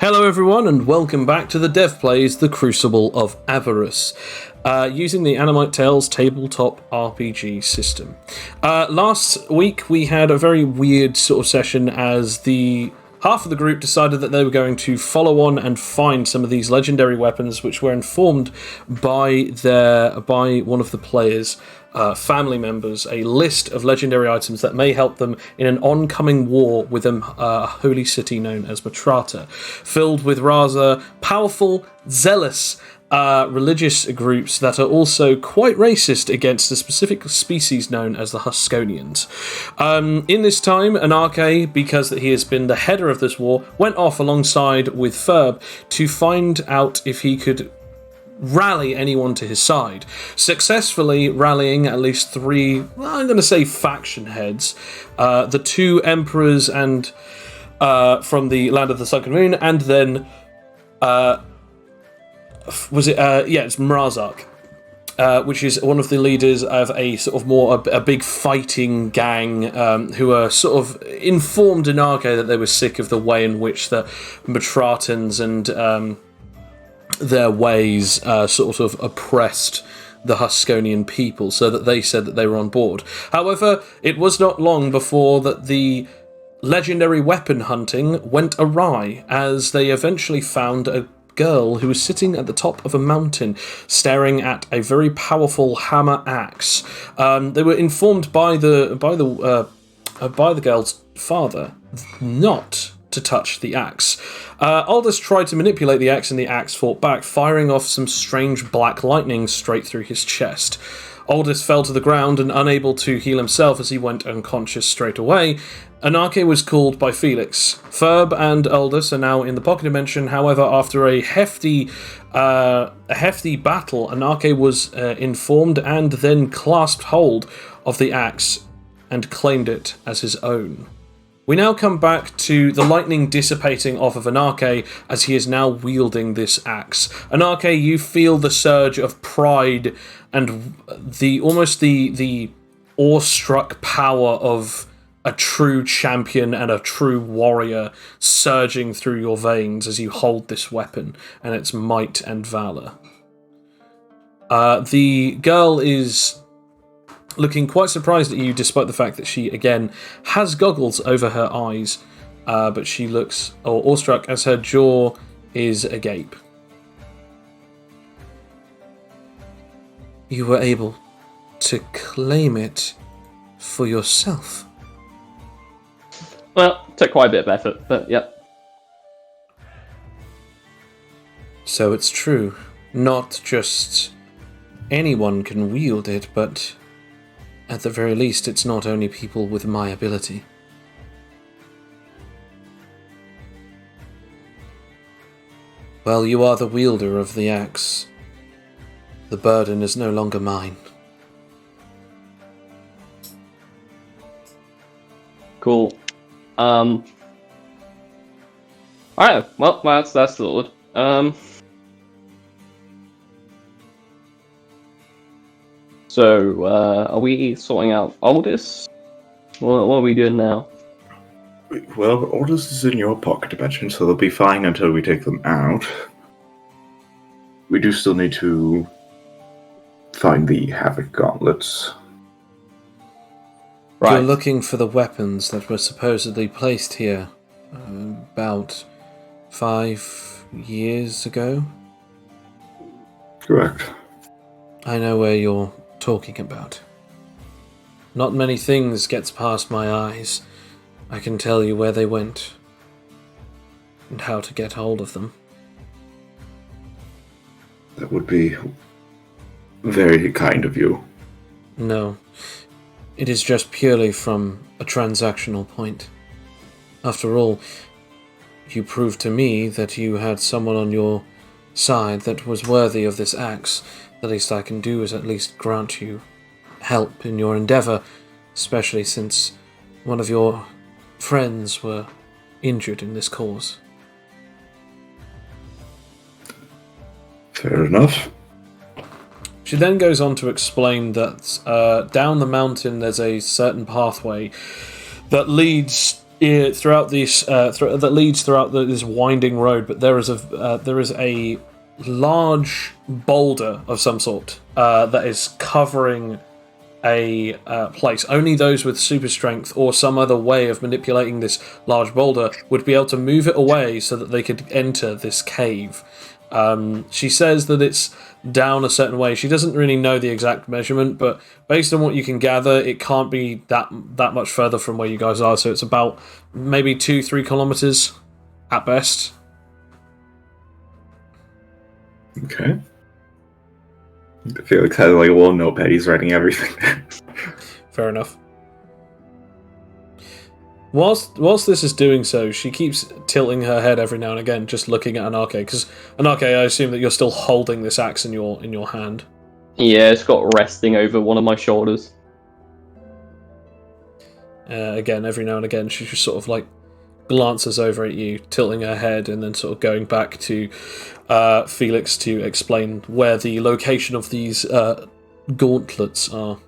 Hello everyone and welcome back to the Dev Plays The Crucible of Avarice, using the Animite Tales tabletop RPG system. Last week we had a very weird sort of session as the half of the group decided that they were going to follow on and find some of these legendary weapons which were informed by one of the players' family members, a list of legendary items that may help them in an oncoming war with a holy city known as Matrata, filled with rather powerful, zealous religious groups that are also quite racist against a specific species known as the Huskonians. In this time, Anarche, because he has been the header of this war, went off alongside with Ferb to find out if he could rally anyone to his side, successfully rallying at least three, I'm going to say faction heads, the two emperors and from the land of the Sunken Moon, and then it's Mrazak, which is one of the leaders of a sort of more a big fighting gang who are sort of informed Anarche that they were sick of the way in which the Matratans and their ways sort of oppressed the Huskonian people, so that they said that they were on board. However, it was not long before that the legendary weapon hunting went awry, as they eventually found a girl who was sitting at the top of a mountain staring at a very powerful hammer axe. They were informed by the girl's father not to touch the axe. Aldous tried to manipulate the axe, and the axe fought back, firing off some strange black lightning straight through his chest. Aldous fell to the ground and unable to heal himself as he went unconscious straight away. Anarche was called by Felix. Ferb and Aldous are now in the pocket dimension. However, after a hefty battle, Anarche was informed and then clasped hold of the axe and claimed it as his own. We now come back to the lightning dissipating off of Anarche as he is now wielding this axe. Anarche, you feel the surge of pride and the awestruck power of a true champion and a true warrior surging through your veins as you hold this weapon and its might and valor. The girl is looking quite surprised at you, despite the fact that she, again, has goggles over her eyes, but she looks awestruck as her jaw is agape. You were able to claim it for yourself. Well, it took quite a bit of effort, but yep. So it's true. Not just anyone can wield it, but at the very least, it's not only people with my ability. Well, you are the wielder of the axe. The burden is no longer mine. Cool. Alright, well, that's sorted. So, are we sorting out Aldous? What are we doing now? Well, Aldous is in your pocket dimension, so they'll be fine until we take them out. We do still need to find the Havoc gauntlets. Right. You're looking for the weapons that were supposedly placed here about 5 years ago? Correct. I know where you're talking about. Not many things gets past my eyes. I can tell you where they went and how to get hold of them. That would be very kind of you. No. It is just purely from a transactional point. After all, you proved to me that you had someone on your side that was worthy of this axe. The least I can do is at least grant you help in your endeavour, especially since one of your friends were injured in this cause. Fair enough. She then goes on to explain that down the mountain there's a certain pathway that leads throughout this that leads throughout this winding road, but there is a large boulder of some sort that is covering a place. Only those with super strength or some other way of manipulating this large boulder would be able to move it away so that they could enter this cave. She says that it's down a certain way. She doesn't really know the exact measurement, but based on what you can gather, it can't be that much further from where you guys are. So it's about maybe 2-3 kilometers at best. Okay. Felix has like a little notepad. He's writing everything. Fair enough. Whilst this is doing so, she keeps tilting her head every now and again, just looking at Anarche. Because Anarche, I assume that you're still holding this axe in your hand. Yeah, it's got resting over one of my shoulders. Again, every now and again, she just sort of like glances over at you, tilting her head, and then sort of going back to Felix to explain where the location of these gauntlets are.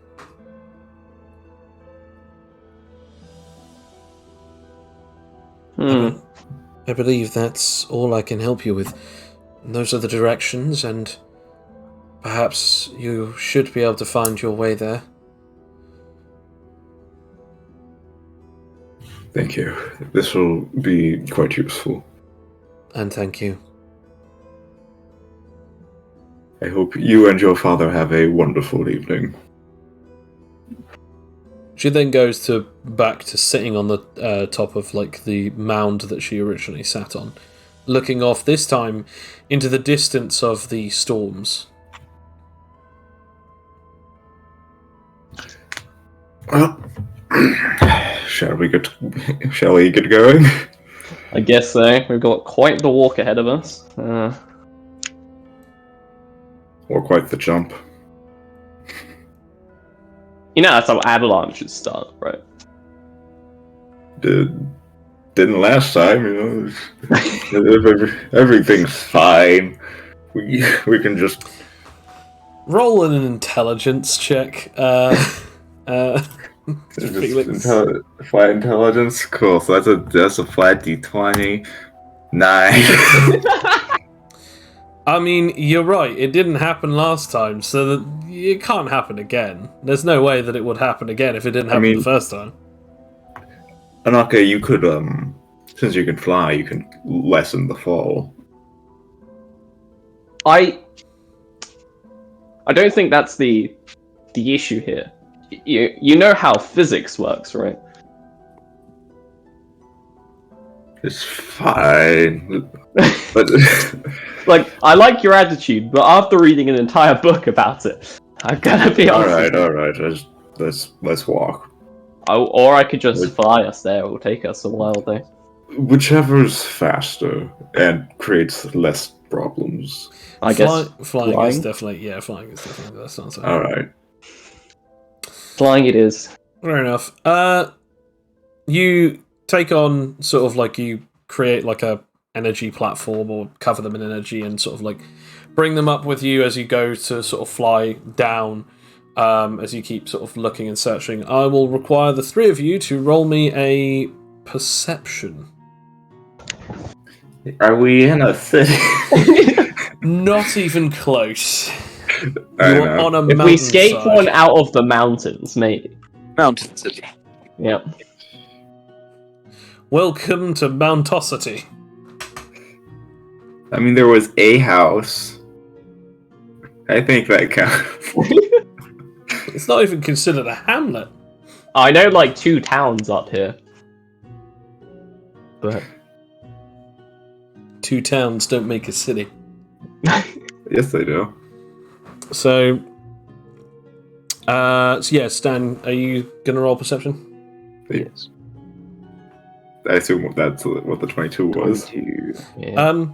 I believe that's all I can help you with. Those are the directions, and perhaps you should be able to find your way there. Thank you. This will be quite useful. And thank you. I hope you and your father have a wonderful evening. She then goes back to sitting on the top of like the mound that she originally sat on, looking off this time into the distance of the storms. Well, shall we get going? I guess so. We've got quite the walk ahead of us. Or quite the jump. You know that's how avalanches start, right? Didn't last time, you know. Everything's fine. We can just roll an intelligence check. Felix. Flat intelligence, cool. So that's a flat D20. 9. I mean, you're right. It didn't happen last time, so that it can't happen again. There's no way that it would happen again if it didn't happen the first time. Anarche, you could since you can fly, you can lessen the fall. I don't think that's the issue here. You know how physics works, right? It's fine. But like, I like your attitude, but after reading an entire book about it, I'm gonna be honest. All right. Let's walk. Or I could just fly us there. It will take us a while, though. Whichever's faster and creates less problems. I guess flying is definitely that sounds right. All right. Flying it is. Fair enough. You take on sort of like you create like a energy platform or cover them in energy and sort of like bring them up with you as you go to sort of fly down. As you keep sort of looking and searching, I will require the three of you to roll me a perception. Are we in a city? Not even close. You're on a if we escape one out of the mountains, maybe. Mountain City. Yep. Welcome to Mountosity. I mean, there was a house. I think that counts. It's not even considered a hamlet. I know like 2 towns up here. But 2 towns don't make a city. Yes, they do. So yeah, Stan, are you gonna roll perception? Yes. I assume that's what the 22 was. 22. Yeah.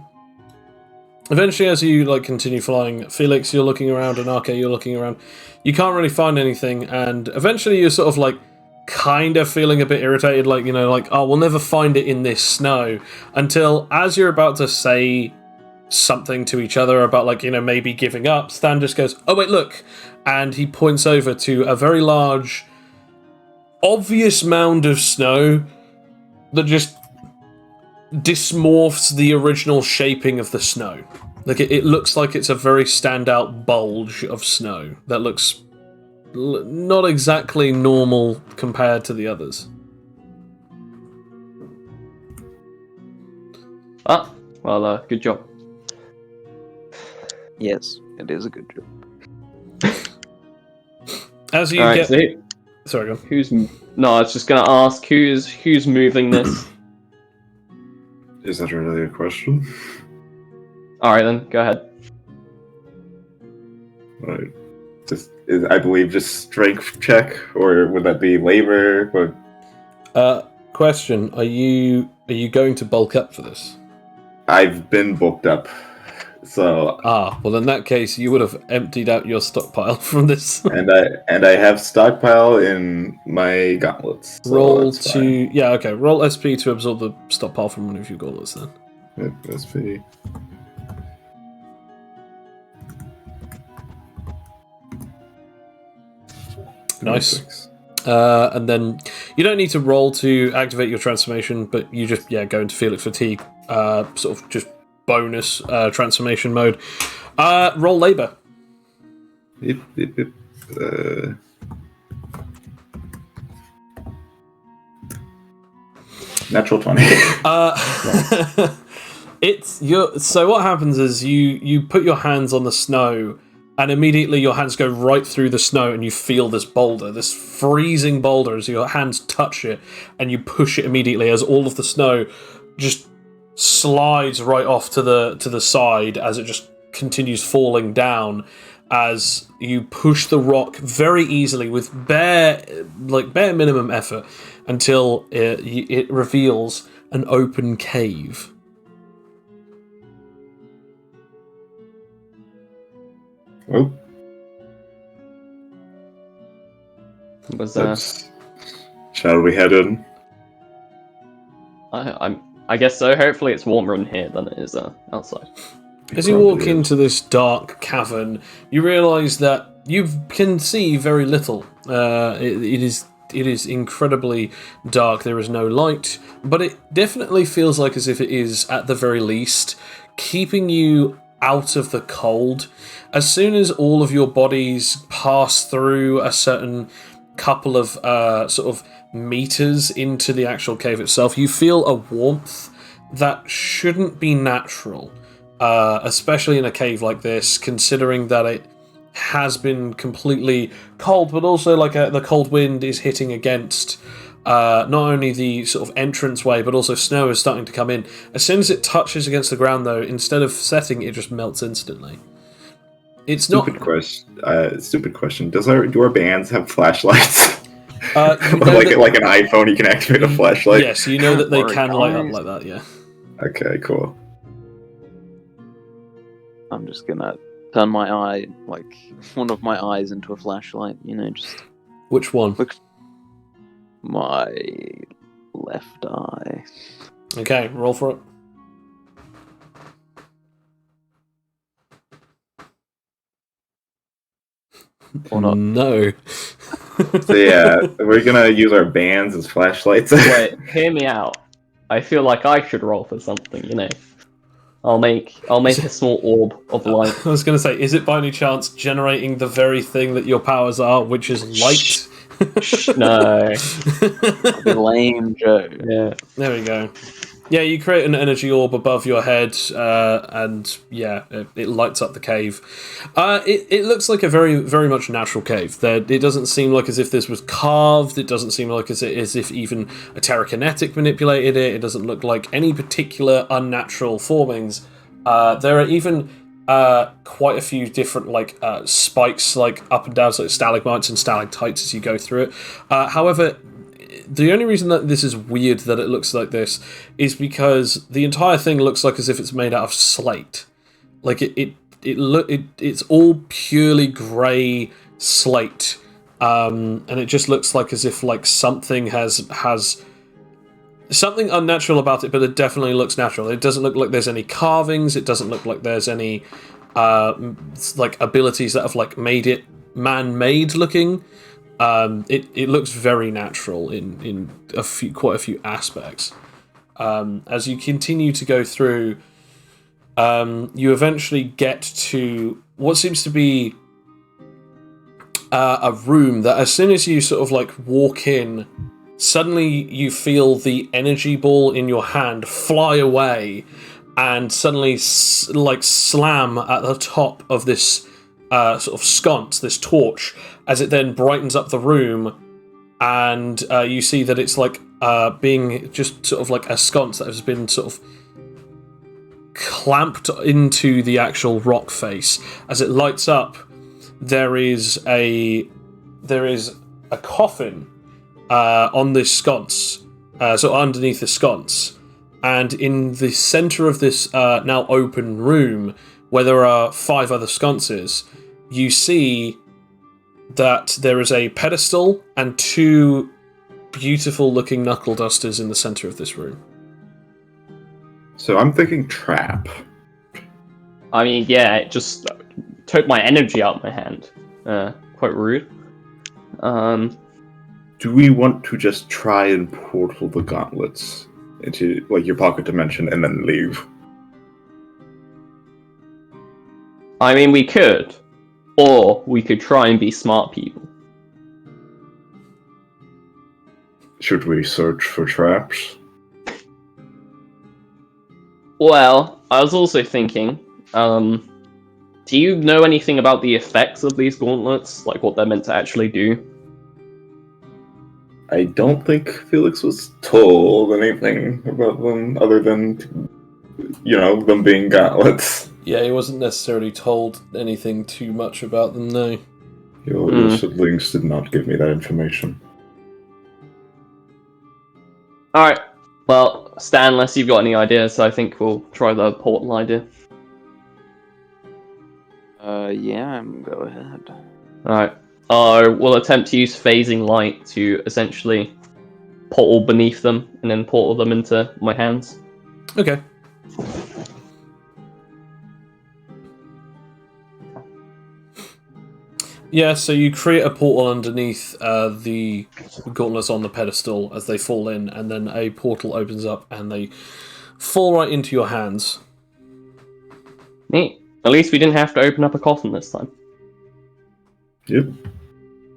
Eventually, as you like continue flying, Felix, you're looking around, and Anarche, you're looking around. You can't really find anything, and eventually you're sort of like kind of feeling a bit irritated, like, you know, like, oh, we'll never find it in this snow, until as you're about to say something to each other about, like, you know, maybe giving up, Stan just goes, oh wait, look, and he points over to a very large, obvious mound of snow that just dysmorphs the original shaping of the snow. Like it looks like it's a very standout bulge of snow that looks not exactly normal compared to the others. Ah, well, good job. Yes, it is a good job. As you Alright, get, so sorry, go on. No, I was just gonna ask who's moving this. Is that really a question? Alright then, go ahead. Right. I believe just strength check, or would that be labor? Question: Are you going to bulk up for this? I've been booked up, so Well, in that case, you would have emptied out your stockpile from this. and I have stockpile in my gauntlets. So Roll that's fine. Roll SP to absorb the stockpile from one of your gauntlets. Then Yep, SP. nice. 26. And then you don't need to roll to activate your transformation, but you just go into Felix Fatigue, sort of just bonus transformation mode. Roll labor. Yep. Natural 20. So what happens is you put your hands on the snow, and immediately your hands go right through the snow, and you feel this boulder, this freezing boulder, as your hands touch it, and you push it immediately as all of the snow just slides right off to the side as it just continues falling down. As you push the rock very easily with bare minimum effort until it reveals an open cave. Oh, Was shall we head in? I guess so. Hopefully it's warmer in here than it is outside. As you walk into this dark cavern, you realise that you can see very little. It is incredibly dark. There is no light, but it definitely feels like as if it is, at the very least, keeping you out of the cold. As soon as all of your bodies pass through a certain couple of sort of meters into the actual cave itself, you feel a warmth that shouldn't be natural. Especially in a cave like this, considering that it has been completely cold, but also the cold wind is hitting against not only the sort of entranceway, but also snow is starting to come in. As soon as it touches against the ground, though, instead of setting, it just melts instantly. It's Stupid question. Do our bands have flashlights? Or like an iPhone, you can activate a flashlight. Yes, you know that they can light up like that. Yeah. Okay, cool. I'm just gonna turn my eye, like one of my eyes, into a flashlight. Just Which one? look. My left eye. Okay, roll for it. Or not. No. So yeah, we're gonna use our bands as flashlights. Wait, hear me out. I feel like I should roll for something. I'll make a small orb of light. I was going to say, is it by any chance generating the very thing that your powers are, which is light? No. Lame joke. Yeah. There we go. Yeah, you create an energy orb above your head, and it lights up the cave. It looks like a very, very much natural cave. It doesn't seem like as if this was carved. It doesn't seem like as if even a Terrakinetic manipulated it. It doesn't look like any particular unnatural formings. There are even quite a few different spikes, up and down, stalagmites and stalactites as you go through it. However, the only reason that this is weird that it looks like this is because the entire thing looks like as if it's made out of slate. It's all purely grey slate, and it just looks like as if something has something unnatural about it, but it definitely looks natural. It doesn't look like there's any carvings. It doesn't look like there's any abilities that have made it man-made looking. It looks very natural in quite a few aspects. As you continue to go through, you eventually get to what seems to be a room that, as soon as you sort of like walk in, suddenly you feel the energy ball in your hand fly away and suddenly slam at the top of this sort of sconce, this torch, as it then brightens up the room, and you see that it's like being just sort of like a sconce that has been sort of clamped into the actual rock face. As it lights up, there is a coffin on this sconce, so underneath the sconce, and in the center of this now open room, where there are 5 other sconces, you see that there is a pedestal and 2 beautiful-looking knuckle dusters in the center of this room. So I'm thinking trap. I mean, yeah, it just took my energy out of my hand. Quite rude. Do we want to just try and portal the gauntlets into like your pocket dimension and then leave? I mean, we could. Or we could try and be smart people. Should we search for traps? Well, I was also thinking, do you know anything about the effects of these gauntlets? Like what they're meant to actually do? I don't think Felix was told anything about them other than, them being gauntlets. Yeah, he wasn't necessarily told anything too much about them, no. Your siblings did not give me that information. Alright, well, Stan, unless you've got any ideas, I think we'll try the portal idea. Yeah, go ahead. Alright, we'll attempt to use phasing light to essentially portal beneath them, and then portal them into my hands. Okay. Yeah, so you create a portal underneath the gauntlets on the pedestal as they fall in, and then a portal opens up and they fall right into your hands. Neat. At least we didn't have to open up a coffin this time. Yep.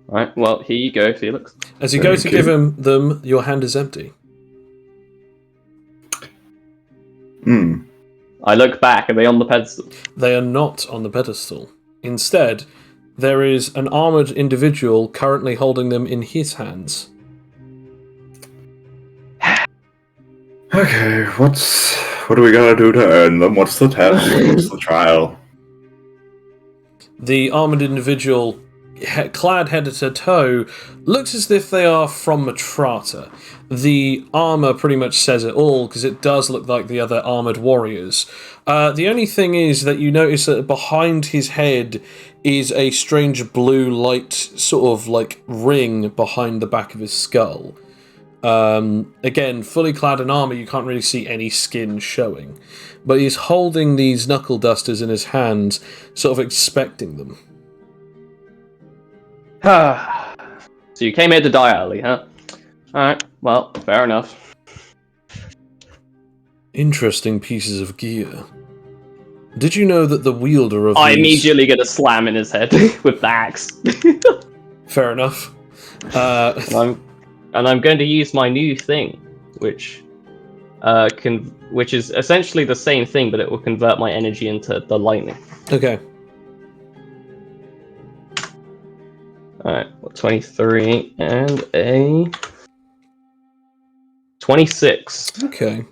Alright, well, here you go, Felix. As you go to give them, your hand is empty. I look back, are they on the pedestal? They are not on the pedestal. Instead, there is an armoured individual currently holding them in his hands. Okay, what do we gotta do to earn them? What's the test? What's the trial? The armoured individual, clad head to toe, looks as if they are from Matrata. The armour pretty much says it all, because it does look like the other armoured warriors. The only thing is that you notice that behind his head is a strange blue light sort of like ring behind the back of his skull. Again, fully clad in armour, you can't really see any skin showing. But he's holding these knuckle dusters in his hands, sort of expecting them. So you came here to die early, huh? Alright, well, fair enough. Interesting pieces of gear. Did you know that the wielder of I these... immediately get a slam in his head with the axe. Fair enough. And I'm going to use my new thing, which is essentially the same thing, but it will convert my energy into the lightning. Okay. Alright, 23 and a 26. Okay.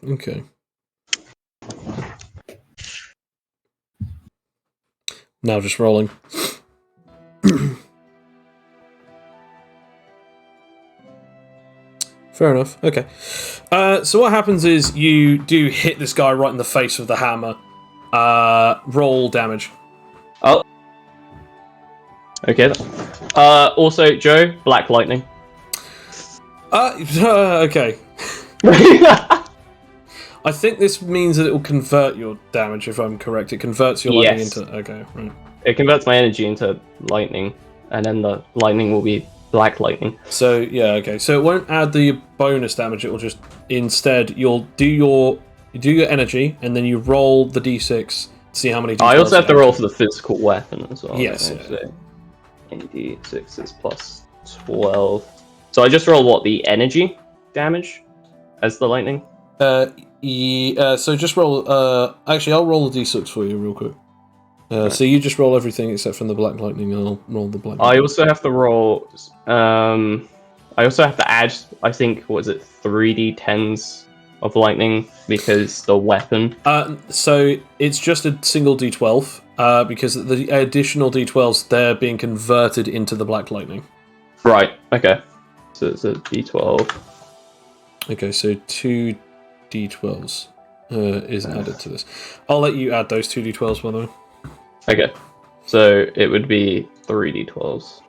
Now just rolling. Fair enough. Okay. So what happens is you do hit this guy right in the face with the hammer. Roll damage. Oh. Okay. Also, Joe, black lightning. Okay. I think this means that it will convert your damage, if I'm correct. It converts your lightning into... Okay, right. It converts my energy into lightning, and then the lightning will be black lightning. So yeah, okay. So it won't add the bonus damage. It will just instead you'll do your energy and then you roll the d6 to see how many. I also have to roll for the physical weapon as well. Yes. So 8d6 is plus 12. So I just roll what, the energy damage as the lightning? So just roll. Actually, I'll roll the d6 for you real quick. So you just roll everything except from the black lightning, and I'll roll the black. I also have to roll. I also have to add, I think, what is it, 3d10s of lightning because the weapon. So it's just a single d12 because the additional d12s they're being converted into the black lightning. Right. Okay. So it's a d12. Okay, so 2 d12s is added to this. I'll let you add those 2 d12s, by the way. Okay. So it would be 3d12s.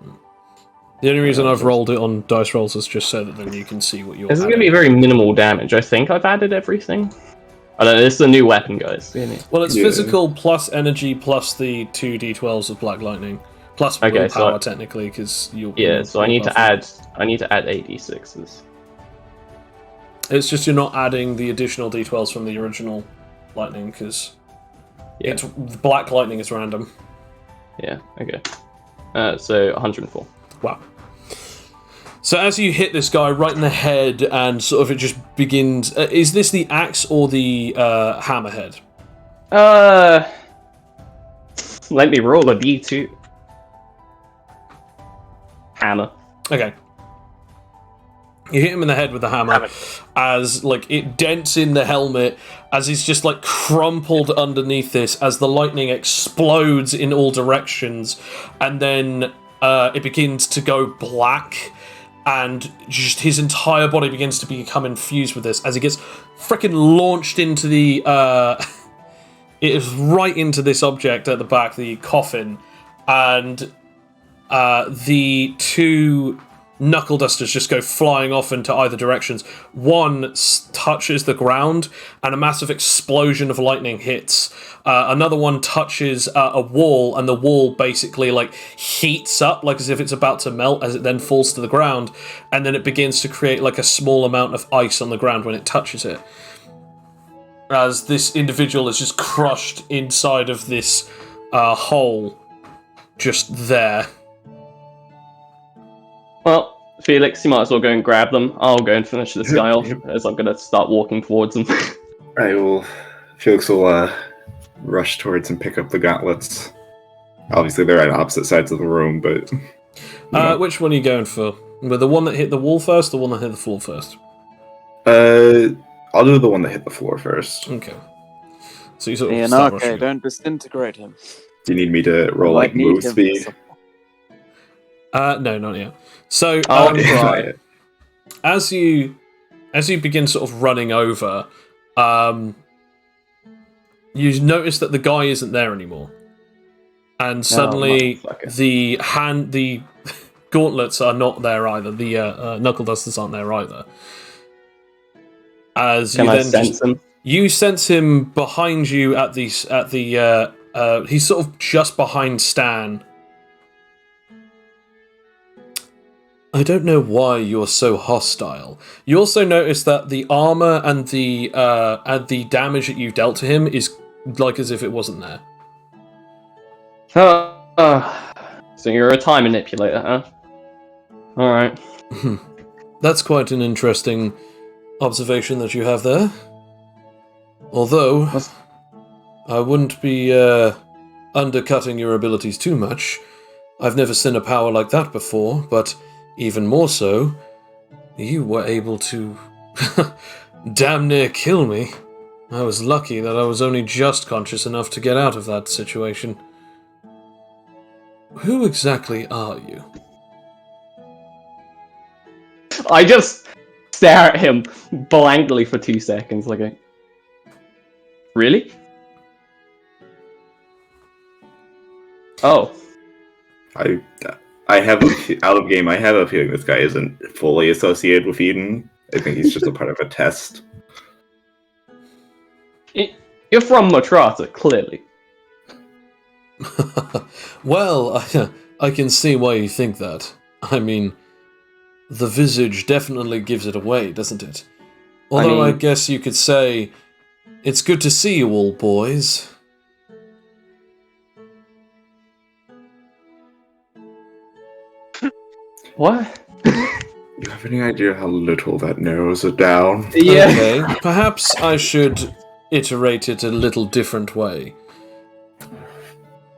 The only reason I've rolled it on dice rolls is just so that then you can see what you're. This is going to be very minimal damage. I think I've added everything. I don't know. This is a new weapon, guys. Well, it's physical plus energy plus the 2 d12s of black lightning plus willpower technically because you. Yeah. So I need to add. I need to add 8d6s. It's just you're not adding the additional d12s from the original lightning because it's black lightning is random. Yeah. Okay. So 104. Wow. So as you hit this guy right in the head, and sort of it just begins. Is this the axe or the hammerhead? Let me roll a d2. Hammer. Okay. You hit him in the head with the hammer as like it dents in the helmet as he's just like crumpled underneath this as the lightning explodes in all directions, and then it begins to go black. And just his entire body begins to become infused with this as he gets freaking launched into the. It is right into this object at the back, the coffin, and the 2 knuckle dusters just go flying off into either directions. One touches the ground, and a massive explosion of lightning hits. Another one touches a wall, and the wall basically like heats up, like as if it's about to melt, as it then falls to the ground, and then it begins to create like a small amount of ice on the ground when it touches it. As this individual is just crushed inside of this hole, just there. Well, Felix, you might as well go and grab them. I'll go and finish this guy off as I'm going to start walking towards him. Right, well, Felix will rush towards and pick up the gauntlets. Obviously, they're at opposite sides of the room, but... Which one are you going for? With the one that hit the wall first, or the one that hit the floor first? I'll do the one that hit the floor first. Okay. So you sort of Ian, okay, don't disintegrate him. Do you need me to roll, like, move speed? No, not yet. So, Right. as you begin sort of running over, you notice that the guy isn't there anymore, and suddenly the gauntlets are not there either. The knuckle dusters aren't there either. As Can you I then sense him? You sense him behind you at the he's sort of just behind Stan. I don't know why you're so hostile. You also notice that the armor and the damage that you've dealt to him is like as if it wasn't there. So you're a time manipulator, huh? Alright. That's quite an interesting observation that you have there. Although, I wouldn't be undercutting your abilities too much. I've never seen a power like that before, but even more so, you were able to damn near kill me. I was lucky that I was only just conscious enough to get out of that situation. Who exactly are you? I just stare at him blankly for 2 seconds, like, really? Oh. I have out of game. I have a feeling this guy isn't fully associated with Eden. I think he's just a part of a test. You're from Matrata, clearly. Well, I can see why you think that. I mean, the visage definitely gives it away, doesn't it? Although I mean- guess you could say, it's good to see you all, boys. What? You have any idea how little that narrows it down? Yeah. Okay, perhaps I should iterate it a little different way.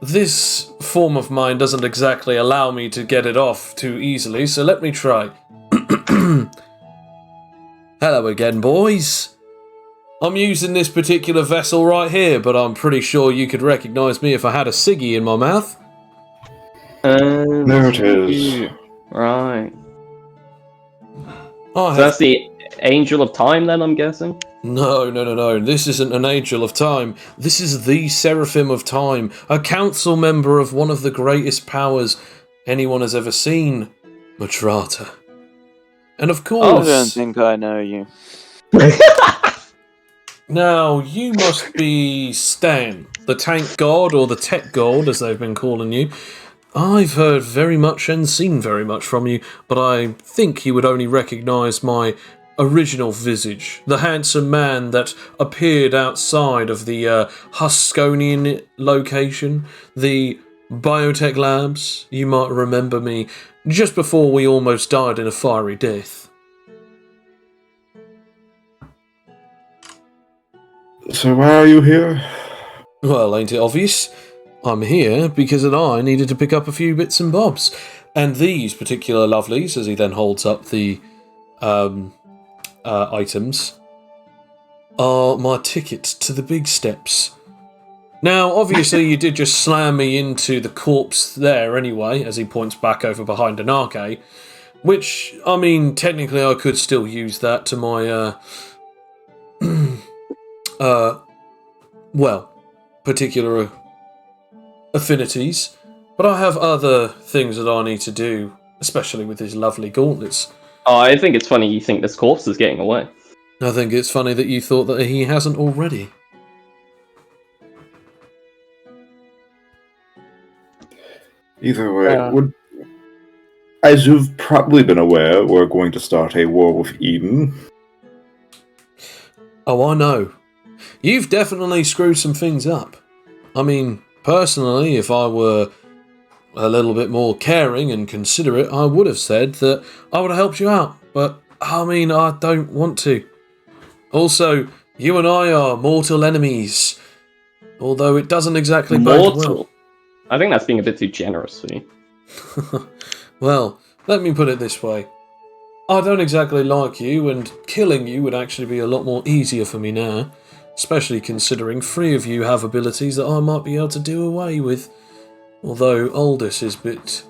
This form of mine doesn't exactly allow me to get it off too easily, so let me try. Hello again, boys. I'm using this particular vessel right here, but I'm pretty sure you could recognise me if I had a ciggy in my mouth. There it is. Right. I So have... that's the Angel of Time, then, I'm guessing? No. This isn't an Angel of Time. This is the Seraphim of Time, a council member of one of the greatest powers anyone has ever seen, Matrata. And of I course... don't think I know you. Now, you must be Stan, the tank god, or the tech god, as they've been calling you. I've heard very much and seen very much from you, but I think you would only recognise my original visage, the handsome man that appeared outside of the Huskonian location, the biotech labs. You might remember me just before we almost died in a fiery death. So why are you here? Well, ain't it obvious? I'm here because I needed to pick up a few bits and bobs. And these particular lovelies, as he then holds up the items, are my ticket to the big steps. Now, obviously, you did just slam me into the corpse there anyway, as he points back over behind Anarche, which, I mean, technically I could still use that to my, particular affinities, but I have other things that I need to do, especially with his lovely gauntlets. Oh, I think it's funny you think this corpse is getting away. I think it's funny that you thought that he hasn't already. Either way, as you've probably been aware, we're going to start a war with Eden. Oh, I know. You've definitely screwed some things up. I mean, personally, if I were a little bit more caring and considerate, I would have said that I would have helped you out. But, I mean, I don't want to. Also, you and I are mortal enemies. Although it doesn't exactly bode well. Mortal? I think that's being a bit too generous for you. Well, let me put it this way. I don't exactly like you, and killing you would actually be a lot more easier for me now. Especially considering 3 of you have abilities that I might be able to do away with. Although Aldous is a bit,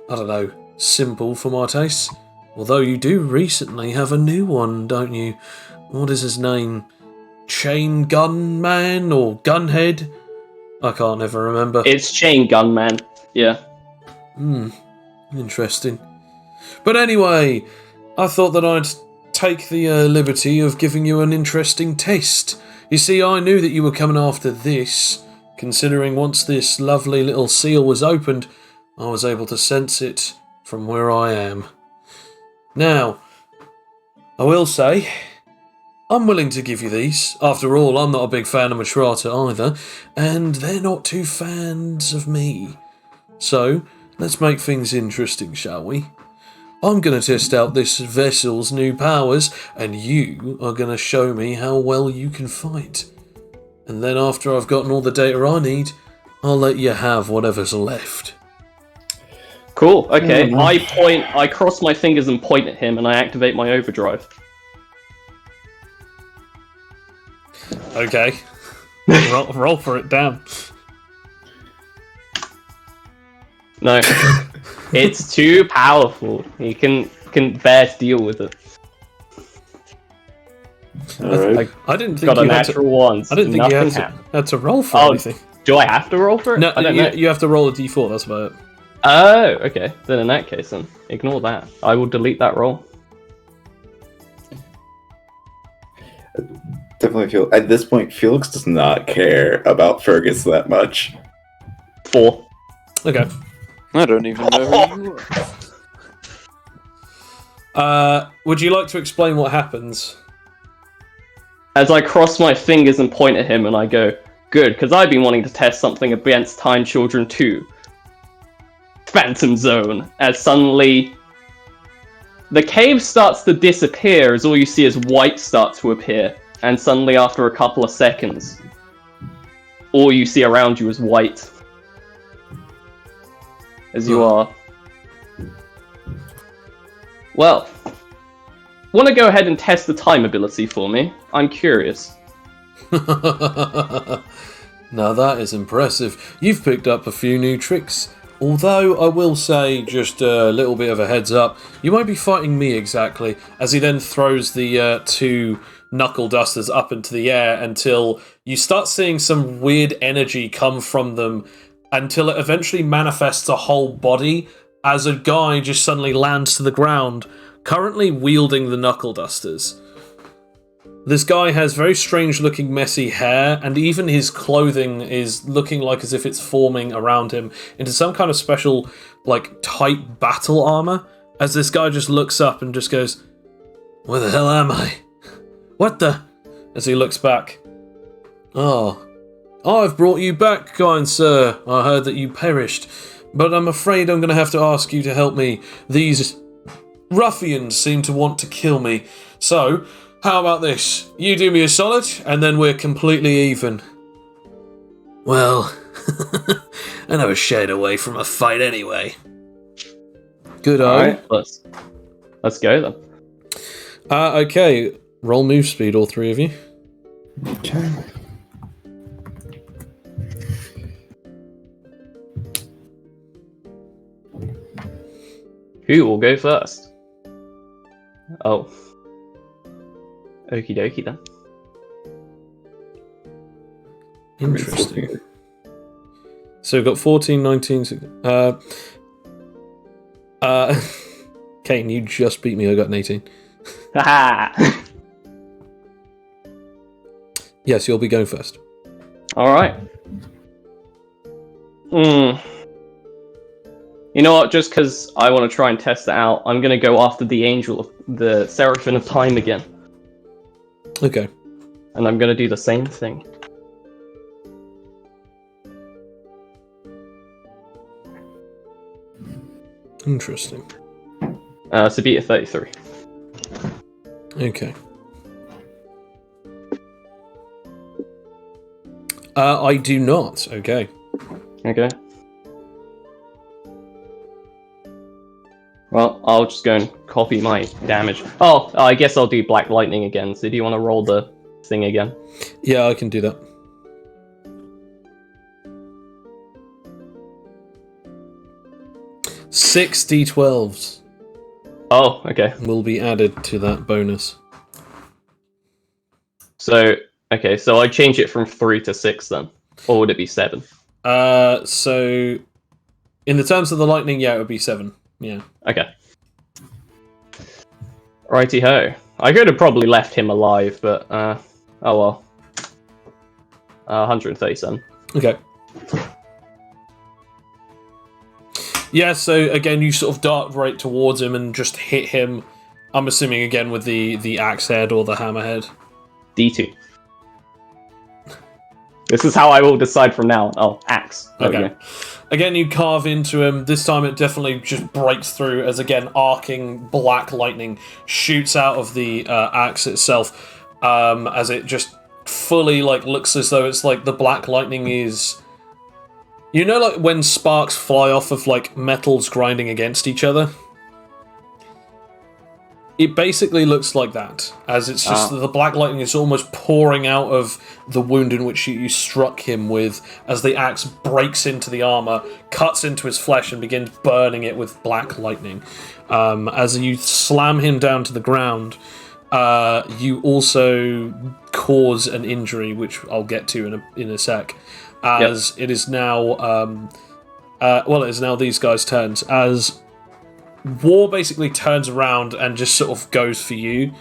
I don't know, simple for my taste. Although you do recently have a new one, don't you? What is his name? Chain Gun Man or Gunhead? I can't ever remember. It's Chain Gun Man. Yeah. Interesting. But anyway, I thought that I'd take the liberty of giving you an interesting taste. You see, I knew that you were coming after this, considering once this lovely little seal was opened, I was able to sense it from where I am. Now, I will say, I'm willing to give you these. After all, I'm not a big fan of Matrata either, and they're not too fans of me. So, let's make things interesting, shall we? I'm going to test out this vessel's new powers, and you are going to show me how well you can fight. And then after I've gotten all the data I need, I'll let you have whatever's left. Cool, okay. I cross my fingers and point at him, and I activate my overdrive. Okay. roll for it, damn. No. It's too powerful. You can bear to deal with it. Alright. I didn't think Got a you had to... natural one. I didn't think you had to roll for anything. Do I have to roll for it? No, I don't know. you have to roll a d4, that's about it. Oh, okay. Then in that case, then ignore that. I will delete that roll. Definitely feel at this point Felix does not care about Fergus that much. 4. Okay. I don't even know who you are. Would you like to explain what happens? As I cross my fingers and point at him, and I go, "Good, because I've been wanting to test something against Time Children too." Phantom Zone. As suddenly, the cave starts to disappear, as all you see is white start to appear, and suddenly, after a couple of seconds, all you see around you is white. As you are. Well, want to go ahead and test the time ability for me? I'm curious. Now that is impressive. You've picked up a few new tricks. Although I will say, just a little bit of a heads up, you won't be fighting me exactly, as he then throws the two knuckle dusters up into the air until you start seeing some weird energy come from them until it eventually manifests a whole body as a guy just suddenly lands to the ground, currently wielding the knuckle dusters. This guy has very strange looking messy hair, and even his clothing is looking like as if it's forming around him into some kind of special, like, tight battle armor, as this guy just looks up and just goes, "Where the hell am I? What the?" As he looks back. "Oh, I've brought you back, kind sir. I heard that you perished, but I'm afraid I'm going to have to ask you to help me. These ruffians seem to want to kill me, so how about this? You do me a solid, and then we're completely even." "Well, I know a shade away from a fight anyway." Good eye. Alright, let's go then. Okay, roll move speed, all three of you. Okay. Who will go first? Oh. Okie dokie then. Interesting. So we've got 14, 19... Kane, you just beat me, I got an 18. Haha! Yes, you'll be going first. Alright. You know what, just because I want to try and test it out, I'm going to go after the Angel, the Seraphim of Time again. Okay. And I'm going to do the same thing. Interesting. So beat a 33. Okay. I do not. Okay. Okay. Well, I'll just go and copy my damage. Oh, I guess I'll do Black Lightning again. So do you want to roll the thing again? Yeah, I can do that. Six D12s Oh, okay. will be added to that bonus. So, okay, so I change it from 3 to 6 then. Or would it be 7? So in the terms of the lightning, yeah, it would be 7. Yeah. Okay. Righty ho. I could have probably left him alive, but oh well. 137. Okay. Yeah, so again, you sort of dart right towards him and just hit him. I'm assuming again with the axe head or the hammer head. D2. This is how I will decide from now. Oh, axe. There we Okay. go. Again, you carve into him. This time it definitely just breaks through as, again, arcing black lightning shoots out of the axe itself as it just fully, like, looks as though it's like the black lightning is... You know, like, when sparks fly off of, like, metals grinding against each other? It basically looks like that, as it's just the black lightning is almost pouring out of the wound in which you struck him with, as the axe breaks into the armor, cuts into his flesh, and begins burning it with black lightning. As you slam him down to the ground, you also cause an injury, which I'll get to in a sec, as it is now, it is now these guys' turns, as War basically turns around and just sort of goes for you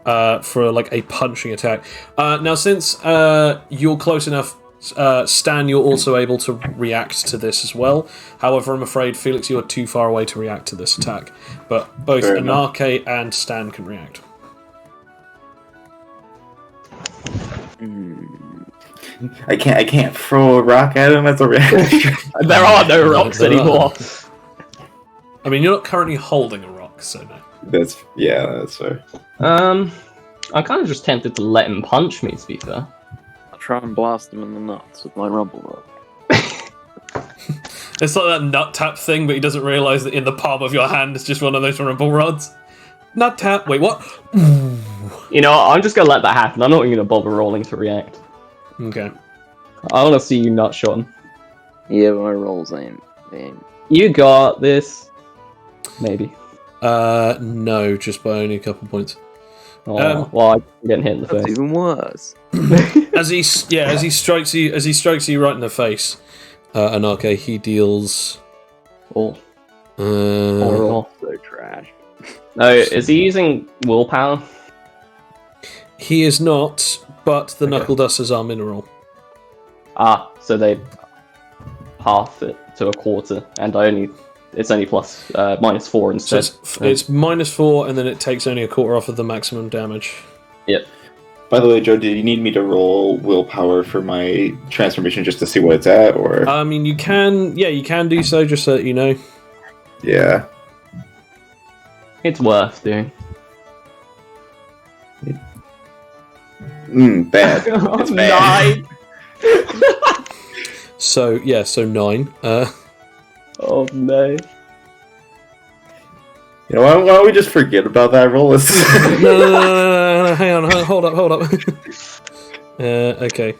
for like a punching attack. Now, since you're close enough Stan, you're also able to react to this as well. However, I'm afraid, Felix, you are too far away to react to this attack. But both Fair enough. Anarche and Stan can react. I can't throw a rock at him as a reaction. There are no rocks There are. anymore. I mean, you're not currently holding a rock, so no. That's fair. I'm kind of just tempted to let him punch me, to be fair. I'll try and blast him in the nuts with my rumble rock. It's like that nut tap thing, but he doesn't realise that in the palm of your hand is just one of those rumble rods. Nut tap. Wait, what? You know, I'm just gonna let that happen. I'm not even gonna bother rolling to react. Okay. I want to see you nut shot him. Yeah, but my rolls ain't. You got this. Maybe. No, just by only a couple points. Oh, well, I'm getting hit in the That's face. even worse. As he strikes you right in the face, Anarche, he deals. Oh, Uh, horrible. So trash. No, is he using willpower? he is not, but the Okay. knuckle dusters are mineral. Ah, so they half it to a quarter, and it's only plus -4 So instead. it's -4, and then it takes only a quarter off of the maximum damage. Yep. By the way, Joe, do you need me to roll willpower for my transformation just to see what it's at, or? I mean, you can do so, just so that you know. Yeah. It's worth doing. Bad. It's bad. 9. So 9. Oh no. You know, why don't we just forget about that roll? No, hang on, hold up. Okay.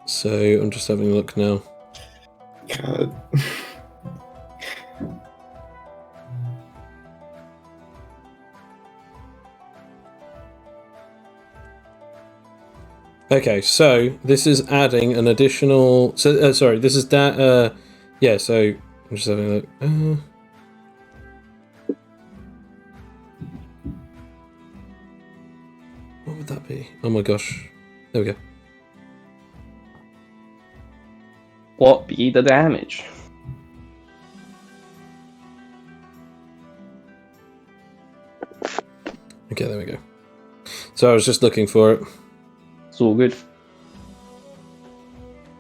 So I'm just having a look now. God. Okay, so this is adding an additional. So sorry, this is that. Yeah, so I'm just having a look. What would that be? Oh my gosh! There we go. What be the damage? Okay, there we go. So I was just looking for it. It's all good.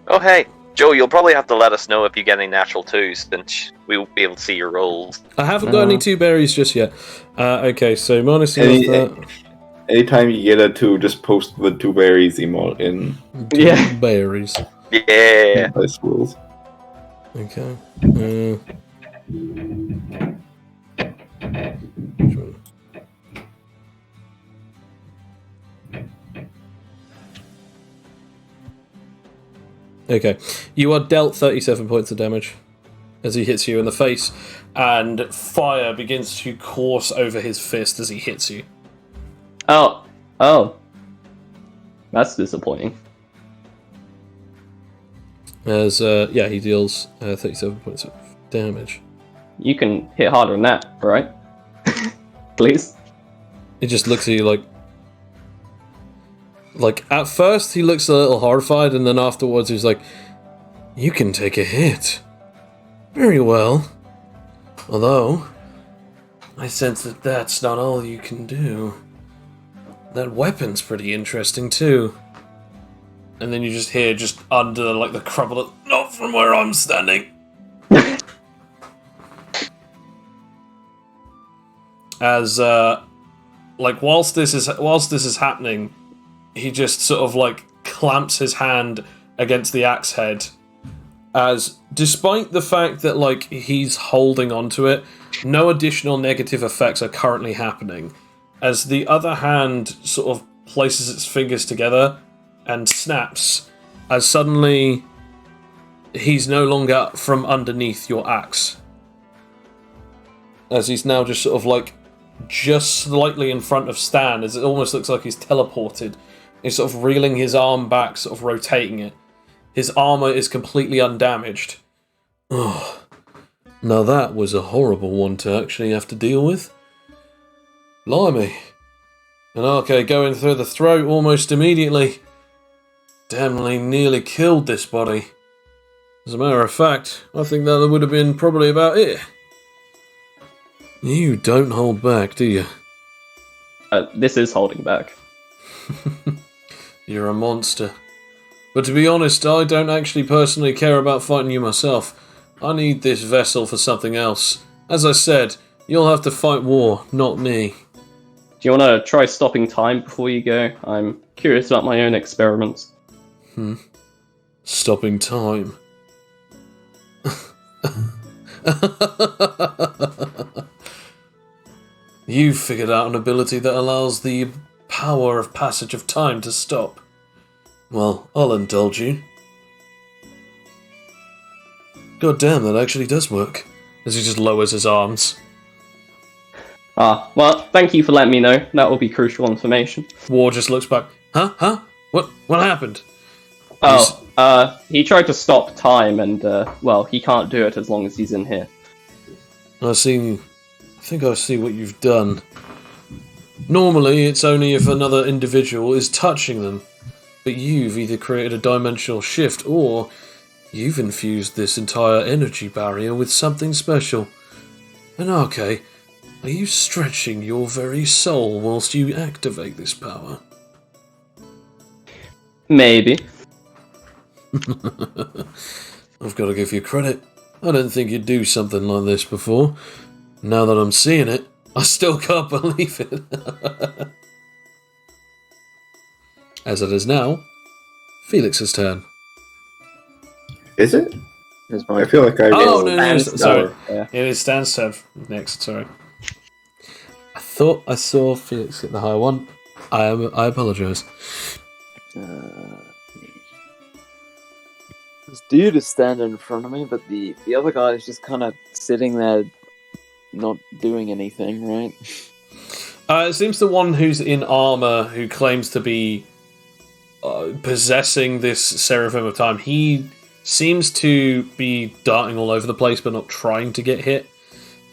Oh, hey, Joe, you'll probably have to let us know if you get any natural twos, since we won't be able to see your rolls. I haven't got any 2 berries just yet. Okay, so minus that. Anytime you get a 2, just post the 2 berries emote in Yeah. Berries. Yeah. Dice rules. Okay. Which one? Okay. You are dealt 37 points of damage as he hits you in the face, and fire begins to course over his fist as he hits you. Oh. That's disappointing. As, he deals 37 points of damage. You can hit harder than that, right? Please? He just looks at you like at first he looks a little horrified, and then afterwards he's like, "You can take a hit. Very well. Although, I sense that that's not all you can do. That weapon's pretty interesting too." And then you just hear, just under like the crumble of, "Not from where I'm standing." As whilst this is happening, he just sort of like clamps his hand against the axe head, as despite the fact that like he's holding onto it, no additional negative effects are currently happening. As the other hand sort of places its fingers together and snaps, as suddenly he's no longer from underneath your axe. As he's now just sort of like just slightly in front of Stan, as it almost looks like he's teleported. He's sort of reeling his arm back, sort of rotating it. His armor is completely undamaged. Oh, Now that was a horrible one to actually have to deal with. Blimey. And okay, going through the throat almost immediately. Damnly nearly killed this body. As a matter of fact, I think that would have been probably about it. You don't hold back, do you? This is holding back. You're a monster. But to be honest, I don't actually personally care about fighting you myself. I need this vessel for something else. As I said, you'll have to fight war, not me. Do you want to try stopping time before you go? I'm curious about my own experiments. Stopping time. You've figured out an ability that allows the power of passage of time to stop. Well, I'll indulge you. God damn, that actually does work. As he just lowers his arms. Well, thank you for letting me know. That will be crucial information. War just looks back. Huh? What happened? He tried to stop time and, well, he can't do it as long as he's in here. I think I see what you've done. Normally, it's only if another individual is touching them. But you've either created a dimensional shift, or you've infused this entire energy barrier with something special. And okay, are you stretching your very soul whilst you activate this power? Maybe. I've got to give you credit. I didn't think you'd do something like this before. Now that I'm seeing it, I still can't believe it. As it is now, Felix's turn. Is it? It's I feel like I. No, Stan's sorry. turn, yeah. It is Stan's turn next, sorry. I thought I saw Felix get the higher one. I apologise. This dude is standing in front of me, but the other guy is just kind of sitting there, not doing anything, right? It seems the one who's in armour, who claims to be possessing this Seraphim of Time, he seems to be darting all over the place, but not trying to get hit.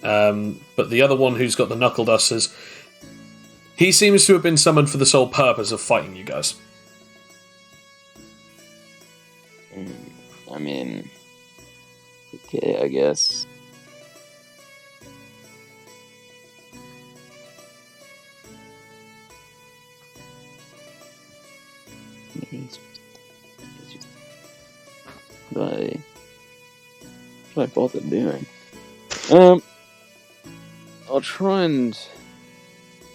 But the other one who's got the knuckle dusters, he seems to have been summoned for the sole purpose of fighting you guys. I mean, okay, I guess. What I bother doing? I'll try and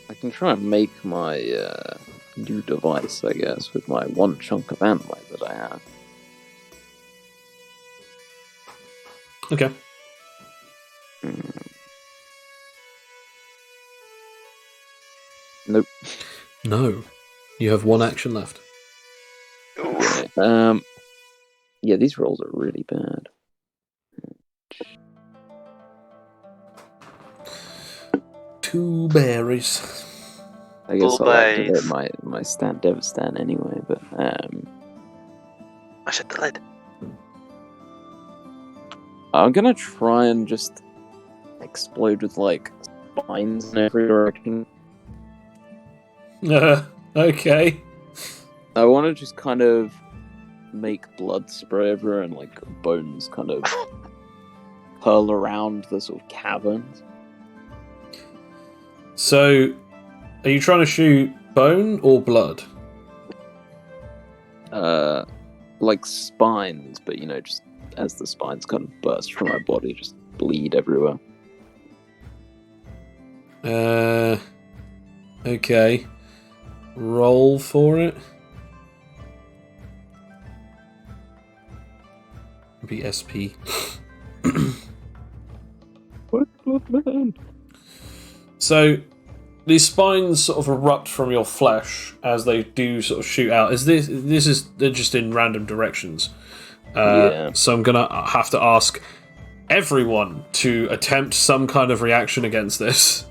I can try and make my new device, I guess, with my one chunk of ammonite that I have. Okay. Nope. No. You have one action left. Okay. Yeah, these rolls are really bad. 2 berries. I guess I'll Bullberries. activate my stand Devastan anyway, but I shut the lid. I'm gonna try and just explode with like spines in every direction. Okay. I want to just kind of make blood spray everywhere and like bones kind of curl around the sort of caverns. So, are you trying to shoot bone or blood? Like spines, but you know, just as the spines kind of burst from my body, just bleed everywhere. Okay. Roll for it. Be SP. What man? So, these spines sort of erupt from your flesh as they do sort of shoot out. They're just in random directions. Yeah. So I'm gonna have to ask everyone to attempt some kind of reaction against this.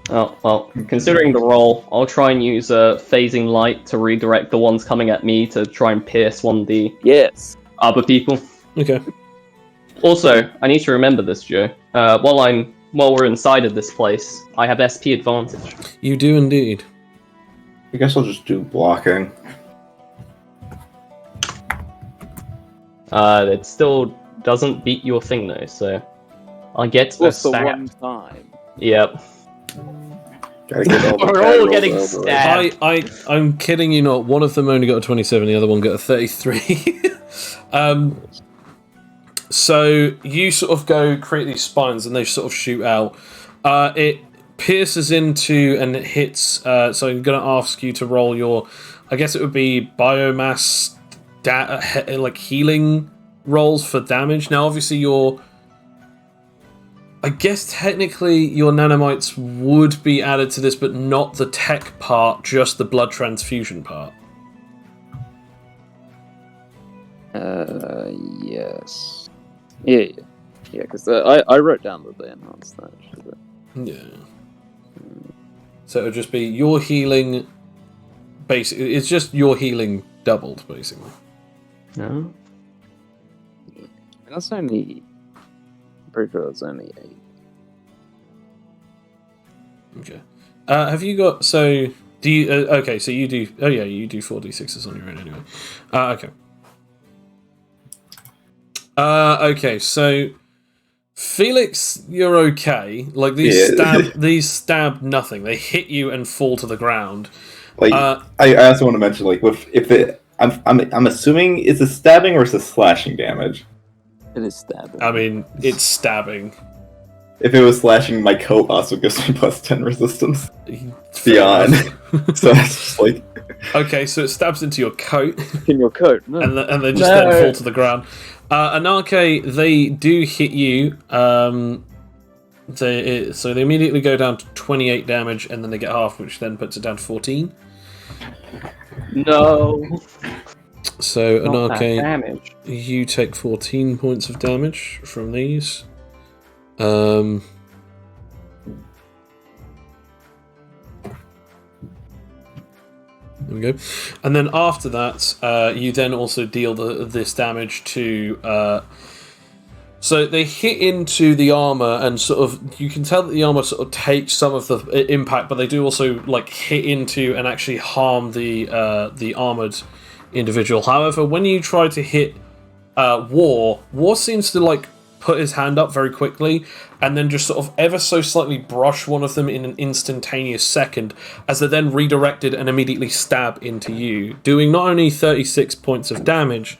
Oh, well, considering the roll, I'll try and use phasing light to redirect the ones coming at me to try and pierce 1D. Yes. other people. Okay. Also, I need to remember this, Joe. While we're inside of this place, I have SP advantage. You do indeed. I guess I'll just do blocking. It still doesn't beat your thing though, so I get a What's the stab. one time? Yep. Gotta get all the We're bad all rolls getting out of the way. stabbed. I'm kidding you not. One of them only got a 27, the other one got a 33. So you sort of go create these spines and they sort of shoot out. It pierces into and it hits. So I'm going to ask you to roll your, I guess it would be biomass, like healing rolls for damage. Now, obviously, I guess technically your nanomites would be added to this, but not the tech part, just the blood transfusion part. Yes. Yeah, because I wrote down that they enhanced that. Yeah. So it would just be your healing. Basically, it's just your healing doubled, basically. No. That's only. I'm pretty sure that's only 8. Okay. Have you got? So do you? Okay. So you do. Oh yeah, you do 4d6s on your own anyway. Okay. Okay. So Felix, you're okay. Like these stab nothing. They hit you and fall to the ground. Like I also want to mention, like, I'm assuming it's a stabbing or it's a slashing damage. It is stabbing. I mean, it's stabbing. If it was slashing, my coat also gives me plus 10 resistance. Fair Beyond. enough. So it's just like... Okay, so it stabs into your coat. In your coat, no. And they just then fall to the ground. Anarche, they do hit you. So they immediately go down to 28 damage, and then they get half, which then puts it down to 14. No. So Not that Anarche, damage. you take 14 points of damage from these. There we go. And then after that, you then also deal this damage to... so they hit into the armor, and sort of you can tell that the armor sort of takes some of the impact, but they do also like hit into and actually harm the armored individual. However, when you try to hit War seems to like put his hand up very quickly, and then just sort of ever so slightly brush one of them in an instantaneous second, as they're then redirected and immediately stab into you, doing not only 36 points of damage,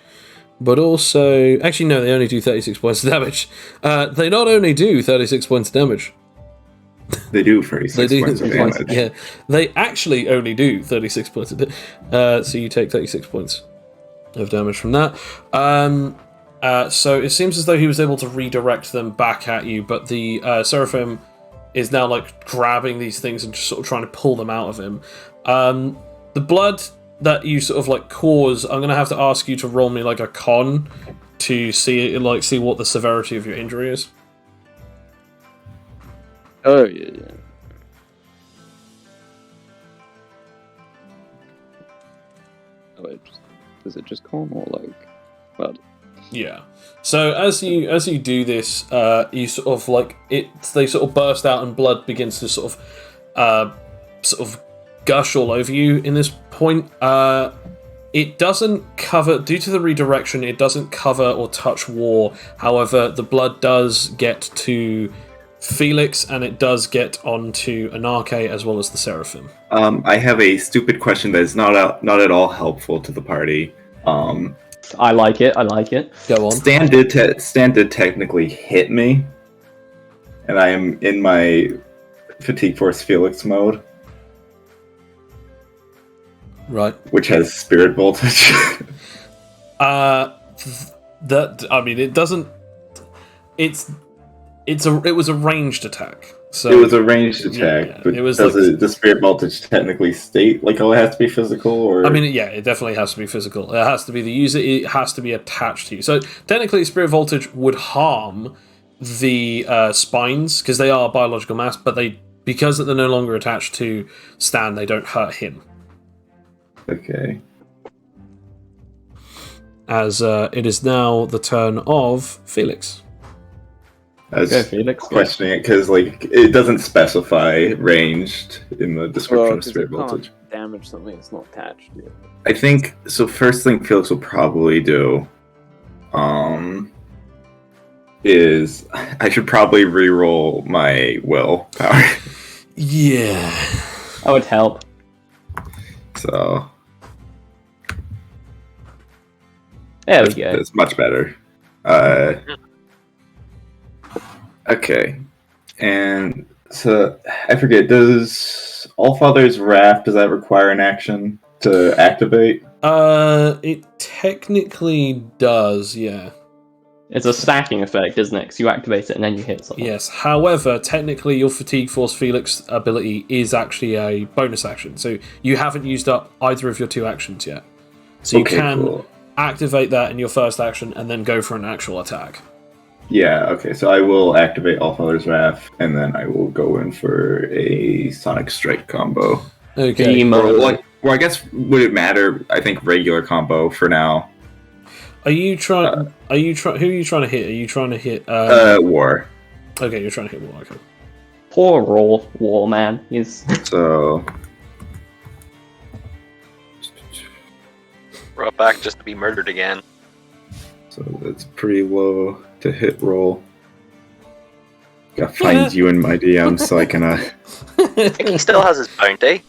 but also... Actually, no, they only do 36 points of damage. They not only do 36 points of damage... They do 36 points of damage. Yeah, they actually only do 36 points of damage. So you take 36 points of damage from that. So it seems as though he was able to redirect them back at you, but the Seraphim is now like grabbing these things and just sort of trying to pull them out of him. The blood that you sort of like cause, I'm gonna have to ask you to roll me like a con to see what the severity of your injury is. Oh yeah. Oh wait, is it just con or like blood? Yeah. So as you do this, you sort of like they sort of burst out and blood begins to sort of gush all over you. In this point, it doesn't cover, due to the redirection, it doesn't cover or touch War. However, the blood does get to Felix, and it does get onto Anarche as well as the Seraphim. I have a stupid question that is not at all helpful to the party. I like it. Go on. Stan did technically hit me, and I am in my Fatigue Force Felix mode. Right. Which has spirit voltage. It doesn't. It was a ranged attack. So it was a ranged attack, yeah, but it was does like, the spirit voltage technically state like it has to be physical? Or I mean, yeah, it definitely has to be physical. It has to be the user. It has to be attached to you. So technically, spirit voltage would harm the spines because they are biological mass, but because they're no longer attached to Stan, they don't hurt him. Okay. as it is now the turn of Felix. I was Go, Felix, go. questioning it because like it doesn't specify ranged in the description Well, of 'cause spirit it can't voltage. damage something that's not attached yet. I think so. First thing Felix will probably do, is I should probably re-roll my willpower. Yeah. That would help. So There we go. that's much better. Okay, and so I forget. Does Allfather's Wrath, does that require an action to activate? It technically does, yeah. It's a stacking effect, isn't it? Because you activate it and then you hit something. Yes. However, technically, your Fatigue Force Felix ability is actually a bonus action, so you haven't used up either of your 2 actions yet. So you can cool. activate that in your first action and then go for an actual attack. Yeah, okay, so I will activate Allfather's Wrath, and then I will go in for a Sonic Strike combo. Okay. Or I guess, would it matter? I think regular combo for now. Are you trying? Who are you trying to hit? Are you trying to hit? War. Okay, you're trying to hit War. Okay. Poor War man. He's So... Brought back just to be murdered again. So that's pretty low to hit roll. Gotta find you in my DM so I can, I think he still has his bounty.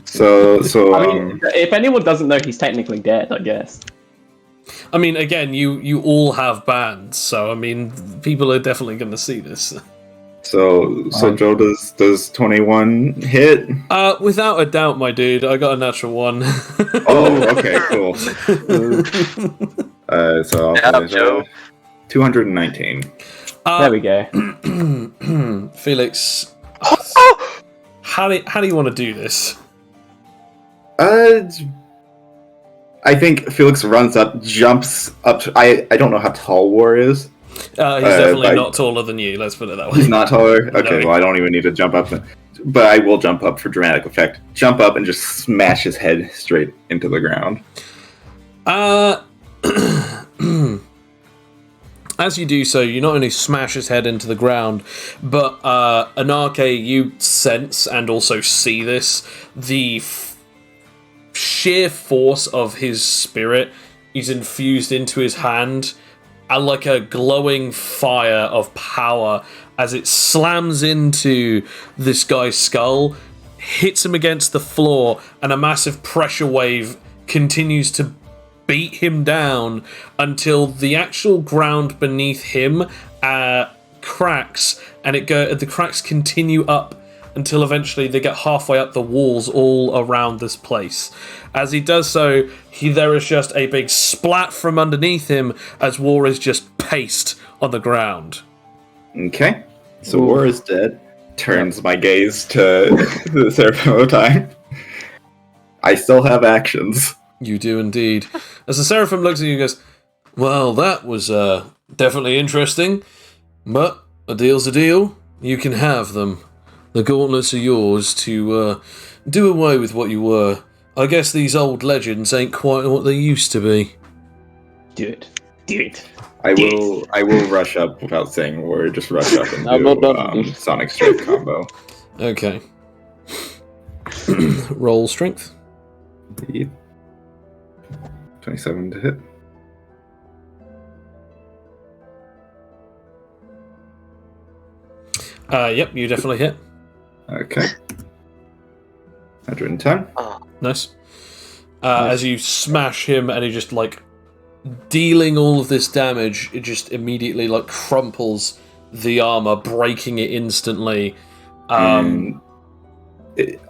So, I mean, if anyone doesn't know, he's technically dead, I guess. I mean, again, you all have bands, so I mean, people are definitely going to see this. So Joe, does 21 hit? Without a doubt, my dude, I got a natural 1. Oh, okay, cool. So Yeah, Joe. 219. There we go. Felix, Oh! how do you want to do this? I think Felix runs up, jumps up. I don't know how tall War is. He's definitely but- not taller than you. Let's put it that way. He's not taller? Okay, No. well, I don't even need to jump up. But I will jump up for dramatic effect. Jump up and just smash his head straight into the ground. As you do so, you not only smash his head into the ground, but Anarche, you sense and also see this, the sheer force of his spirit is infused into his hand, and like a glowing fire of power as it slams into this guy's skull, hits him against the floor, and a massive pressure wave continues to beat him down until the actual ground beneath him cracks, and the cracks continue up until eventually they get halfway up the walls all around this place. As he does so, there is just a big splat from underneath him as War is just paced on the ground. Okay, so War is dead. Turns my gaze to the Seraphim of Time. I still have actions. You do indeed. As the Seraphim looks at you and goes, well, that was definitely interesting, but a deal's a deal. You can have them. The gauntlets are yours to do away with what you were. I guess these old legends ain't quite what they used to be. Do it. I will rush up without saying a word. Just rush up and I'm not done. do Sonic Strike combo. Okay. Roll strength. Yep. 27 to hit. Yep, you definitely hit. Okay. 110. Nice. As you smash him and he just like dealing all of this damage, it just immediately like crumples the armor, breaking it instantly. I'm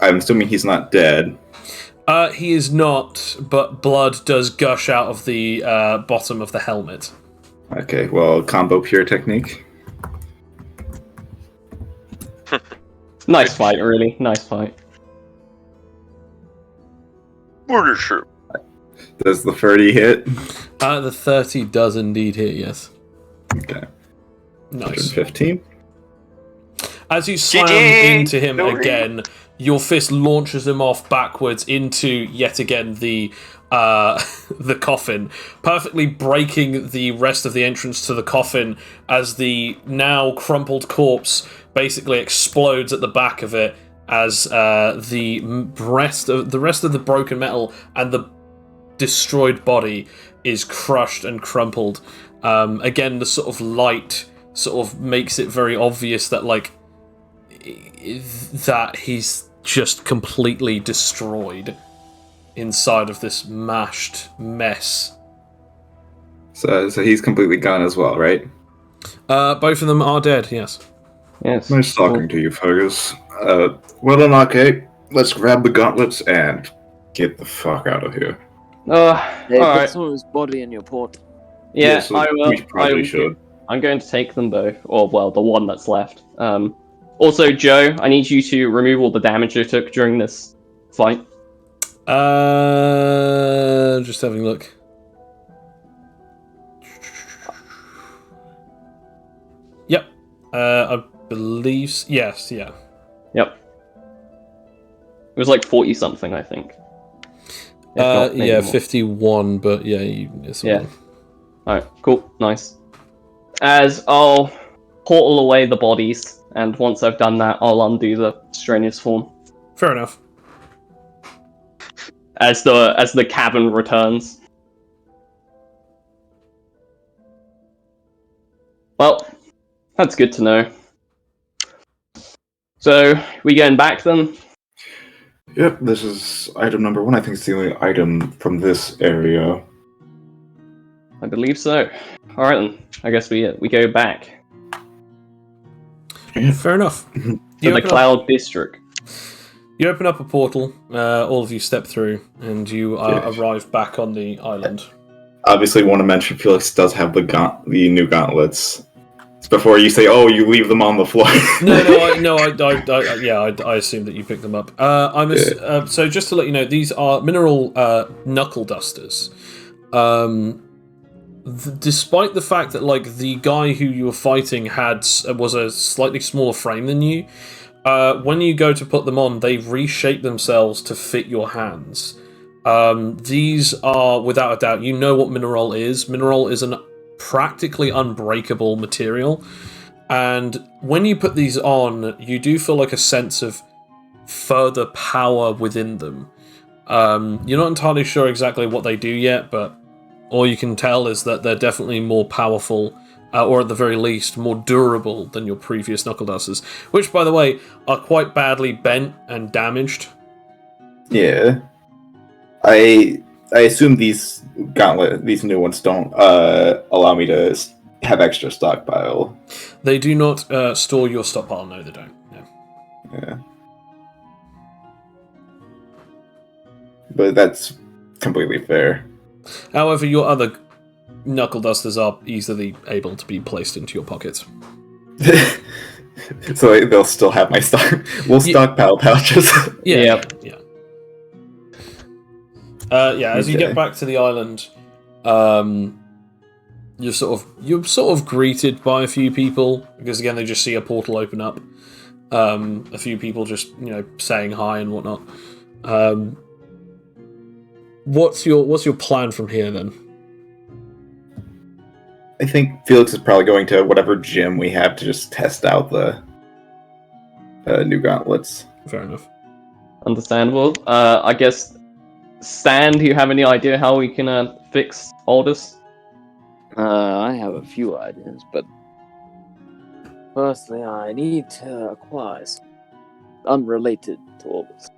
assuming he's not dead. He is not, but blood does gush out of the bottom of the helmet. Okay, well, combo pure technique. Nice fight, really. Nice fight. Murder shroom. Does the 30 hit? The 30 does indeed hit, yes. Okay. Nice. 115. As you slam GG! into him No again, your fist launches him off backwards into yet again the the coffin, perfectly breaking the rest of the entrance to the coffin as the now crumpled corpse basically explodes at the back of it as the rest of the broken metal and the destroyed body is crushed and crumpled. Again, the sort of light sort of makes it very obvious that that he's just completely destroyed inside of this mashed mess. So he's completely gone as well, right? Both of them are dead, yes. Yes. Nice talking to you, Fergus. Well then, okay, let's grab the gauntlets and get the fuck out of here. Hey, put Alright. some of his body in your portal. Yeah, so I will. we probably should. I'm going to take them both. Or, well, the one that's left. Also, Joe, I need you to remove all the damage you took during this fight. Just having a look. Yep. I believe... Yes, yeah. Yep. It was like 40 something, I think. If not, maybe Yeah, more. 51, but yeah, it's Yeah. Alright, cool, nice. As I'll portal away the bodies, and once I've done that, I'll undo the strenuous form. Fair enough. As the cavern returns. Well, that's good to know. So, we going back then? Yep, this is item number 1. I think it's the only item from this area. I believe so. Alright then, I guess we go back Fair enough. to the Cloud District. You open up a portal, all of you step through, and you Yes. arrive back on the island. Obviously, want to mention Felix does have the new gauntlets. It's before you say, "Oh, you leave them on the floor." I assume that you picked them up. So just to let you know, these are mineral knuckle dusters. Despite the fact that the guy who you were fighting was a slightly smaller frame than you, when you go to put them on, they reshape themselves to fit your hands. These are, without a doubt, you know what mineral is. Mineral is an practically unbreakable material, and when you put these on, you do feel like a sense of further power within them. You're not entirely sure exactly what they do yet, but all you can tell is that they're definitely more powerful, or at the very least, more durable than your previous knuckle dusters, which, by the way, are quite badly bent and damaged. Yeah, I assume these new ones don't allow me to have extra stockpile. They do not store your stockpile. No, they don't. No. Yeah, but that's completely fair. However, your other knuckle dusters are easily able to be placed into your pockets. So they'll still have my stock. We'll stockpile pouches. Yeah. As you get Okay. back to the island, you're sort of greeted by a few people, because again they just see a portal open up. A few people just saying hi and whatnot. What's your plan from here then? I think Felix is probably going to whatever gym we have to just test out the new gauntlets. Fair enough. Understandable. I guess, Stan, do you have any idea how we can fix Aldous? I have a few ideas, but firstly, I need to acquire some unrelated to all this.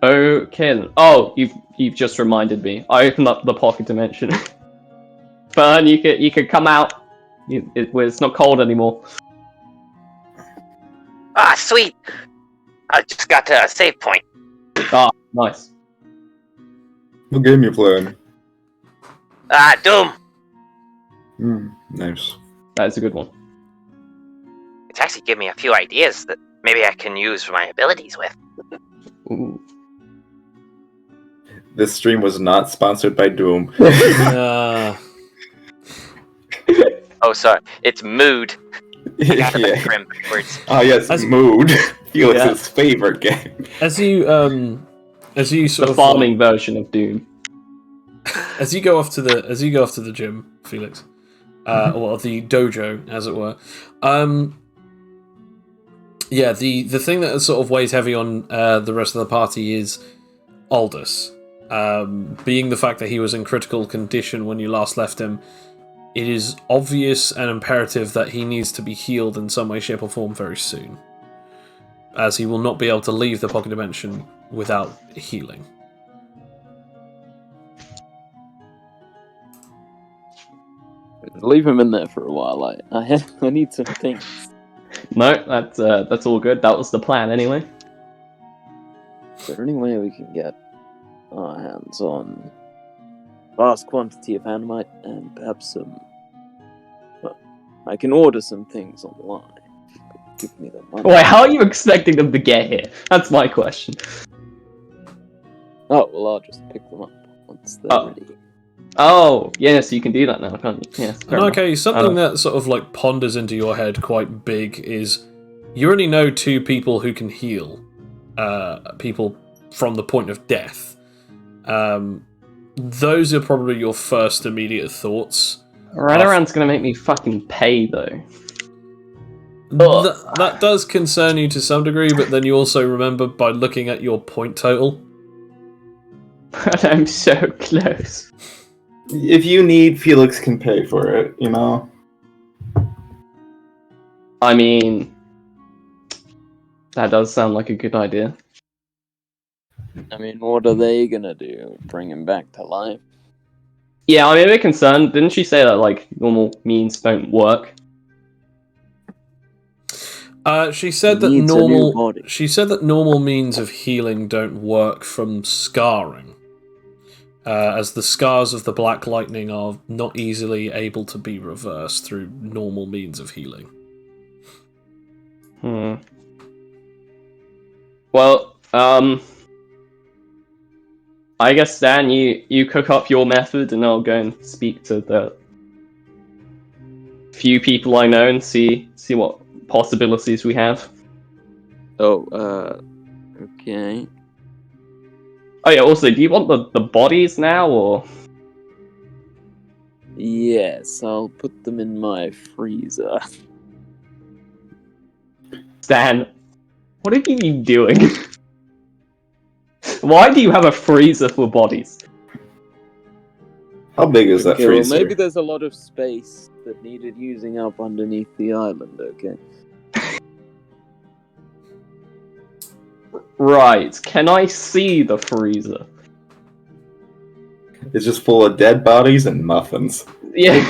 Okay then. Oh, you've just reminded me. I opened up the pocket dimension. Fern, you could come out. It's not cold anymore. Ah, sweet! I just got to a save point. Ah, nice. What game you playing? Ah, Doom! Nice. That's a good one. It's actually given me a few ideas that maybe I can use my abilities with. Ooh. This stream was not sponsored by Doom. Uh, Oh, sorry. It's mood. I got Yeah. the crimp backwards. Oh yes, As- mood. Felix's favorite game. As you sort The of farming version of Doom. as you go off to the gym, Felix, or the dojo, as it were. Yeah, the thing that sort of weighs heavy on the rest of the party is Aldous. Being the fact that he was in critical condition when you last left him, it is obvious and imperative that he needs to be healed in some way, shape, or form very soon, as he will not be able to leave the pocket dimension without healing. Leave him in there for a while. I need some things. No, that's all good. That was the plan anyway. Is there any way we can get our hands on vast quantity of animite and perhaps some? Well, I can order some things online. Give me the money. Wait, how are you expecting them to get here? That's my question. Oh well, I'll just pick them up once they're Oh. ready. Oh, yes, you can do that now, can't you? Yes. fair enough. Okay, something that sort of like ponders into your head quite big is you already know two people who can heal people from the point of death. Those are probably your first immediate thoughts. Redoran's gonna make me fucking pay though. That does concern you to some degree, but then you also remember by looking at your point total. But I'm so close. If you need, Felix can pay for it, you know? I mean, that does sound like a good idea. I mean, what are they gonna do? Bring him back to life? Yeah, I'm a bit concerned. Didn't she say that like normal means don't work? She said He that needs a new normal. body. She said that normal means of healing don't work from scarring, as the scars of the Black Lightning are not easily able to be reversed through normal means of healing. Well, I guess Dan, you cook up your method, and I'll go and speak to the few people I know and see what possibilities we have. Oh, okay. Oh yeah. Also, do you want the bodies now, or? Yes, I'll put them in my freezer. Stan, what have you been doing? Why do you have a freezer for bodies? How big is that Okay, well, freezer? maybe there's a lot of space that needed using up underneath the island, okay? Right, can I see the freezer? It's just full of dead bodies and muffins. Yeah.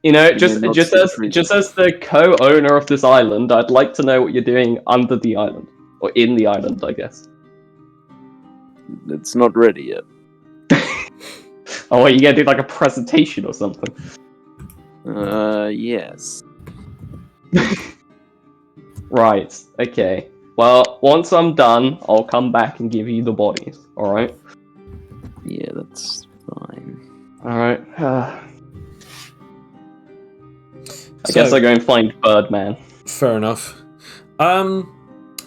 You know, You just mean not just see the as freezer? just as the co-owner of this island, I'd like to know what you're doing under the island. Or in the island, I guess. It's not ready yet. Oh, are you gonna do like a presentation or something? Yes. Right, okay. Well, once I'm done, I'll come back and give you the bodies, alright? Yeah, that's fine. Alright. I guess I'll go and find Birdman. Fair enough.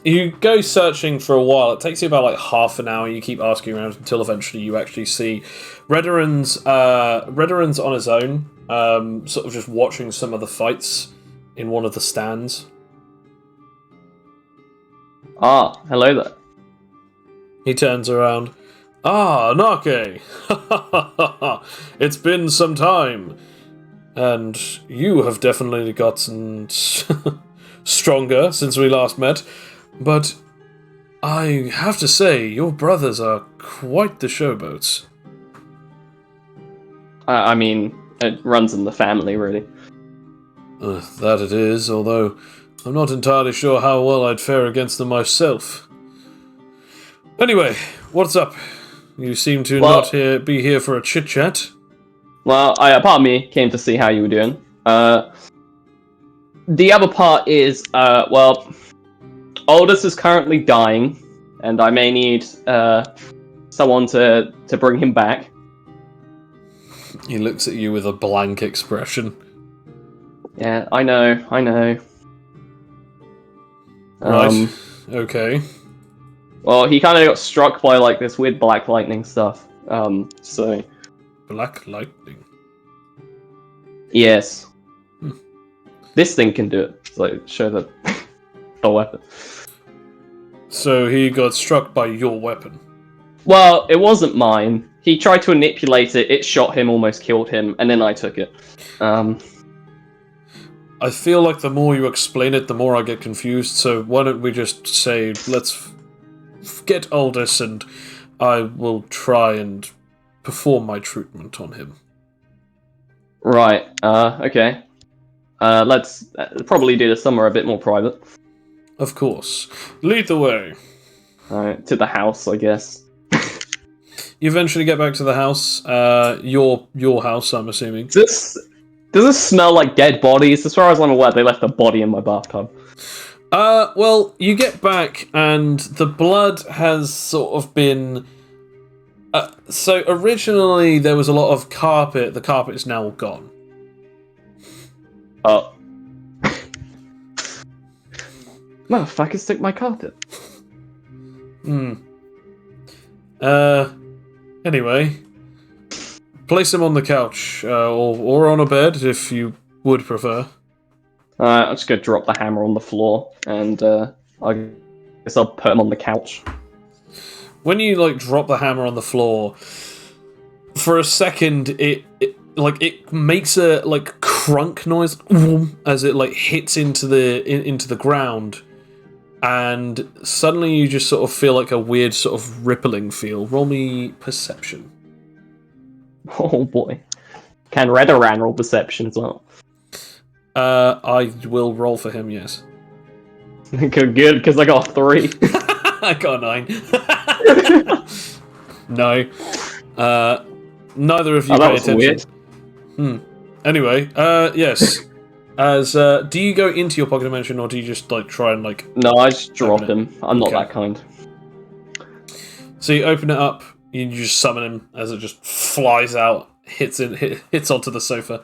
You go searching for a while. It takes you about like half an hour. You keep asking around until eventually you actually see Redoran's on his own, sort of just watching some of the fights in one of the stands. Ah, hello there. He turns around. Ah, Nake! It's been some time. And you have definitely gotten stronger since we last met. But I have to say, your brothers are quite the showboats. I mean, it runs in the family, really. That it is, although I'm not entirely sure how well I'd fare against them myself. Anyway, what's up? You seem to not be here for a chit-chat. Well, part of me came to see how you were doing. The other part is, Aldous is currently dying, and I may need someone to bring him back. He looks at you with a blank expression. Yeah, I know. Right. Okay. Well, he kind of got struck by like this weird black lightning stuff. So Black lightning. yes, Hmm. this thing can do it. So show the the weapon. So he got struck by your weapon. Well, it wasn't mine. He tried to manipulate it. It shot him, almost killed him, and then I took it. I feel like the more you explain it, the more I get confused, so why don't we just say, let's get Aldous and I will try and perform my treatment on him. Right. Okay. Let's probably do this somewhere a bit more private. Of course. Lead the way. Alright, to the house, I guess. You eventually get back to the house. Your house, I'm assuming. Does this smell like dead bodies? As far as I'm aware, they left a body in my bathtub. Well, you get back and the blood has sort of been... so originally there was a lot of carpet. The carpet is now gone. Oh. Motherfuckers took my carpet. Anyway, place him on the couch, or on a bed, if you would prefer. I'm just gonna drop the hammer on the floor, and I guess I'll put him on the couch. When you, like, drop the hammer on the floor, for a second, it makes a, like, crunk noise, as it, like, hits into the ground. And suddenly you just sort of feel like a weird sort of rippling feel. Roll me perception. Oh boy. Can Redoran roll perception as well? I will roll for him, yes. Good, because I got a 3. I got a 9. No. Neither of you pay attention. Weird. Anyway, yes. As do you go into your pocket dimension, or do you just like try and like? No, I just drop him. I'm not Okay. that kind. So you open it up, you just summon him as it just flies out, hits onto the sofa.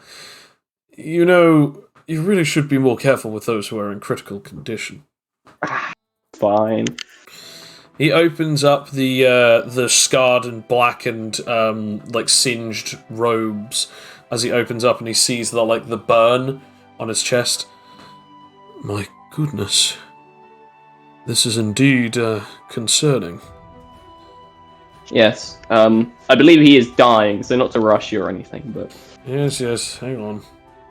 You know, you really should be more careful with those who are in critical condition. Fine. He opens up the scarred and blackened, like singed robes as he opens up, and he sees the burn on his chest. My goodness. This is indeed concerning. Yes. I believe he is dying, so not to rush you or anything, but... Yes, hang on.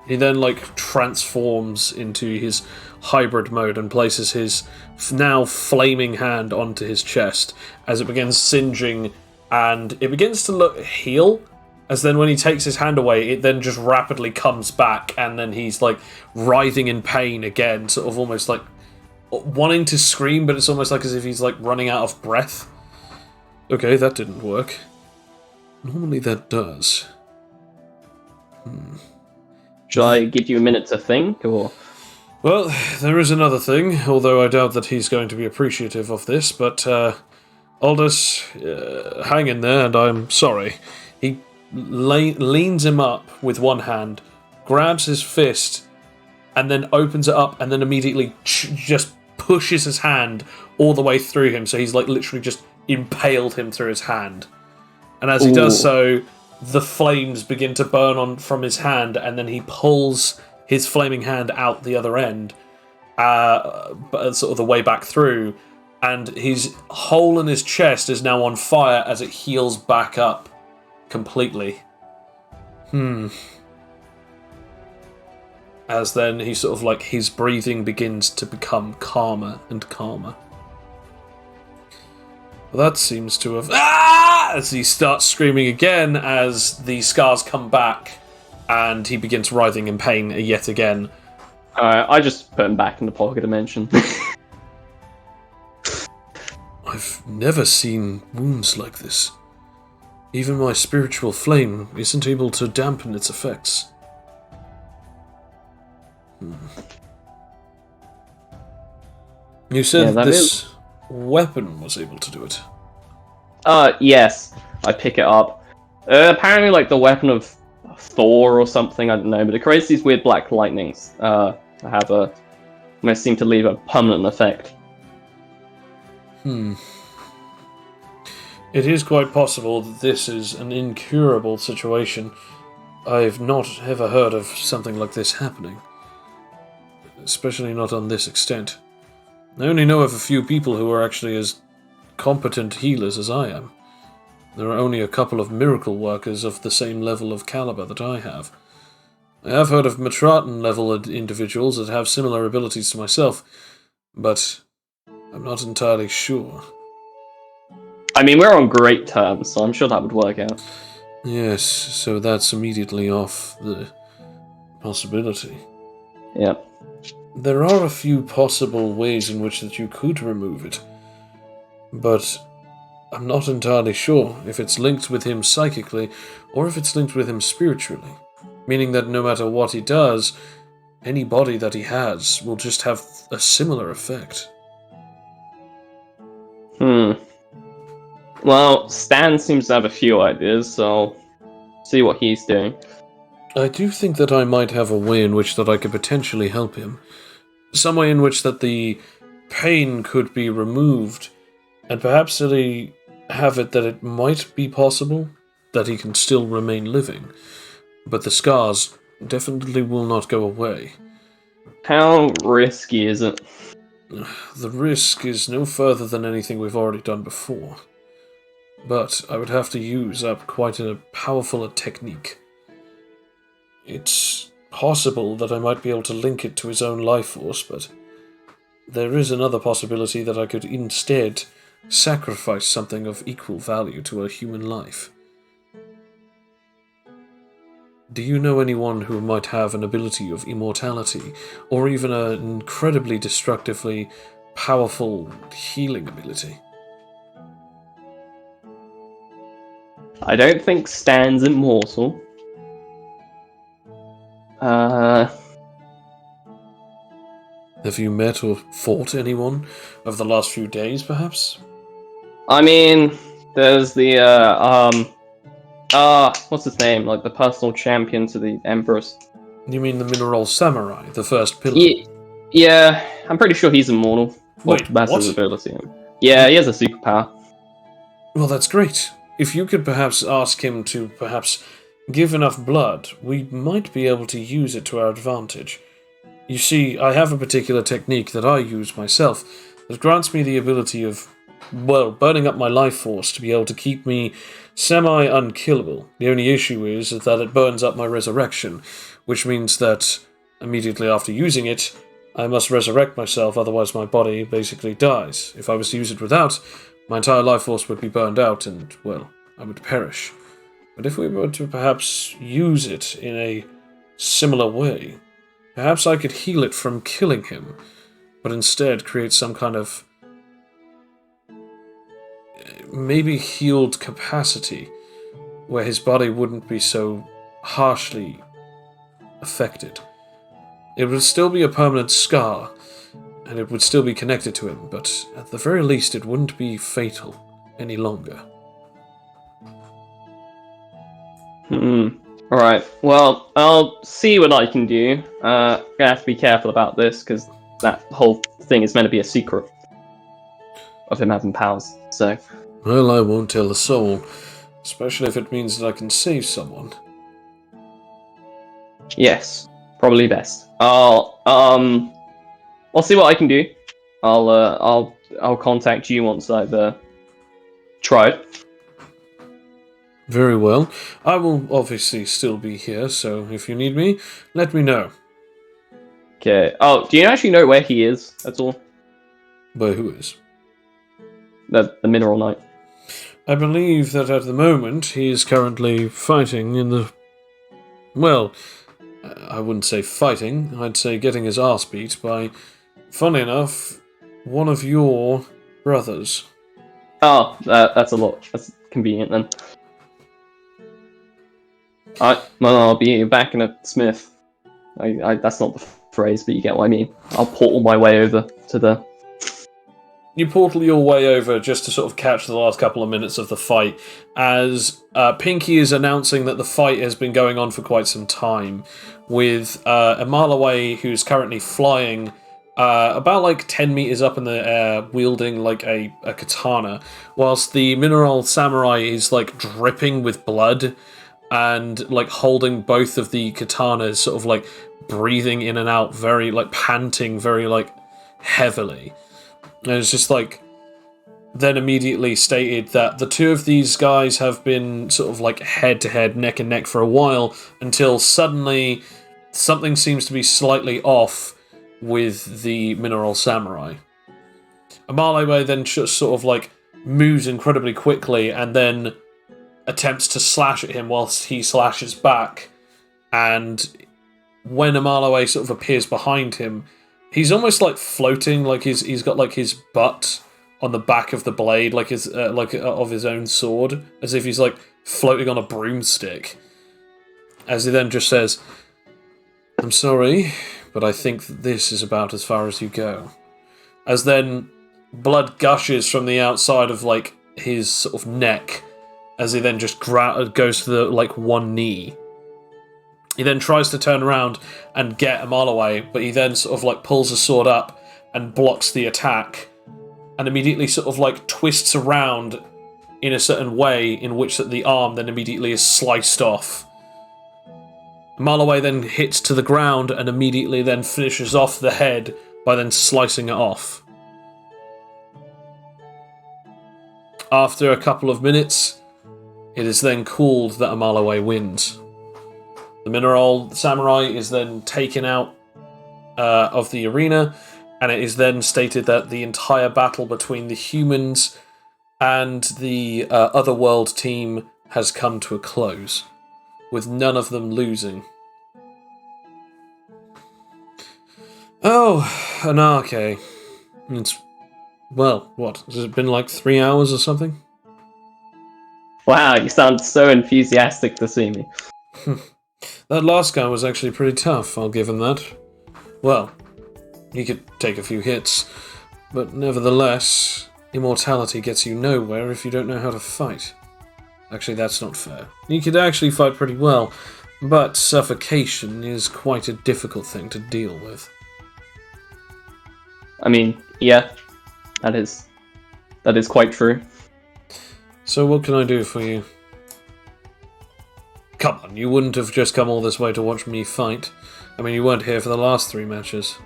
He then, like, transforms into his hybrid mode and places his now flaming hand onto his chest as it begins singeing, and it begins to heal. As then when he takes his hand away, it then just rapidly comes back, and then he's, like, writhing in pain again, sort of almost, like, wanting to scream, but it's almost like as if he's, like, running out of breath. Okay, that didn't work. Normally that does. Should I give you a minute to think, or...? Well, there is another thing, although I doubt that he's going to be appreciative of this, but, Aldous, hang in there, and I'm sorry. He leans him up with one hand, grabs his fist, and then opens it up, and then immediately just pushes his hand all the way through him, so he's like literally just impaled him through his hand. And as he does so, the flames begin to burn from his hand, and then he pulls his flaming hand out the other end, but sort of the way back through, and his hole in his chest is now on fire as it heals back up completely. As then he sort of like his breathing begins to become calmer and calmer. Well, that seems to have... as he starts screaming again as the scars come back and he begins writhing in pain yet again. I just put him back in the pocket dimension. I've never seen wounds like this. Even my spiritual flame isn't able to dampen its effects. You said this weapon was able to do it. Yes. I pick it up. Apparently, like, the weapon of Thor or something, I don't know, but it creates these weird black lightnings. They seem to leave a permanent effect. It is quite possible that this is an incurable situation. I've not ever heard of something like this happening. Especially not on this extent. I only know of a few people who are actually as competent healers as I am. There are only a couple of miracle workers of the same level of caliber that I have. I have heard of Matratan level individuals that have similar abilities to myself, but I'm not entirely sure. I mean, we're on great terms, so I'm sure that would work out. Yes, so that's immediately off the possibility. Yeah. There are a few possible ways in which that you could remove it, but I'm not entirely sure if it's linked with him psychically or if it's linked with him spiritually, meaning that no matter what he does, any body that he has will just have a similar effect. Well, Stan seems to have a few ideas, so I'll see what he's doing. I do think that I might have a way in which that I could potentially help him. Some way in which that the pain could be removed, and perhaps that he have it that it might be possible that he can still remain living, but the scars definitely will not go away. How risky is it? The risk is no further than anything we've already done before. But I would have to use up quite a powerful technique. It's possible that I might be able to link it to his own life force, but there is another possibility that I could instead sacrifice something of equal value to a human life. Do you know anyone who might have an ability of immortality, or even an incredibly destructively powerful healing ability? I don't think Stan's immortal. Have you met or fought anyone of the last few days, perhaps? I mean, there's the, what's his name? Like, the personal champion to the Empress. You mean the Mineral Samurai, the first pillar? Yeah, I'm pretty sure he's immortal. Wait, that's what? his ability. Yeah, he has a superpower. Well, that's great. If you could perhaps ask him to perhaps give enough blood, we might be able to use it to our advantage. You see, I have a particular technique that I use myself that grants me the ability of, well, burning up my life force to be able to keep me semi-unkillable. The only issue is that it burns up my resurrection, which means that immediately after using it, I must resurrect myself, otherwise my body basically dies. If I was to use it without, my entire life force would be burned out and, well, I would perish. But if we were to perhaps use it in a similar way, perhaps I could heal it from killing him, but instead create some kind of maybe healed capacity where his body wouldn't be so harshly affected. It would still be a permanent scar, and it would still be connected to him, but at the very least it wouldn't be fatal any longer. Alright, well, I'll see what I can do. Gonna have to be careful about this, because that whole thing is meant to be a secret of him having powers, so... Well, I won't tell a soul, especially if it means that I can save someone. Yes, probably best. I'll see what I can do. I'll contact you once I've tried. Very well. I will obviously still be here, so if you need me, let me know. Okay. Oh, do you actually know where he is? That's all. But who is? The Mineral Knight. I believe that at the moment he is currently fighting in the... Well, I wouldn't say fighting, I'd say getting his ass beat by, funny enough, one of your brothers. Oh, that's a lot. That's convenient then. I'll be back in a smith. That's not the phrase, but you get what I mean. I'll portal my way over to the you portal your way over just to sort of catch the last couple of minutes of the fight, as Pinky is announcing that the fight has been going on for quite some time, with a mile away who's currently flying about like 10 meters up in the air, wielding like a katana, whilst the mineral samurai is like dripping with blood and like holding both of the katanas, sort of like breathing in and out, very like panting, very like heavily. And it's just like then immediately stated that the two of these guys have been sort of like head to head, neck and neck for a while, until suddenly something seems to be slightly off with the mineral samurai. Amalewe then just sort of like moves incredibly quickly and then attempts to slash at him whilst he slashes back. And when Amalewe sort of appears behind him, he's almost like floating, like he's got like his butt on the back of the blade, like his of his own sword, as if he's like floating on a broomstick. As he then just says, "I'm sorry, but I think that this is about as far as you go." As then blood gushes from the outside of like his sort of neck, as he then just goes to the like one knee. He then tries to turn around and get Amalewe, but he then sort of like pulls his sword up and blocks the attack, and immediately sort of like twists around in a certain way in which that the arm then immediately is sliced off. Amalewe then hits to the ground and immediately then finishes off the head by then slicing it off. After a couple of minutes, it is then called that Amalewe wins. The mineral samurai is then taken out of the arena, and it is then stated that the entire battle between the humans and the Otherworld team has come to a close, with none of them losing. Oh, Anarche. It's, well, what? Has it been like 3 hours or something? Wow, you sound so enthusiastic to see me. That last guy was actually pretty tough, I'll give him that. Well, he could take a few hits, but nevertheless, immortality gets you nowhere if you don't know how to fight. Actually, that's not fair. You could actually fight pretty well, but suffocation is quite a difficult thing to deal with. I mean, yeah, that is quite true. So what can I do for you? Come on, you wouldn't have just come all this way to watch me fight. I mean, you weren't here for the last 3 matches.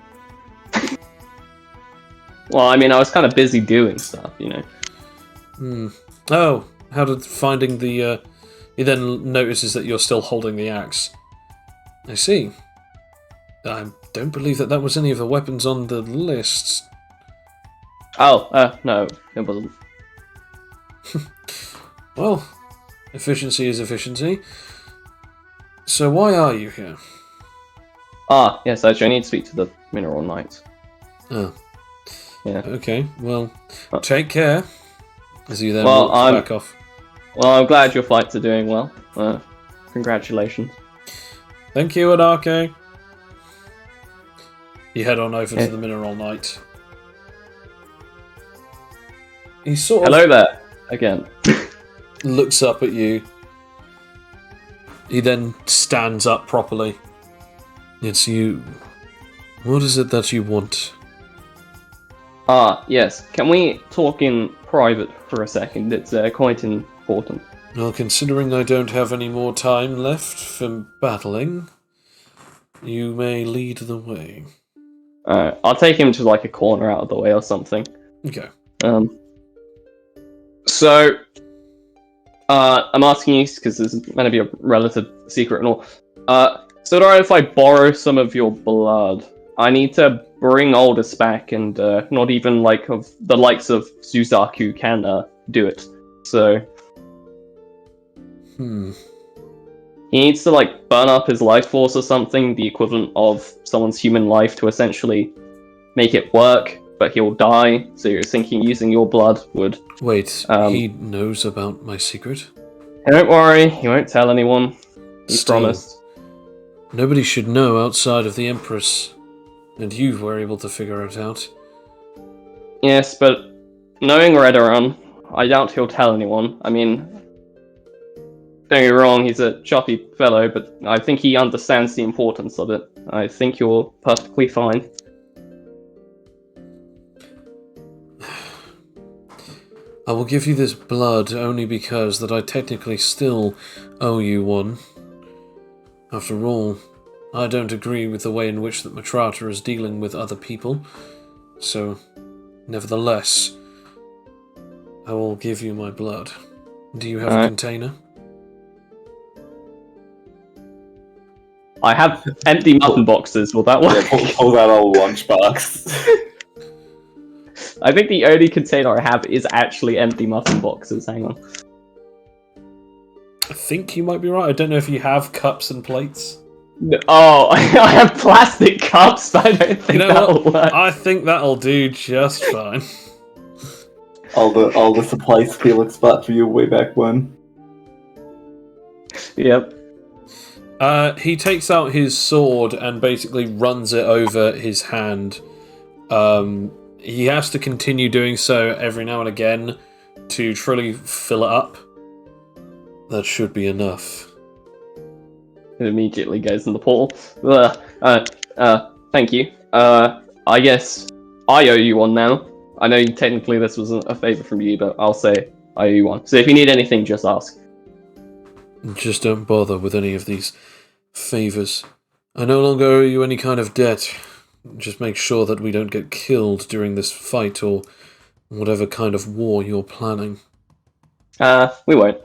Well, I mean, I was kind of busy doing stuff, you know. Oh, how did finding the... He then notices that you're still holding the axe. I see. I don't believe that was any of the weapons on the lists. Oh, no, it wasn't. Well, efficiency is efficiency. So why are you here? Ah, yes, actually, I need to speak to the Mineral Knight. Oh. Yeah. Okay, well, take care. As you then Well, walk back off. Well, I'm glad your flights are doing well. Congratulations. Thank you, Anarche. You head on over to the Mineral Knight. He sort of Hello there, again. looks up at you. He then stands up properly. It's you. What is it that you want? Ah, yes. Can we talk in private for a second? It's quite important. Well, considering I don't have any more time left for battling, you may lead the way. I'll take him to like a corner out of the way or something. Okay. So, I'm asking you because this is meant to be a relative secret and all. So, alright if I borrow some of your blood? I need to bring Aldous back, and not even like of the likes of Suzaku can do it. So, he needs to like burn up his life force or something, the equivalent of someone's human life, to essentially make it work. But he'll die. So you're thinking using your blood would. Wait, he knows about my secret? Don't worry, he won't tell anyone. He promised. Nobody should know outside of the Empress. And you were able to figure it out. Yes, but knowing Redoran, I doubt he'll tell anyone. I mean, don't get me wrong, he's a choppy fellow, but I think he understands the importance of it. I think you're perfectly fine. I will give you this blood only because that I technically still owe you one. After all, I don't agree with the way in which that Matrata is dealing with other people, so nevertheless, I will give you my blood. Do you have a container? I have empty mutton boxes, will that work? Yeah, pull that old lunchbox. I think the only container I have is actually empty mutton boxes, hang on. I think you might be right. I don't know if you have cups and plates. Oh, I have plastic cups, but I don't think that'll work. I think that'll do just fine. all the supplies Felix bought for you way back when. Yep. He takes out his sword and basically runs it over his hand. He has to continue doing so every now and again to truly fill it up. That should be enough. It immediately goes in the portal. Thank you. I guess I owe you one now. I know technically this wasn't a favor from you, but I'll say I owe you one. So if you need anything, just ask. Just don't bother with any of these favors. I no longer owe you any kind of debt. Just make sure that we don't get killed during this fight or whatever kind of war you're planning. We won't.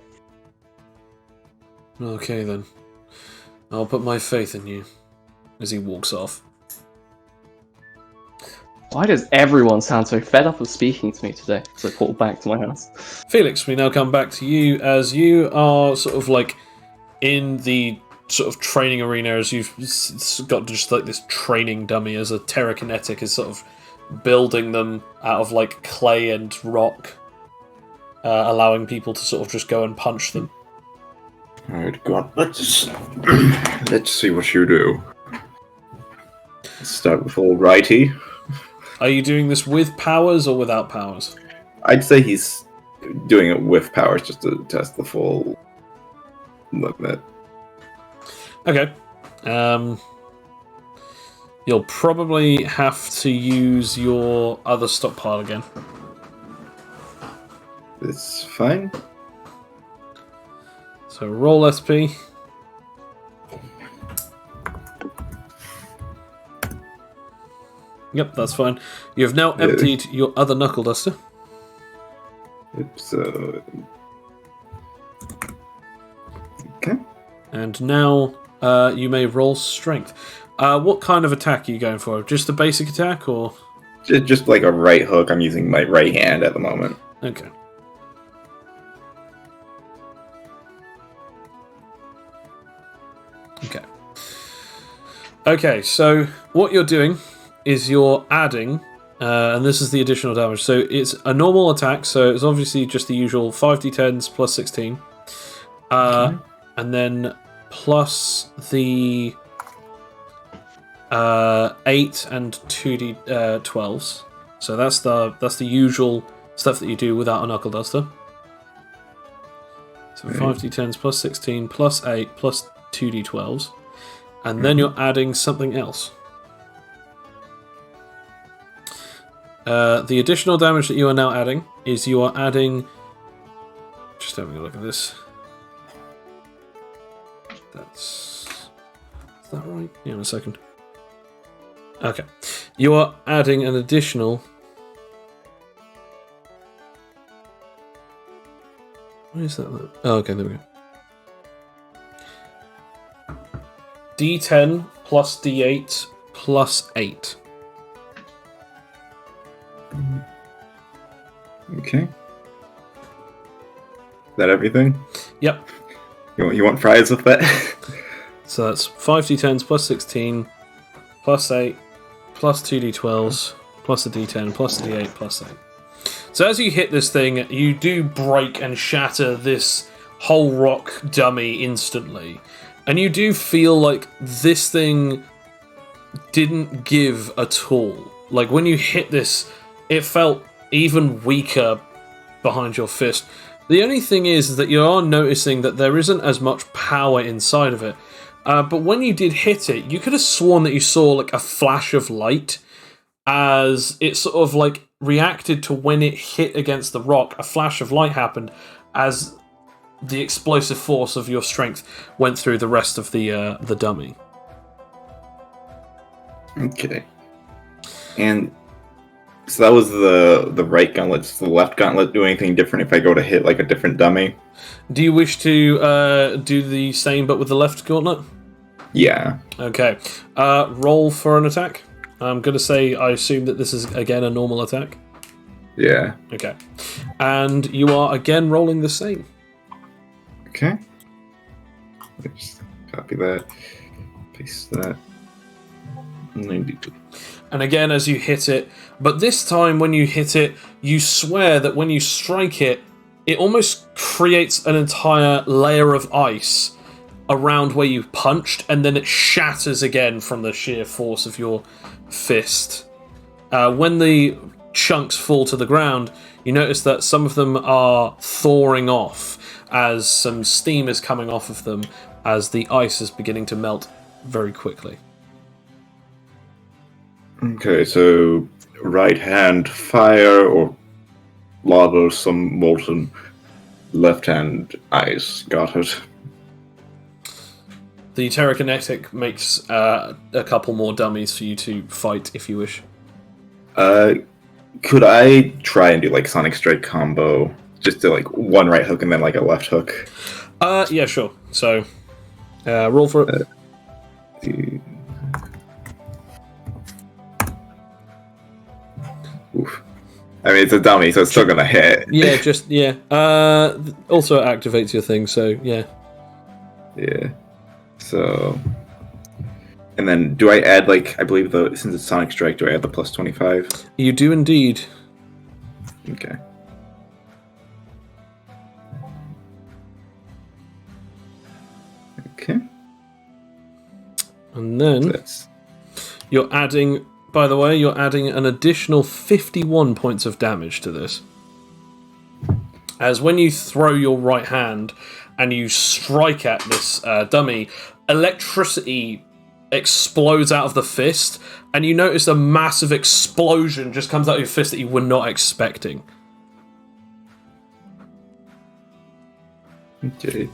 Okay then. I'll put my faith in you. As he walks off. Why does everyone sound so fed up of speaking to me today? So I call back to my house. Felix, we now come back to you as you are sort of like in the sort of training arena as you've got just like this training dummy as a Terrakinetic is sort of building them out of like clay and rock, allowing people to sort of just go and punch them. Alright, God, let's see what you do. Let's start with old Righty. Are you doing this with powers or without powers? I'd say he's doing it with powers just to test the full limit. Okay. You'll probably have to use your other stockpile again. It's fine. So roll SP. Yep, that's fine. You have now emptied your other knuckle duster. Yep, so... Okay. And now you may roll strength. What kind of attack are you going for? Just a basic attack, or...? Just like a right hook. I'm using my right hand at the moment. Okay. Okay. Okay, so what you're doing is you're adding, and this is the additional damage. So it's a normal attack, so it's obviously just the usual 5d10s plus 16. And then plus the 8 and 2d12s. So that's the usual stuff that you do without a knuckle duster. So 5d10s plus 16 plus 8 plus 2d12s. And then you're adding something else. The additional damage that you are now adding is you are adding... Just having a look at this. Is that right? Yeah, in a second. Okay. You are adding an additional... Where is that? Oh, okay, there we go. D10 plus D8 plus 8. Okay. Is that everything? Yep. You want fries with that? So that's 5d10s plus 16 plus 8 plus 2d12s plus a d10 plus a d8 plus 8. So as you hit this thing, you do break and shatter this whole rock dummy instantly. And you do feel like this thing didn't give at all. Like when you hit this, it felt even weaker behind your fist. The only thing is that you are noticing that there isn't as much power inside of it. But when you did hit it, you could have sworn that you saw like a flash of light as it sort of like reacted to when it hit against the rock. A flash of light happened as the explosive force of your strength went through the rest of the dummy. Okay. And so that was the right gauntlet. Does the left gauntlet do anything different if I go to hit like a different dummy? Do you wish to do the same but with the left gauntlet? Yeah. Okay. Roll for an attack. I'm going to say I assume that this is again a normal attack. Yeah. Okay. And you are again rolling the same. Okay. Just copy that. Paste that. 92. And again, as you hit it, but this time when you hit it, you swear that when you strike it, it almost creates an entire layer of ice around where you punched, and then it shatters again from the sheer force of your fist. When the chunks fall to the ground, you notice that some of them are thawing off as some steam is coming off of them as the ice is beginning to melt very quickly. Okay, so right hand fire or lava, some molten, left hand ice. Got it. The Terrakinetic makes a couple more dummies for you to fight if you wish. Could I try and do like Sonic Strike combo? Just do like one right hook and then like a left hook? Yeah, sure. So, roll for it. Oof. I mean, it's a dummy, so it's still gonna hit. Yeah, just, yeah. Also, it activates your thing, so, yeah. Yeah. So... And then, do I add, like, I believe, since it's Sonic Strike, do I add the plus 25? You do indeed. Okay. Okay. And then, That's... you're adding, by the way, you're adding an additional 51 points of damage to this. As when you throw your right hand and you strike at this dummy, electricity explodes out of the fist, and you notice a massive explosion just comes out of your fist that you were not expecting. Okay.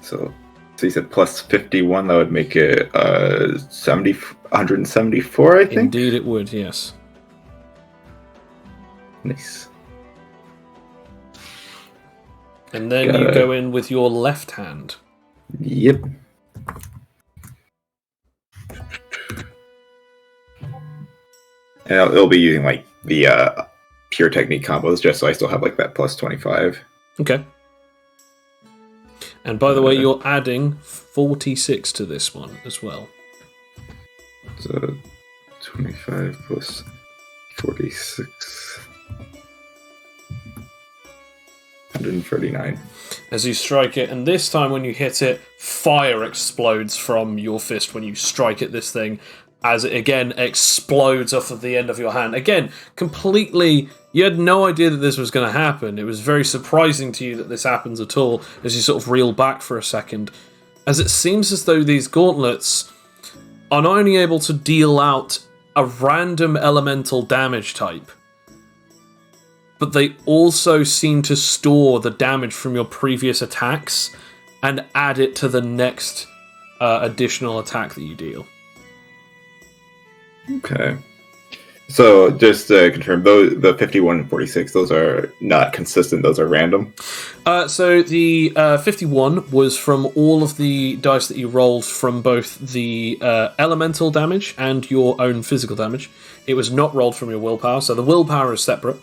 So you said plus 51, that would make it 174, I think? Indeed it would, yes. Nice. And then you go in with your left hand. Yep. And it'll be using like the pure technique combos just so I still have like that plus 25. Okay. And by the way, you're adding 46 to this one as well. So 25 plus 46. 139. As you strike it, and this time when you hit it, fire explodes from your fist when you strike at this thing, as it again explodes off of the end of your hand. Again, completely, you had no idea that this was going to happen. It was very surprising to you that this happens at all, as you sort of reel back for a second, as it seems as though these gauntlets are not only able to deal out a random elemental damage type, but they also seem to store the damage from your previous attacks and add it to the next additional attack that you deal. Okay. So just to confirm, the 51 and 46, those are not consistent, those are random? So the 51 was from all of the dice that you rolled from both the elemental damage and your own physical damage. It was not rolled from your willpower, so the willpower is separate.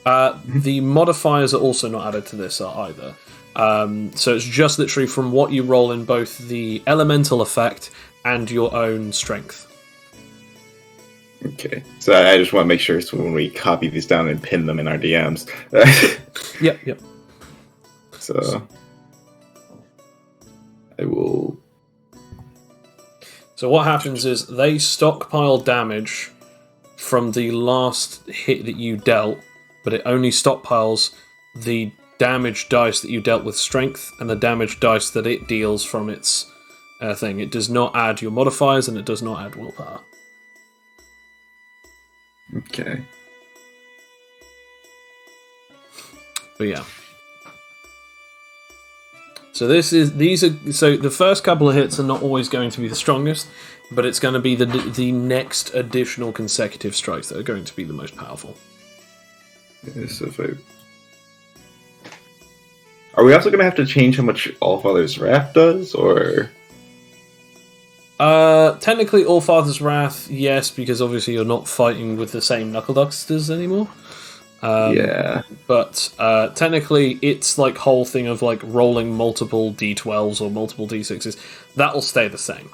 The modifiers are also not added to this either. So it's just literally from what you roll in both the elemental effect and your own strength. Okay. So I just want to make sure so when we copy these down and pin them in our DMs. Yep. So I will... So what happens is they stockpile damage from the last hit that you dealt, but it only stockpiles the damage dice that you dealt with strength and the damage dice that it deals from its thing. It does not add your modifiers, and it does not add willpower. Okay. But yeah. So the first couple of hits are not always going to be the strongest, but it's going to be the next additional consecutive strikes that are going to be the most powerful. So are we also going to have to change how much Allfather's Wrath does, or? Technically, Allfather's Wrath, yes, because obviously you're not fighting with the same Knuckle Ducksters anymore. Yeah. But technically, it's like whole thing of like rolling multiple d12s or multiple d6s. That'll stay the same.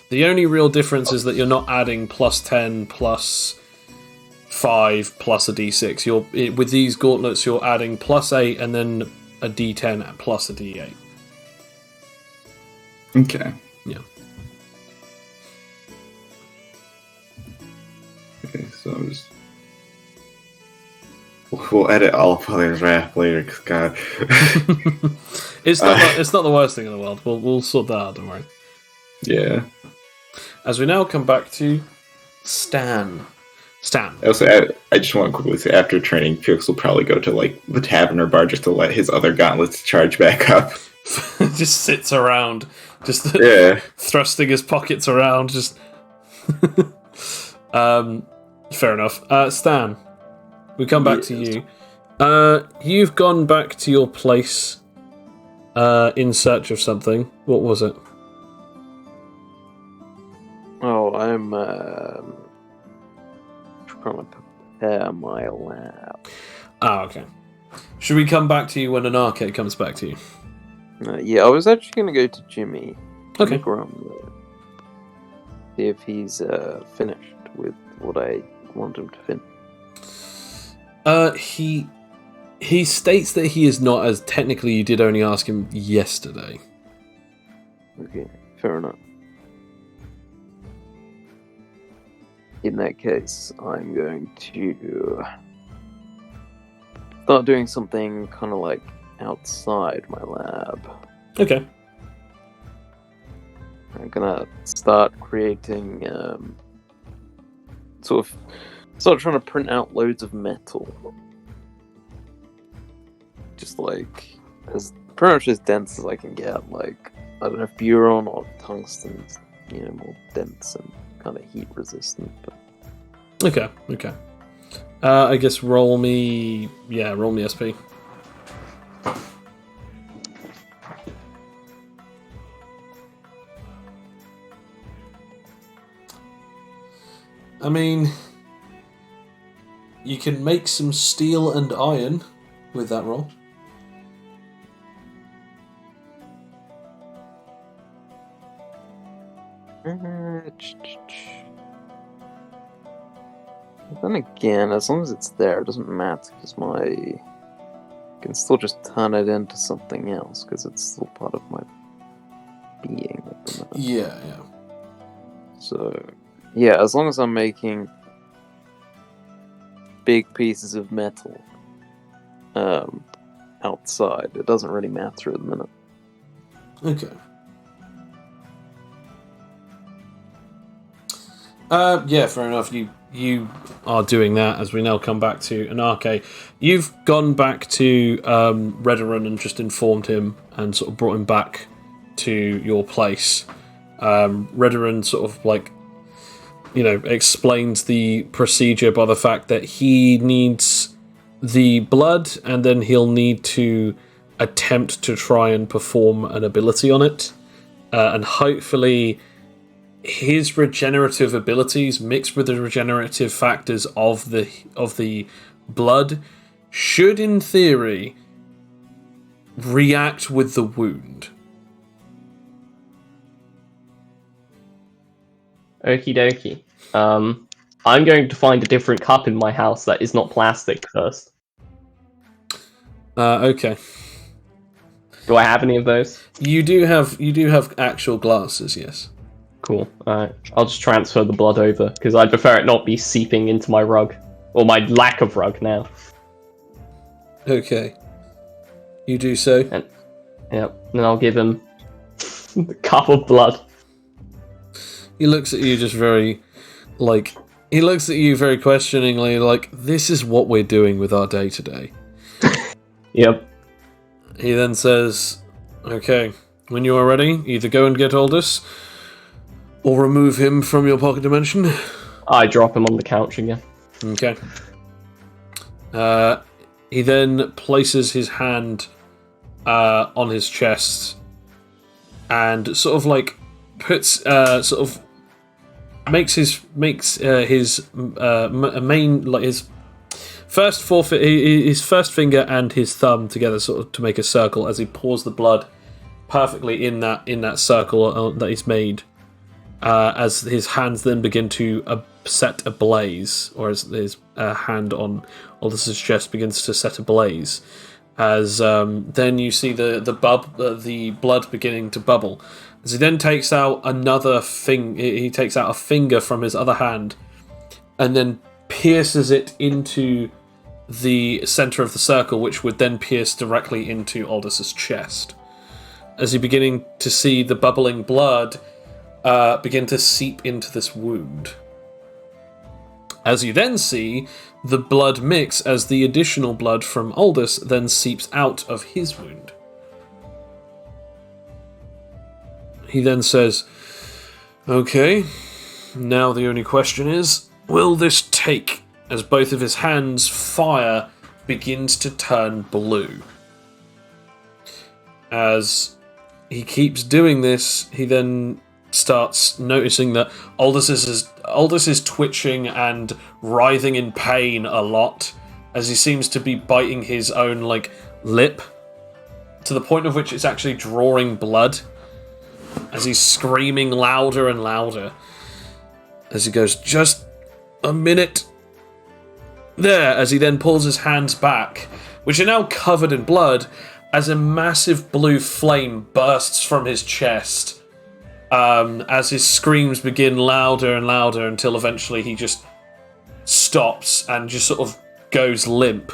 The only real difference is that you're not adding plus 10, plus 5, plus a d6. With these gauntlets, you're adding plus 8 and then a d10 and plus a d8. Okay. Yeah. Okay, so I'm just... We'll edit Allfather's Wrath later, because God. It's not the worst thing in the world. We'll sort that out, don't worry. Yeah. As we now come back to Stan. Also, I just want to quickly say, after training, Felix will probably go to like the tavern or bar just to let his other gauntlets charge back up. Just sits around, just thrusting his pockets around. Just fair enough. Stan, we come back to you. You've gone back to your place in search of something. What was it? Oh, I'm trying to prepare my lab. Ah, okay. Should we come back to you when an arcade comes back to you? Yeah, I was actually going to go to Jimmy. Okay. Grum, see if he's finished with what I want him to finish. He states that he is not, as technically you did only ask him yesterday. Okay, fair enough. In that case, I'm going to start doing something kind of like outside my lab. Okay. I'm gonna start creating, start trying to print out loads of metal. Just like, pretty much as dense as I can get. Like, I don't know if Buron or tungsten's, more dense and kind of heat resistant. But Okay. I guess roll me SP. I mean, you can make some steel and iron with that roll. Then again, as long as it's there, it doesn't matter, because I can still just turn it into something else, because it's still part of my being at the moment. Yeah. So, yeah, as long as I'm making big pieces of metal outside, it doesn't really matter at the minute. Okay. Yeah, fair enough. You are doing that as we now come back to Anarche. You've gone back to Redoran and just informed him and sort of brought him back to your place. Redoran sort of like, explains the procedure by the fact that he needs the blood and then he'll need to attempt to try and perform an ability on it. And hopefully his regenerative abilities mixed with the regenerative factors of the blood should, in theory, react with the wound. Okie dokie. I'm going to find a different cup in my house that is not plastic first. Okay. Do I have any of those? You do have actual glasses, yes. Cool. Alright. I'll just transfer the blood over, because I'd prefer it not be seeping into my rug. Or my lack of rug now. Okay. You do so. Yep. Then I'll give him the cup of blood. He looks at you just very, like... He looks at you very questioningly, like, this is what we're doing with our day-to-day. Yep. He then says, okay, when you are ready, either go and get Aldous, or remove him from your pocket dimension. I drop him on the couch again. Okay. He then places his hand on his chest and sort of like puts makes his main, like his his first finger and his thumb together sort of to make a circle as he pours the blood perfectly in that circle that he's made. As his hands then begin to set ablaze, or as his hand on Aldous' chest begins to set ablaze, as then you see the blood beginning to bubble. As he then takes out he takes out a finger from his other hand, and then pierces it into the center of the circle, which would then pierce directly into Aldous' chest. As you're beginning to see the bubbling blood begin to seep into this wound. As you then see the blood mix as the additional blood from Aldous then seeps out of his wound. He then says, okay, now the only question is, will this take? As both of his hands' fire begins to turn blue. As he keeps doing this, he then starts noticing that Aldous is twitching and writhing in pain a lot, as he seems to be biting his own lip, to the point of which it's actually drawing blood, as he's screaming louder and louder, as he goes, just a minute. There, as he then pulls his hands back, which are now covered in blood, as a massive blue flame bursts from his chest, as his screams begin louder and louder until eventually he just stops and just sort of goes limp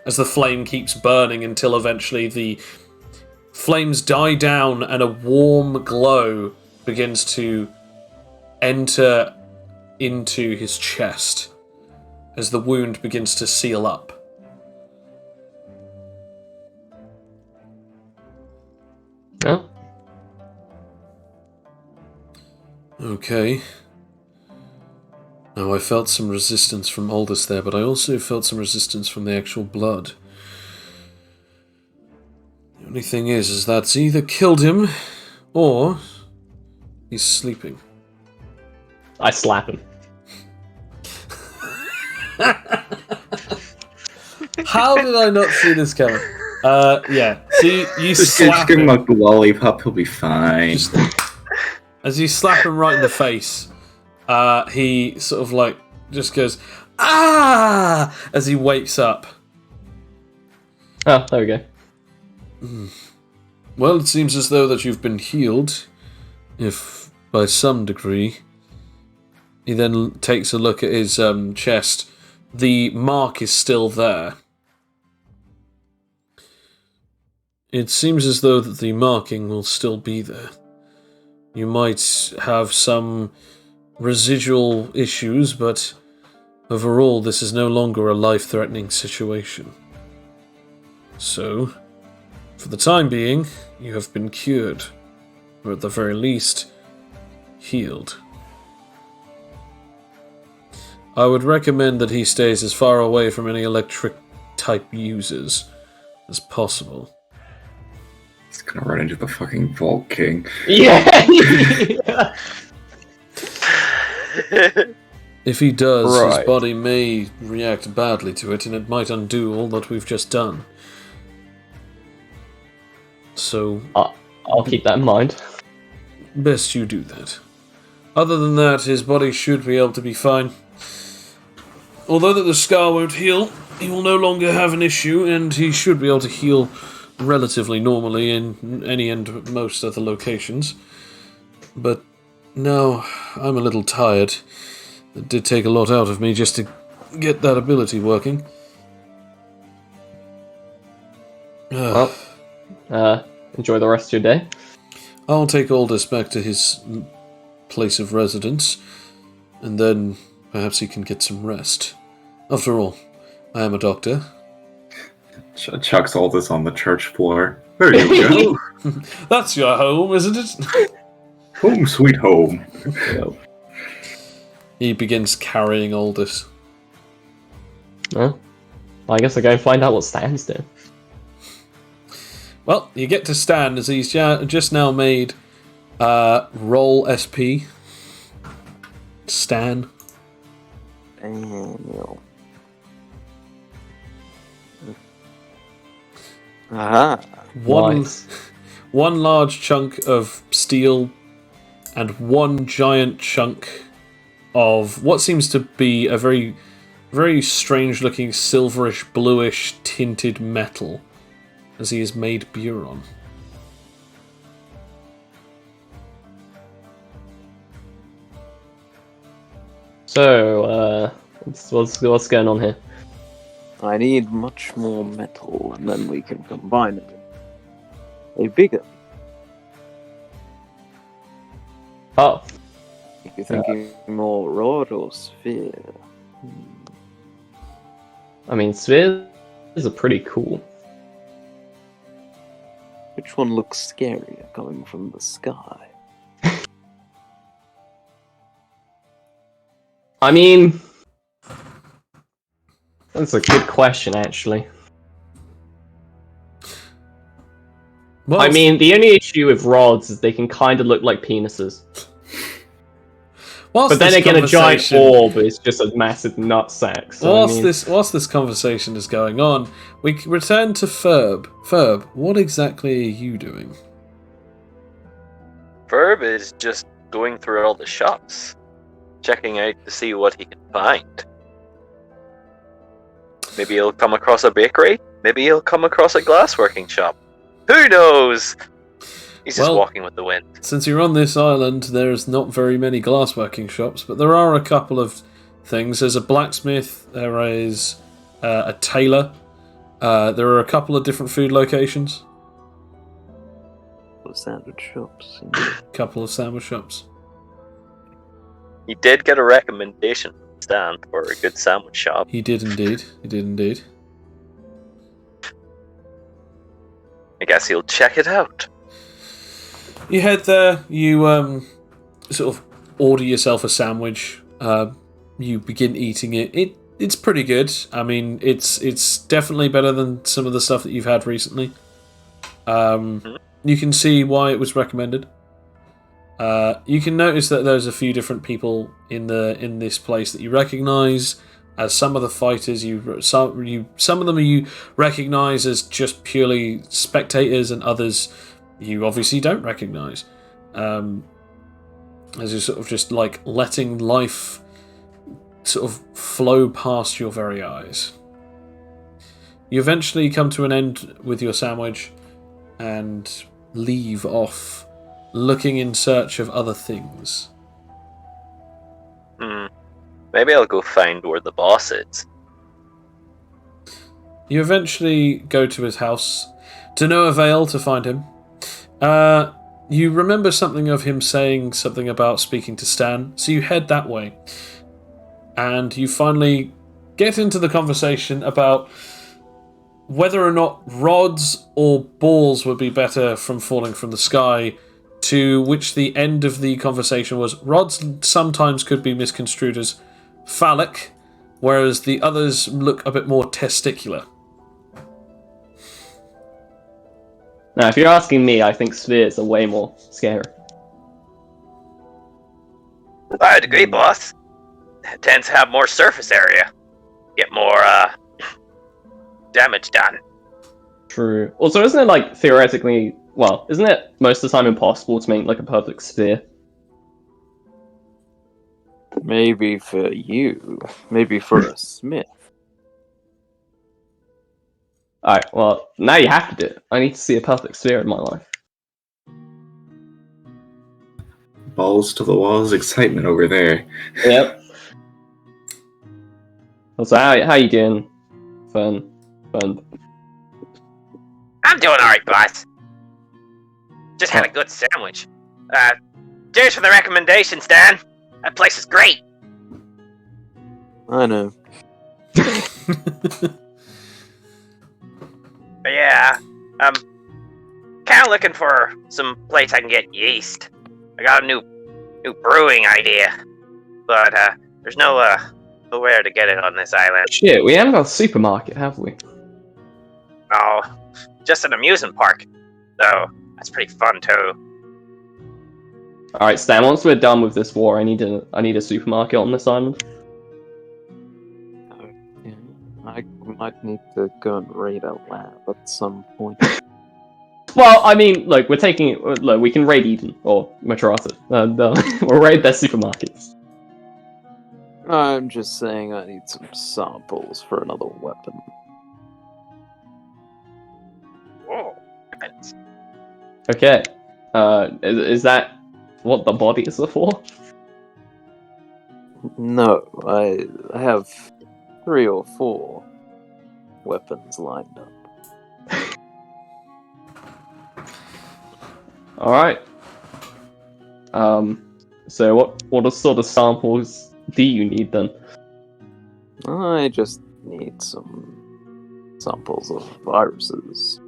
as the flame keeps burning until eventually the flames die down and a warm glow begins to enter into his chest as the wound begins to seal up. Oh. Okay. Now, I felt some resistance from Aldous there, but I also felt some resistance from the actual blood. The only thing is that's either killed him, or he's sleeping. I slap him. How did I not see this coming? Yeah. So you Just slap give him him. a lollipop, he'll be fine. As you slap him right in the face, he sort of just goes, ah! As he wakes up. Oh, there we go. Well, it seems as though that you've been healed, if by some degree. He then takes a look at his chest. The mark is still there. It seems as though that the marking will still be there. You might have some residual issues, but overall this is no longer a life-threatening situation. So, for the time being, you have been cured, or at the very least, healed. I would recommend that he stays as far away from any electric-type users as possible. He's gonna run into the fucking Vault King. Yeah! If he does, his Right. body may react badly to it, and it might undo all that we've just done. So, I'll keep that in mind. best you do that. Other than that, his body should be able to be fine. Although that the scar won't heal, he will no longer have an issue, and he should be able to heal relatively normally in any and most other locations. But now, I'm a little tired. It did take a lot out of me just to get that ability working. Well, enjoy the rest of your day. I'll take Aldous back to his place of residence, and then perhaps he can get some rest. After all, I am a doctor. Chucks all this on the church floor. There you go. That's your home, isn't it? Home sweet home. He begins carrying Aldous. Well, I guess I'll go and find out what Stan's doing. Well, you get to Stan as he's just now made roll SP. Stan. Daniel. Aha. Nice. One large chunk of steel and one giant chunk of what seems to be a very, very strange looking silverish bluish tinted metal as he has made Buron. So, what's going on here? I need much more metal, and then we can combine it. A bigger. Oh, You're thinking more rod or sphere? I mean, spheres are pretty cool. Which one looks scarier coming from the sky? I mean, that's a good question, actually. Well, I mean, the only issue with rods is they can kind of look like penises. But then again, a giant orb is just a massive nutsack. So whilst this conversation is going on, we return to Ferb. Ferb, what exactly are you doing? Ferb is just going through all the shops, checking out to see what he can find. Maybe he'll come across a bakery. Maybe he'll come across a glassworking shop. Who knows? He's just walking with the wind. Since you're on this island, there's not very many glassworking shops, but there are a couple of things. There's a blacksmith, there is a tailor, there are a couple of different food locations. Sandwich shops. Couple of sandwich shops. He did get a recommendation from Stan for a good sandwich shop. He did indeed. He did indeed. I guess he'll check it out. You head there, you sort of order yourself a sandwich, you begin eating it. It's pretty good. I mean, it's definitely better than some of the stuff that you've had recently. You can see why it was recommended. You can notice that there's a few different people in this place that you recognise. As some of the fighters, some of them you recognise as just purely spectators, and others you obviously don't recognise. As you're sort of just like letting life sort of flow past your very eyes. You eventually come to an end with your sandwich and leave off, looking in search of other things. Maybe I'll go find where the boss is. You eventually go to his house, to no avail to find him. You remember something of him saying something about speaking to Stan, so you head that way. And you finally get into the conversation about whether or not rods or balls would be better from falling from the sky, to which the end of the conversation was rods sometimes could be misconstrued as phallic, whereas the others look a bit more testicular. Now, if you're asking me, I think spheres are way more scary. I'd agree, boss. It tends to have more surface area. Get more, damage done. True. Also, isn't it, like, theoretically... Well, isn't it most of the time impossible to make, like, a perfect sphere? Maybe for you. Maybe for a smith. Alright, well, now you have to do it. I need to see a perfect sphere in my life. Balls to the walls, excitement over there. Yep. So how you doing, Fern? I'm doing alright, boss. Just had a good sandwich. Cheers for the recommendations, Dan. That place is great. I know. But yeah, I'm kind of looking for some place I can get yeast. I got a new brewing idea, but there's nowhere to get it on this island. Shit, we haven't got a supermarket, have we? Oh, just an amusement park, though. That's pretty fun too. All right, Stan. Once we're done with this war, I need a supermarket on this island. Yeah, I might need to go and raid a lab at some point. Well, I mean, look, we're taking. Look, we can raid Eden or Matrata, and we'll raid their supermarkets. I'm just saying I need some samples for another weapon. Whoa, weapons. Okay. Is that what the bodies are for? No, I have 3 or 4 weapons lined up. All right. So what sort of samples do you need then? I just need some samples of viruses.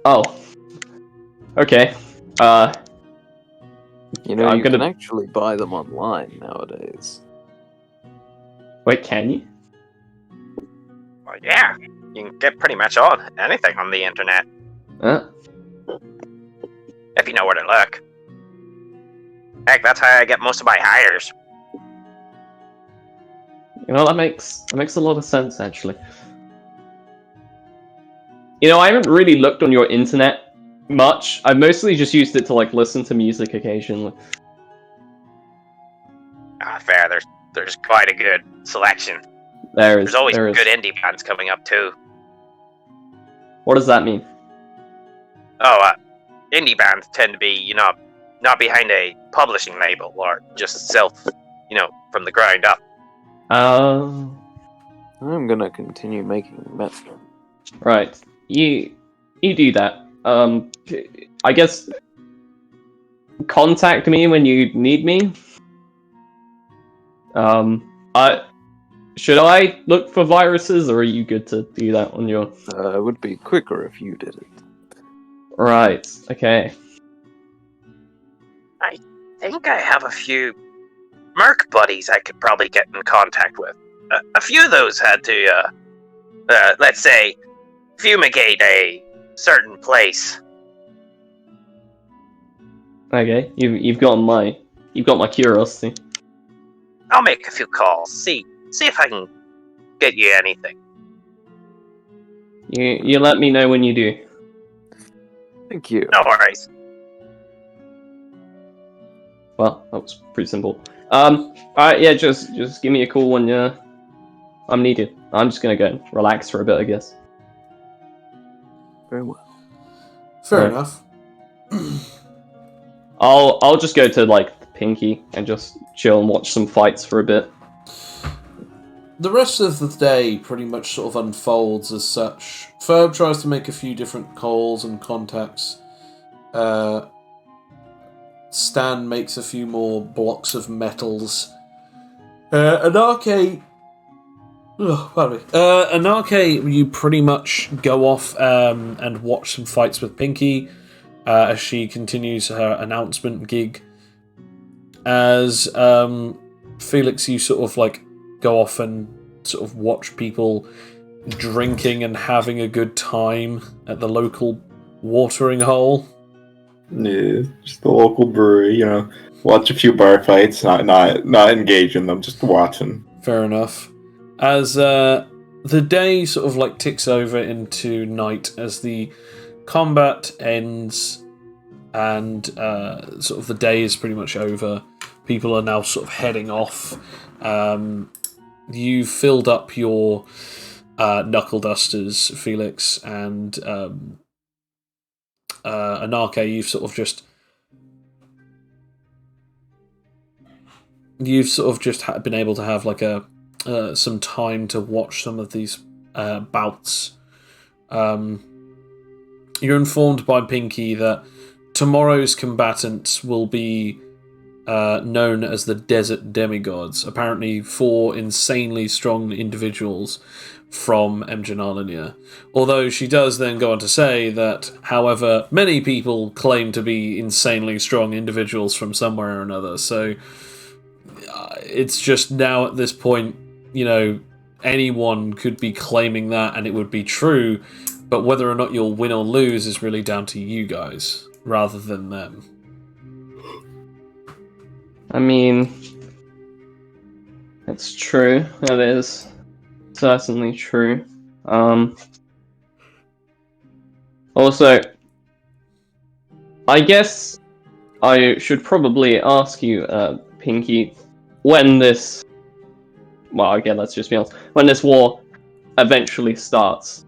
Oh. Okay. You know, I'm you gonna- can actually buy them online nowadays. Wait, can you? Well, yeah, you can get pretty much on anything on the internet if you know where to look. Heck, that's how I get most of my hires. You know, that makes a lot of sense, actually. You know, I haven't really looked on your internet much. I've mostly just used it to, like, listen to music occasionally. Fair. There's quite a good selection. There's always good indie bands coming up too. What does that mean? Oh, indie bands tend to be, not behind a publishing label or just self, from the ground up. I'm gonna continue making metal. Right. You do that. I guess contact me when you need me. Should I look for viruses, or are you good to do that on your? It would be quicker if you did it. Right. Okay. I think I have a few merc buddies I could probably get in contact with. A few of those had to, let's say, fumigate a certain place. Okay. You've got my curiosity. I'll make a few calls. See if I can get you anything. You let me know when you do. Thank you. No worries. Well, that was pretty simple. Alright, yeah, just give me a call when I'm needed. I'm just gonna go and relax for a bit, I guess. Very well. Fair Right. enough. I'll just go to like Pinky and just chill and watch some fights for a bit. The rest of the day pretty much sort of unfolds as such. Ferb tries to make a few different calls and contacts. Stan makes a few more blocks of metals. Anarche, you pretty much go off and watch some fights with Pinky as she continues her announcement gig. As Felix, you sort of like go off and sort of watch people drinking and having a good time at the local watering hole. Yeah, just the local brewery, watch a few bar fights, not engage in them, just watching. Fair enough. As the day sort of like ticks over into night as the combat ends and sort of the day is pretty much over. People are now sort of heading off. You've filled up your knuckle dusters, Felix, and Anarche, you've sort of just been able to have like some time to watch some of these bouts. You're informed by Pinky that tomorrow's combatants will be known as the Desert Demigods. Apparently 4 insanely strong individuals from Emjanalania. Although she does then go on to say that, however, many people claim to be insanely strong individuals from somewhere or another. So it's just now at this point, anyone could be claiming that and it would be true, but whether or not you'll win or lose is really down to you guys rather than them. I mean, it's true. That is certainly true. Also, I guess I should probably ask you, Pinky, when this... Well, again, let's just be honest. When this war eventually starts,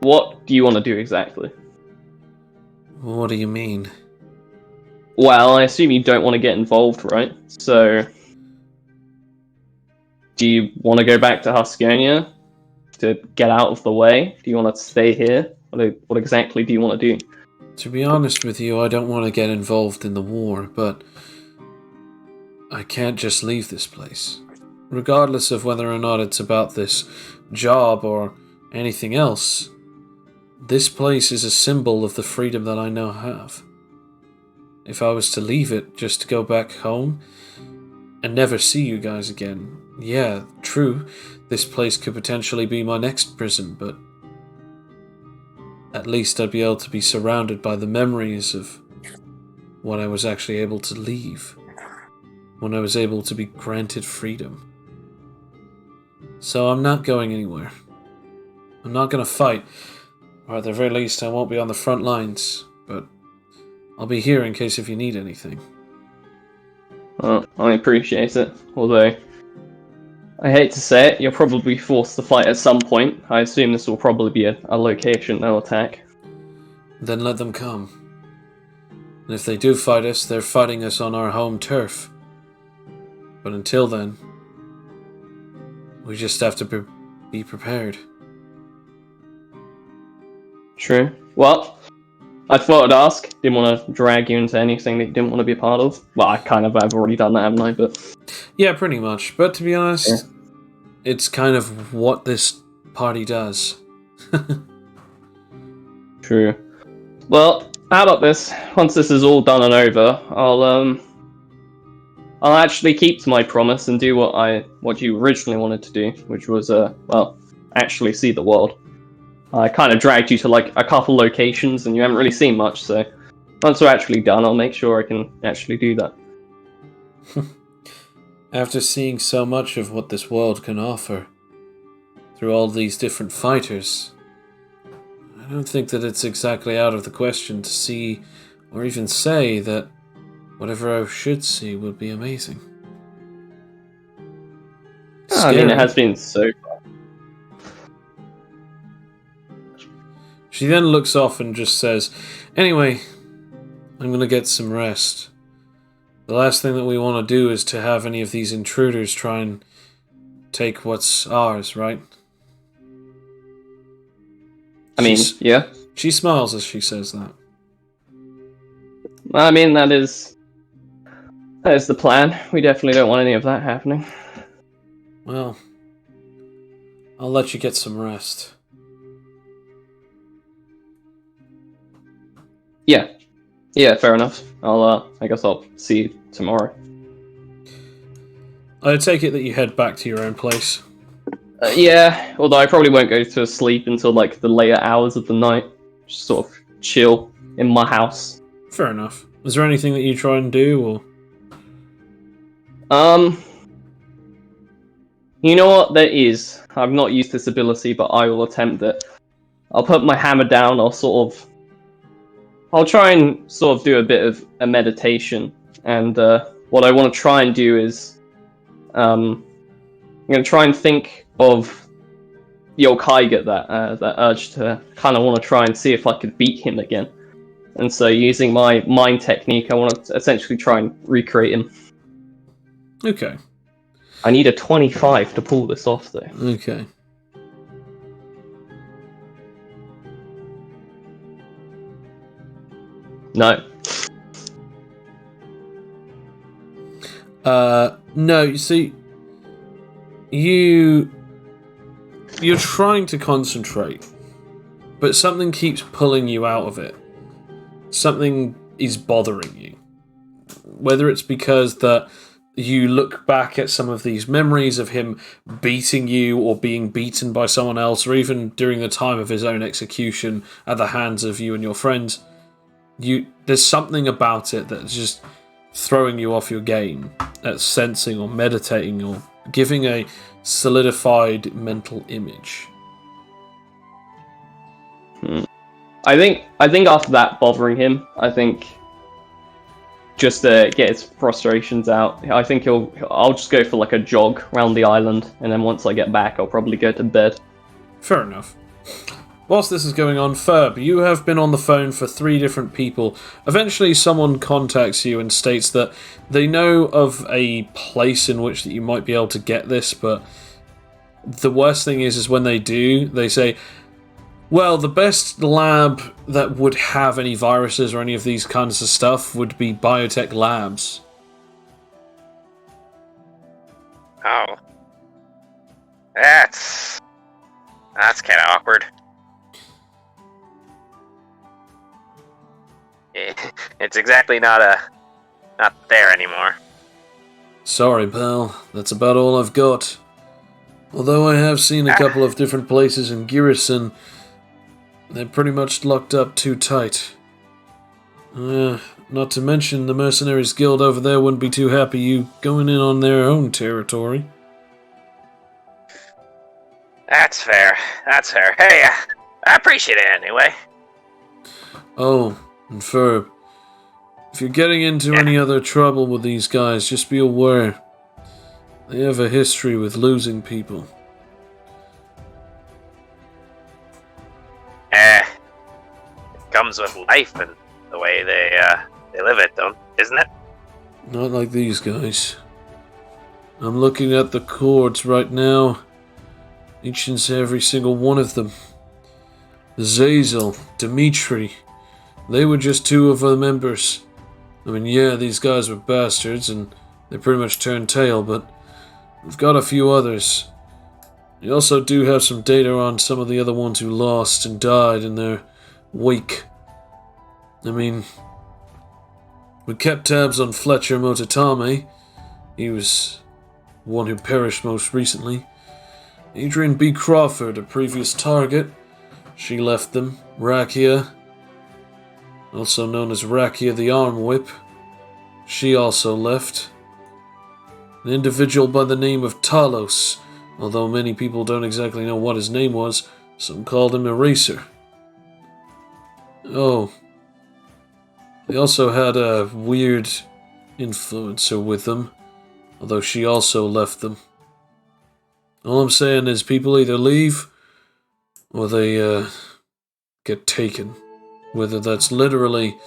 what do you want to do exactly? What do you mean? Well, I assume you don't want to get involved, right? So, do you want to go back to Huskania to get out of the way? Do you want to stay here? What exactly do you want to do? To be honest with you, I don't want to get involved in the war, but I can't just leave this place. Regardless of whether or not it's about this job or anything else, this place is a symbol of the freedom that I now have. If I was to leave it just to go back home and never see you guys again, yeah, true, this place could potentially be my next prison, but at least I'd be able to be surrounded by the memories of when I was actually able to leave, when I was able to be granted freedom. So I'm not going anywhere. I'm not going to fight, or at the very least I won't be on the front lines, but I'll be here in case if you need anything. Well, I appreciate it, although I hate to say it, you'll probably be forced to fight at some point. I assume this will probably be a location they'll attack. Then let them come. And if they do fight us, they're fighting us on our home turf. But until then, we just have to be prepared. True. Well, I thought I'd ask. Didn't want to drag you into anything that you didn't want to be a part of. Well, I kind of have already done that, haven't I? But yeah, pretty much. But to be honest, it's kind of what this party does. True. Well, how about this? Once this is all done and over, I'll actually keep to my promise and do what you originally wanted to do, which was actually see the world. I kind of dragged you to like a couple locations, and you haven't really seen much. So once we're actually done, I'll make sure I can actually do that. After seeing so much of what this world can offer, through all these different fighters, I don't think that it's exactly out of the question to see, or even say, that whatever I should see would be amazing. I mean, it has been so far. She then looks off and just says, "Anyway, I'm going to get some rest. The last thing that we want to do is to have any of these intruders try and take what's ours, right?" I mean, yeah. She smiles as she says that. I mean, that is the plan. We definitely don't want any of that happening. Well, I'll let you get some rest. Yeah, fair enough. I guess I'll see you tomorrow. I take it that you head back to your own place. Yeah, although I probably won't go to sleep until like the later hours of the night. Just sort of chill in my house. Fair enough. Is there anything that you try and do, or? You know what? There is. I've not used this ability, but I will attempt it. I'll put my hammer down. I'll try and sort of do a bit of a meditation, and what I want to try and do is, I'm going to try and think of the old Kaiga that urge to kind of want to try and see if I could beat him again. And so using my mind technique, I want to essentially try and recreate him. Okay. I need a 25 to pull this off, though. Okay. No. No, you see, you're trying to concentrate, but something keeps pulling you out of it. Something is bothering you. Whether it's because that you look back at some of these memories of him beating you or being beaten by someone else, or even during the time of his own execution at the hands of you and your friends, there's something about it that's just throwing you off your game at sensing or meditating or giving a solidified mental image. I think after that bothering him, I think just to get his frustrations out, I think I'll just go for like a jog around the island, and then once I get back, I'll probably go to bed. Fair enough. Whilst this is going on, Ferb, you have been on the phone for 3 different people. Eventually someone contacts you and states that they know of a place in which that you might be able to get this, but the worst thing is when they do, they say, well, the best lab that would have any viruses or any of these kinds of stuff would be Biotech Labs. Oh. That's kind of awkward. It's exactly not there anymore. Sorry, pal. That's about all I've got. Although I have seen a couple of different places in Garrison, they're pretty much locked up too tight. Not to mention the Mercenaries Guild over there wouldn't be too happy you going in on their own territory. That's fair. Hey, I appreciate it anyway. Oh, and Ferb, if you're getting into any other trouble with these guys, just be aware. They have a history with losing people. It comes with life and the way they live it, isn't it? Not like these guys. I'm looking at the chords right now. Each and every single one of them. Zazel, Dimitri. They were just 2 of the members. I mean, yeah, these guys were bastards and they pretty much turned tail, but we've got a few others. We also do have some data on some of the other ones who lost and died in their wake. I mean, we kept tabs on Fletcher Motatame. He was one who perished most recently. Adrian B. Crawford, a previous target. She left them. Rakia, also known as Rakia the Arm Whip. She also left. An individual by the name of Talos, although many people don't exactly know what his name was, some called him Eraser. Oh. They also had a weird influencer with them, although she also left them. All I'm saying is people either leave or they get taken, whether that's literally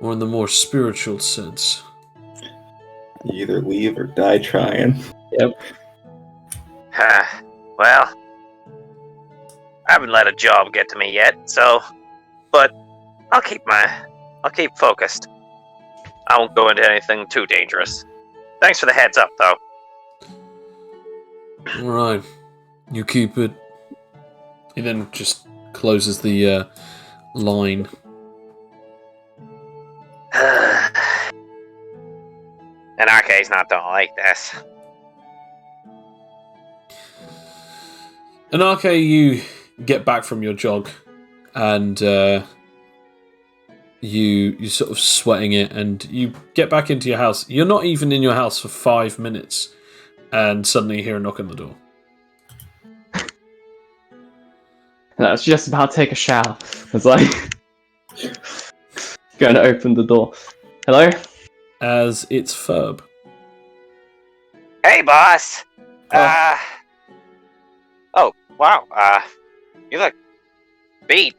or in the more spiritual sense. You either leave or die trying. Yep. Well, I haven't let a job get to me yet, but I'll keep focused. I won't go into anything too dangerous. Thanks for the heads up, though. Alright, you keep it. He then just closes the line. Anarche's not done like this. Anarche, you get back from your jog, and you sort of sweating it, and you get back into your house. You're not even in your house for 5 minutes, and suddenly you hear a knock on the door. I was just about to take a shower. It's like going to open the door. Hello? As it's Ferb. Hey, boss. Oh, wow. You look beat.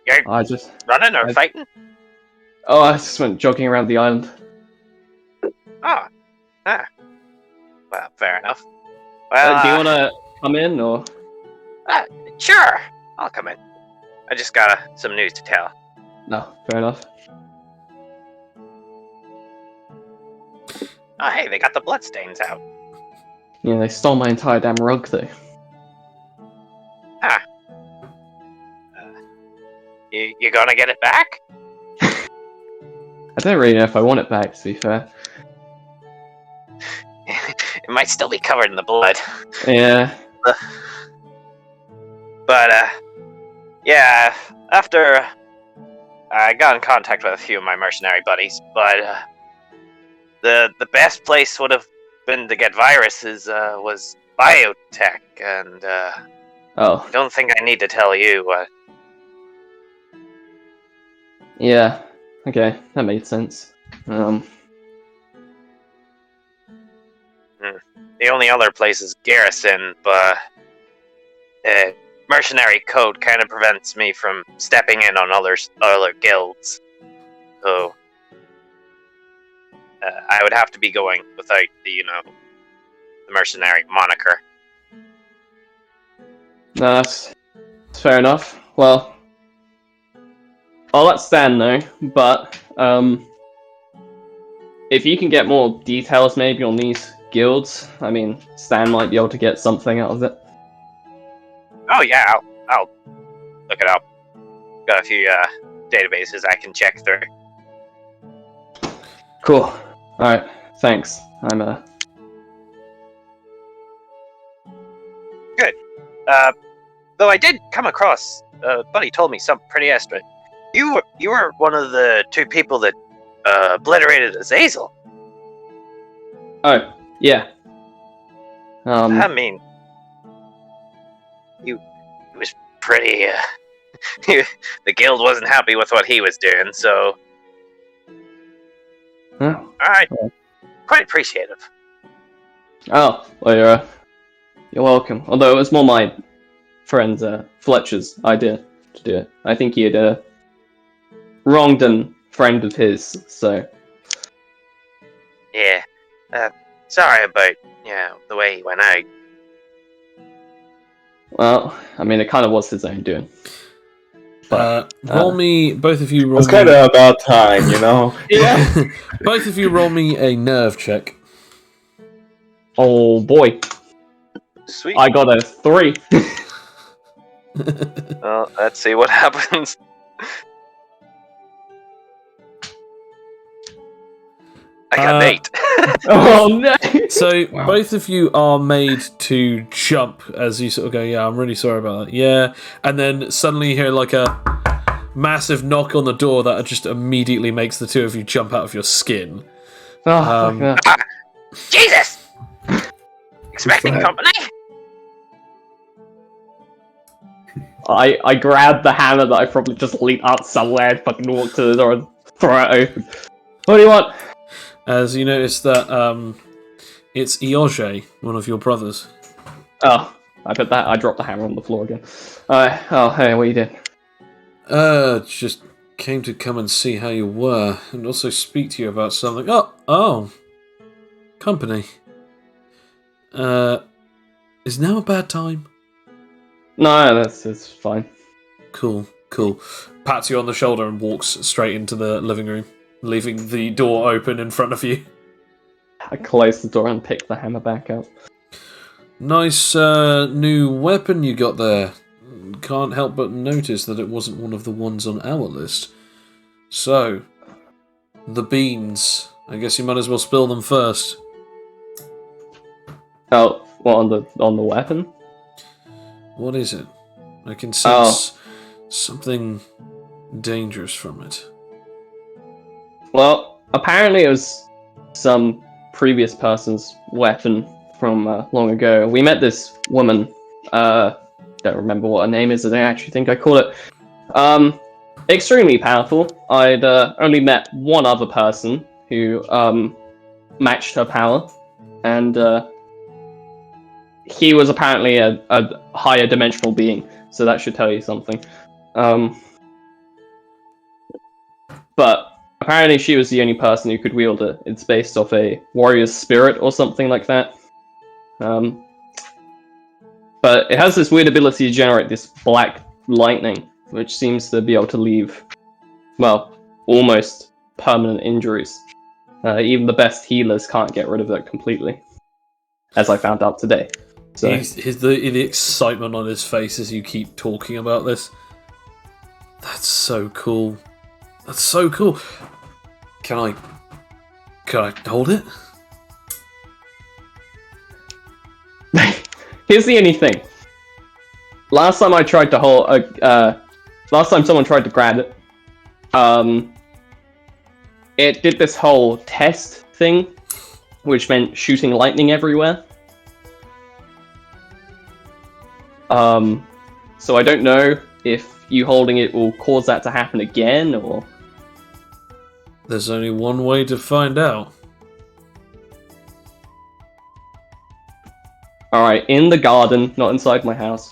You're running or fighting? Oh, I just went jogging around the island. Oh. Well, fair enough. Well, Do you want to come in, or? Sure, I'll come in. I just got some news to tell. No, fair enough. Oh, hey, they got the bloodstains out. Yeah, they stole my entire damn rug, though. You gonna get it back? I don't really know if I want it back, to be fair. It might still be covered in the blood. Yeah. But, yeah, after I got in contact with a few of my mercenary buddies, but the best place would have been to get viruses was biotech, and Oh. I don't think I need to tell you. Yeah. Okay, that made sense. The only other place is Garrison, but mercenary code kind of prevents me from stepping in on other guilds. So I would have to be going without the mercenary moniker. No, that's fair enough. Well, I'll let Stan know, but if you can get more details maybe on these guilds, I mean, Stan might be able to get something out of it. Oh yeah, I'll look it up. Got a few databases I can check through. Cool. Alright, thanks. I'm Good. Though I did come across, buddy told me something pretty extra. You were one of the two people that obliterated Azazel. Oh, yeah. I mean, he was pretty. The guild wasn't happy with what he was doing, so. Huh? Alright. Quite appreciative. Oh, well, you're welcome. Although it was more my friend Fletcher's idea to do it. I think he had wronged a friend of his, so. Yeah. Sorry about, the way he went out. Well, I mean, it kind of was his own doing. But, Roll me, both of you roll It's me. kind of about time, you know? Yeah. Both of you roll me a nerve check. Oh boy, Sweet. I got a 3. Well, let's see what happens. I got an 8. Oh no! So Wow. both of you are made to jump as you sort of go, yeah, I'm really sorry about that. Yeah. And then suddenly you hear like a massive knock on the door that just immediately makes the two of you jump out of your skin. Oh, fuck that. Jesus! Expecting that? company? I grabbed the hammer that I probably just leaned out somewhere and fucking walked to the door and throw it open. What do you want? As you notice that it's Ioge, one of your brothers. Oh, I dropped the hammer on the floor again. Oh, hey, what you doing? Just came to come and see how you were, and also speak to you about something. Oh, company. Is now a bad time? No, it's fine. Cool. Pats you on the shoulder and walks straight into the living room, leaving the door open in front of you. I closed the door and picked the hammer back up. Nice new weapon you got there. Can't help but notice that it wasn't one of the ones on our list. So, the beans. I guess you might as well spill them first. Oh, what, on the weapon? What is it? I can sense something dangerous from it. Well, apparently it was some previous person's weapon from long ago. We met this woman. Don't remember what her name is. I don't actually think I call it. Extremely powerful. I'd only met one other person who matched her power, and he was apparently a higher dimensional being. So that should tell you something. But apparently she was the only person who could wield it. It's based off a warrior's spirit or something like that. But it has this weird ability to generate this black lightning, which seems to be able to leave, well, almost permanent injuries. Even the best healers can't get rid of it completely, as I found out today. So The excitement on his face as you keep talking about this. That's so cool. That's so cool. Can I hold it? Here's the only thing. Last time someone tried to grab it, it did this whole test thing, which meant shooting lightning everywhere. So I don't know if you holding it will cause that to happen again, or... There's only one way to find out. Alright, in the garden, not inside my house.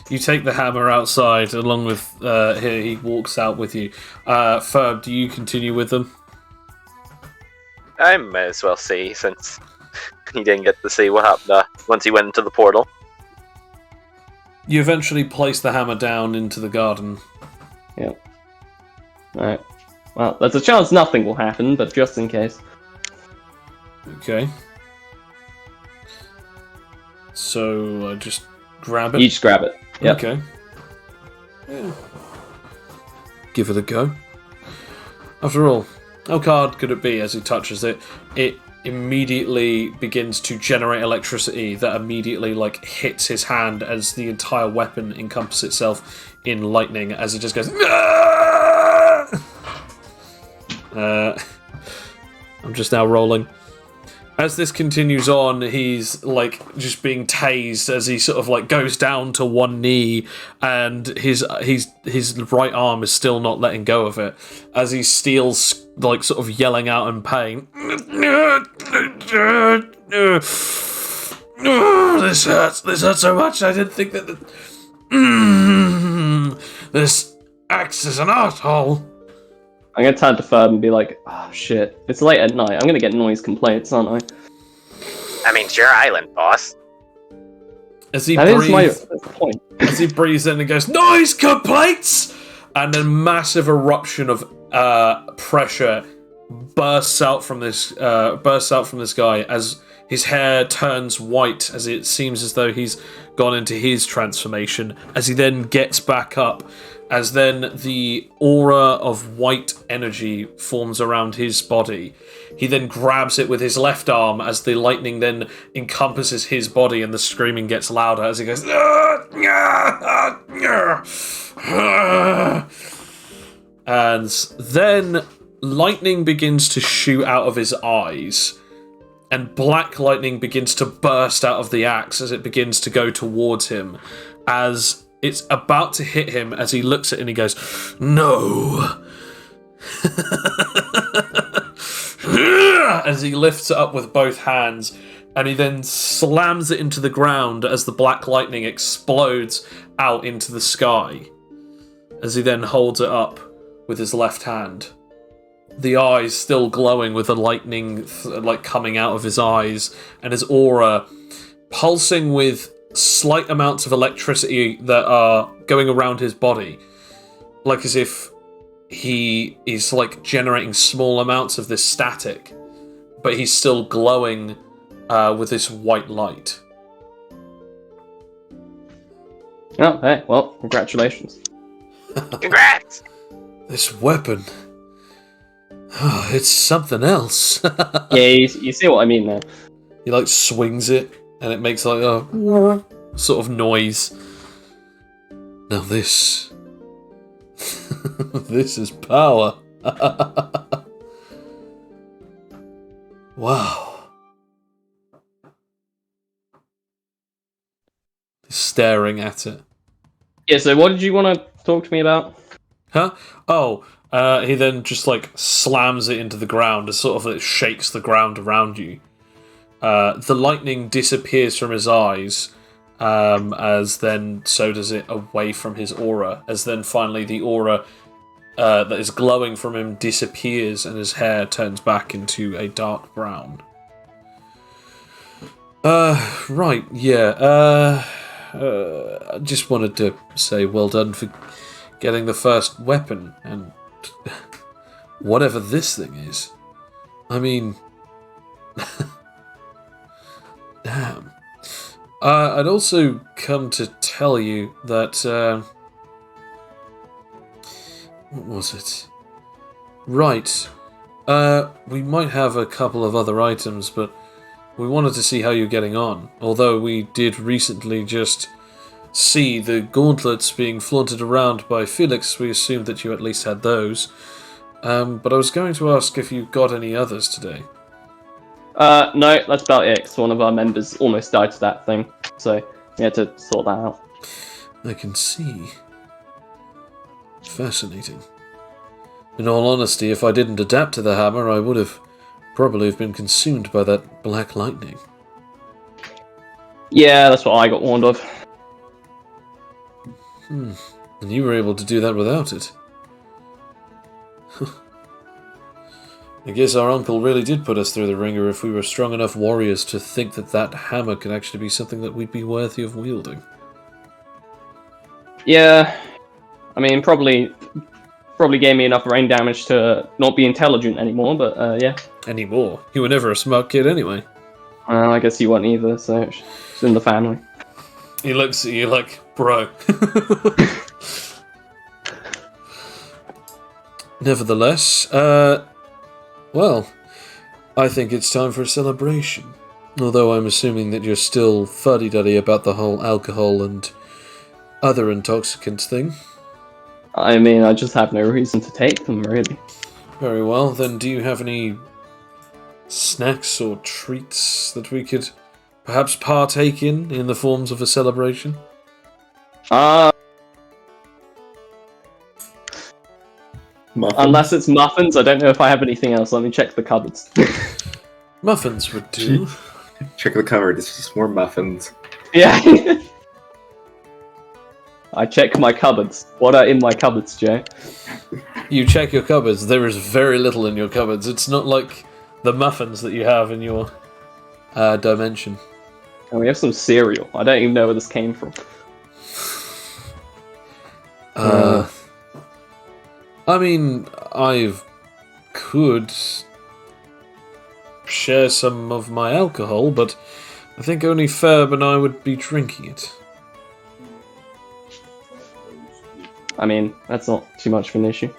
You take the hammer outside, along with here. He walks out with you. Ferb, do you continue with them? I may as well see, since he didn't get to see what happened once he went into the portal. You eventually place the hammer down into the garden. Yep. Alright. Well, there's a chance nothing will happen, but just in case. Okay. So, just grab it? You just grab it. Yep. Okay. Yeah. Give it a go. After all, how hard could it be as he touches it? It immediately begins to generate electricity that immediately hits his hand as the entire weapon encompasses itself in lightning as it just goes... I'm just now rolling. As this continues on, he's just being tased as he sort of goes down to one knee, and his right arm is still not letting go of it as he steals, sort of yelling out in pain. This hurts. This hurts so much. I didn't think that. This axe is an asshole. I'm gonna turn to Ferb and be like, oh shit, it's late at night, I'm gonna get noise complaints, aren't I? I mean, it's your island, boss. As he That is my point. As he breathes in and goes, noise complaints! And a massive eruption of pressure bursts out from this guy as his hair turns white, as it seems as though he's gone into his transformation, as he then gets back up, as then the aura of white energy forms around his body. He then grabs it with his left arm as the lightning then encompasses his body and the screaming gets louder as he goes... And then lightning begins to shoot out of his eyes, and black lightning begins to burst out of the axe as it begins to go towards him, as it's about to hit him, as he looks at it and he goes, no! As he lifts it up with both hands, and he then slams it into the ground as the black lightning explodes out into the sky, as he then holds it up with his left hand. The eyes still glowing with the lightning coming out of his eyes, and his aura pulsing with slight amounts of electricity that are going around his body, like as if he is generating small amounts of this static, but he's still glowing with this white light. Oh, hey, well, congratulations. Congrats! This weapon... Oh, it's something else. Yeah, you see what I mean now. He swings it, and it makes a sort of noise. Now this... this is power. Wow. He's staring at it. Yeah, so what did you want to talk to me about? Huh? Oh, he then just slams it into the ground as sort of it shakes the ground around you. The lightning disappears from his eyes, as then so does it away from his aura, as then finally the aura that is glowing from him disappears and his hair turns back into a dark brown. Right, yeah. I just wanted to say well done for getting the first weapon and whatever this thing is. I mean, damn. I'd also come to tell you that, what was it? Right. We might have a couple of other items, but we wanted to see how you're getting on. Although we did recently just see the gauntlets being flaunted around by Felix, we assumed that you at least had those. But I was going to ask if you got any others today. No, that's about it, 'cause one of our members almost died to that thing, so we had to sort that out. I can see. Fascinating. In all honesty, if I didn't adapt to the hammer, I would have probably have been consumed by that black lightning. Yeah, that's what I got warned of. And you were able to do that without it. I guess our uncle really did put us through the ringer if we were strong enough warriors to think that that hammer could actually be something that we'd be worthy of wielding. Yeah, I mean, probably gave me enough brain damage to not be intelligent anymore, but yeah. Anymore? You were never a smart kid anyway. Well, I guess you weren't either, so it's in the family. He looks at you like, bro. Nevertheless, well, I think it's time for a celebration. Although I'm assuming that you're still fuddy-duddy about the whole alcohol and other intoxicants thing. I mean, I just have no reason to take them, really. Very well, then do you have any snacks or treats that we could perhaps partake in the forms of a celebration? Muffins? Unless it's muffins, I don't know if I have anything else. Let me check the cupboards. Muffins would do. Check the cupboard, it's just more muffins. Yeah. I check my cupboards. What are in my cupboards, Joe? You check your cupboards, there is very little in your cupboards. It's not like the muffins that you have in your dimension. And we have some cereal. I don't even know where this came from. I mean, I could share some of my alcohol, but I think only Ferb and I would be drinking it. I mean, that's not too much of an issue.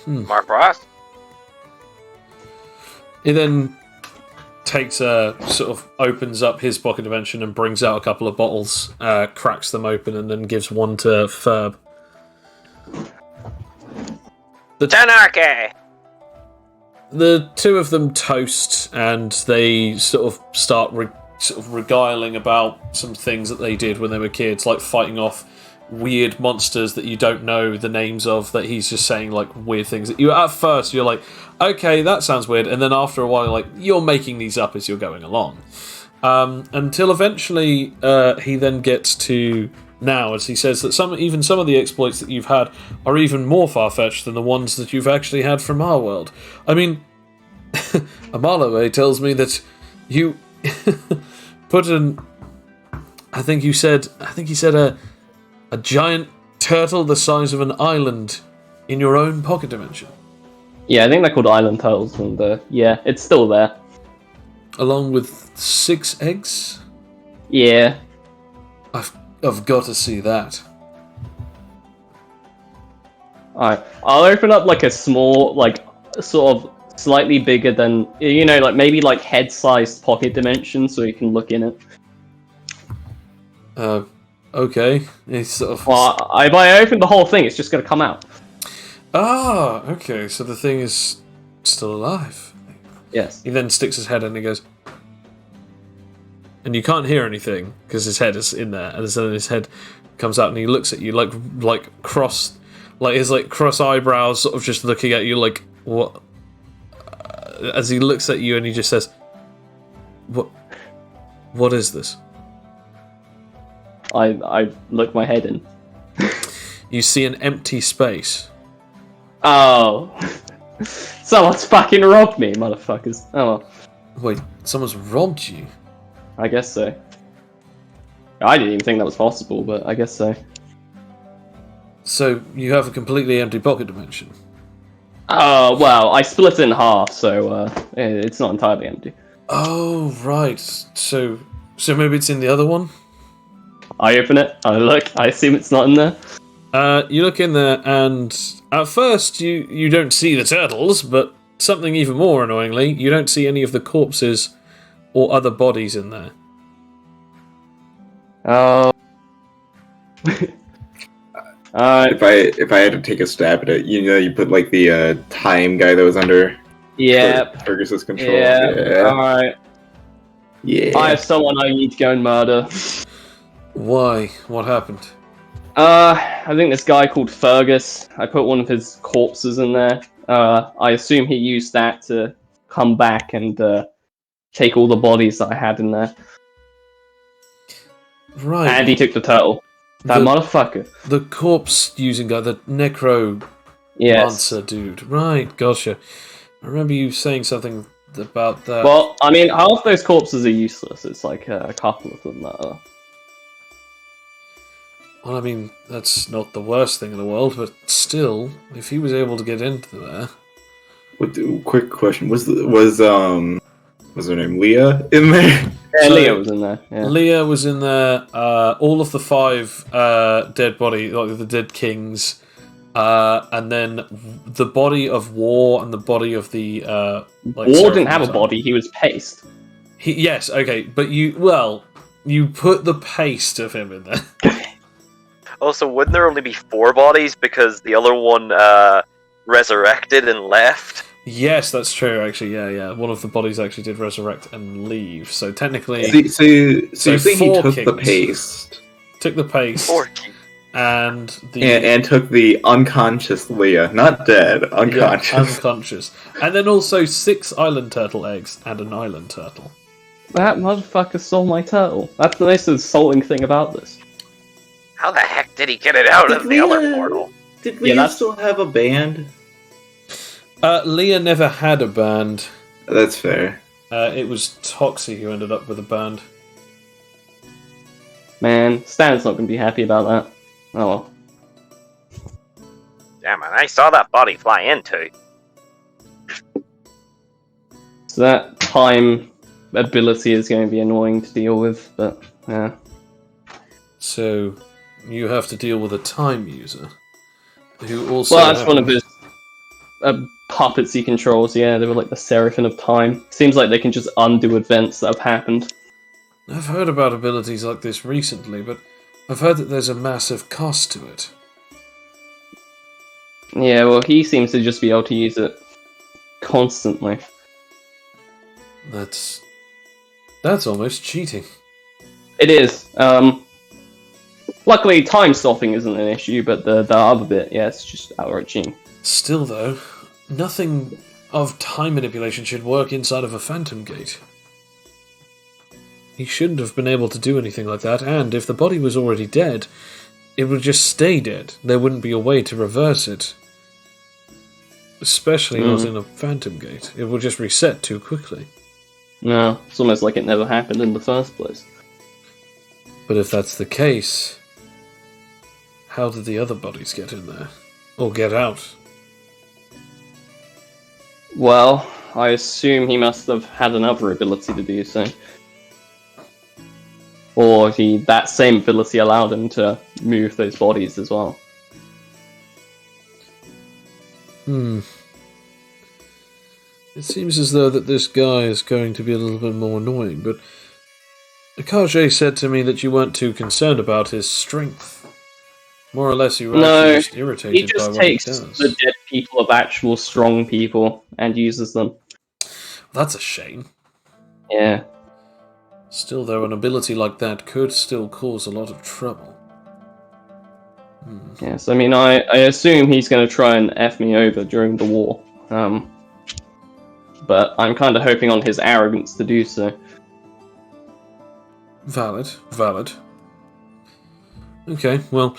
Mark Frost? He then takes sort of opens up his pocket dimension and brings out a couple of bottles, cracks them open, and then gives one to Ferb. Tanarchy! The two of them toast, and they sort of start regaling about some things that they did when they were kids, like fighting off weird monsters that you don't know the names of, that he's just saying like weird things that you at first you're like, okay, that sounds weird, and then after a while you're like, you're making these up as you're going along, until eventually he then gets to now, as he says that some of the exploits that you've had are even more far-fetched than the ones that you've actually had from our world. I mean, Amalaway tells me that you put I think he said a giant turtle the size of an island in your own pocket dimension. Yeah, I think they're called island turtles, and yeah, it's still there. Along with 6 eggs? Yeah. I've got to see that. Alright, I'll open up like a small, like, sort of slightly bigger than, you know, like maybe like head-sized pocket dimension so you can look in it. Okay. It's sort of... Well, if I open the whole thing, it's just going to come out. Ah, okay, so the thing is still alive. Yes. He then sticks his head in and he goes... And you can't hear anything, because his head is in there, and then his head comes out and he looks at you like cross... Like his cross eyebrows sort of just looking at you like, what? As he looks at you and he just says, What is this? I look my head in. You see an empty space. Oh. Someone's fucking robbed me, motherfuckers. Oh well. Wait, someone's robbed you? I guess so. I didn't even think that was possible, but I guess so. So you have a completely empty pocket dimension? Well, I split it in half, so it's not entirely empty. Oh, right. So maybe it's in the other one? I open it, I look, I assume it's not in there. You look in there, and at first you don't see the turtles, but something even more annoyingly, you don't see any of the corpses or other bodies in there. Oh. If I had to take a stab at it, you put like the time guy that was under Fergus's control. Yeah. Alright. Yeah. I have someone I need to go and murder. Why? What happened? I think this guy called Fergus. I put one of his corpses in there. I assume he used that to come back and take all the bodies that I had in there. Right. And he took the turtle. That motherfucker. The corpse using guy, the necromancer dude. Right, gotcha. I remember you saying something about that. Well, I mean, half those corpses are useless. It's like a couple of them that are. Well, I mean, that's not the worst thing in the world, but still, if he was able to get into there. Quick question: Was her name Leah in there? Yeah, Leah was in there. Yeah. Leah was in there. All of the 5 dead body, like the dead kings, and then the body of War and the body of the War didn't have a body; he was paste. Yes, okay, but you put the paste of him in there. Also, wouldn't there only be 4 bodies because the other one resurrected and left? Yes, that's true. Actually, yeah. One of the bodies actually did resurrect and leave. So technically, so you think he took the paste? Took the paste. 4 kings. And took the unconscious Leah, not dead, unconscious. Yeah, unconscious. And then also 6 island turtle eggs and an island turtle. That motherfucker stole my turtle. That's the most insulting thing about this. How the heck did he get it out of the other portal? Did Leah still have a band? Leah never had a band. That's fair. It was Toxie who ended up with a band. Man, Stan's not going to be happy about that. Oh well. Damn it, I saw that body fly into. So that time ability is going to be annoying to deal with, but yeah. So you have to deal with a time user who also. Well, that's one of his puppets he controls. Yeah, they were like the Seraphim of Time. Seems like they can just undo events that have happened. I've heard about abilities like this recently, but I've heard that there's a massive cost to it. Yeah, well, he seems to just be able to use it constantly. That's almost cheating. It is. Luckily, time stopping isn't an issue, but the other bit, yeah, it's just outright cheating. Still, though, nothing of time manipulation should work inside of a Phantom Gate. He shouldn't have been able to do anything like that, and if the body was already dead, it would just stay dead. There wouldn't be a way to reverse it. Especially not in a Phantom Gate. It will just reset too quickly. No, it's almost like it never happened in the first place. But if that's the case, how did the other bodies get in there? Or get out? Well, I assume he must have had another ability to do so. Or that same ability allowed him to move those bodies as well. It seems as though that this guy is going to be a little bit more annoying, but Akage said to me that you weren't too concerned about his strength. More or less, you were actually just irritated he just by what he takes does. the dead people of actual strong people and uses them. That's a shame. Yeah. Still, though, an ability like that could still cause a lot of trouble. Yes, I mean, I assume he's going to try and F me over during the war. But I'm kind of hoping on his arrogance to do so. Valid. Okay, well,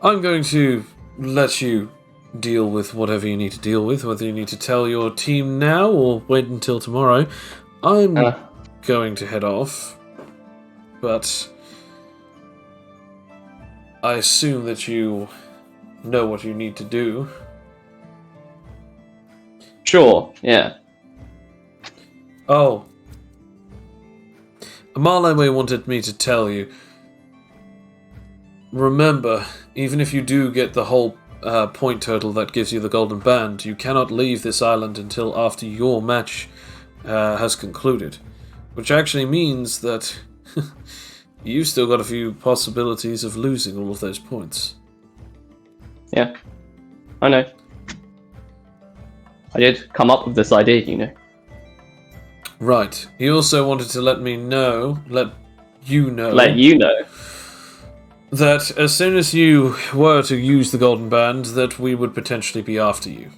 I'm going to let you deal with whatever you need to deal with, whether you need to tell your team now or wait until tomorrow. I'm going to head off, but I assume that you know what you need to do. Sure, yeah. Oh. Marleway wanted me to tell you. Remember, even if you do get the whole point total that gives you the golden band, you cannot leave this island until after your match has concluded. Which actually means that you've still got a few possibilities of losing all of those points. Yeah, I know. I did come up with this idea, you know. Right. He also wanted to let you know, that as soon as you were to use the golden band, that we would potentially be after you.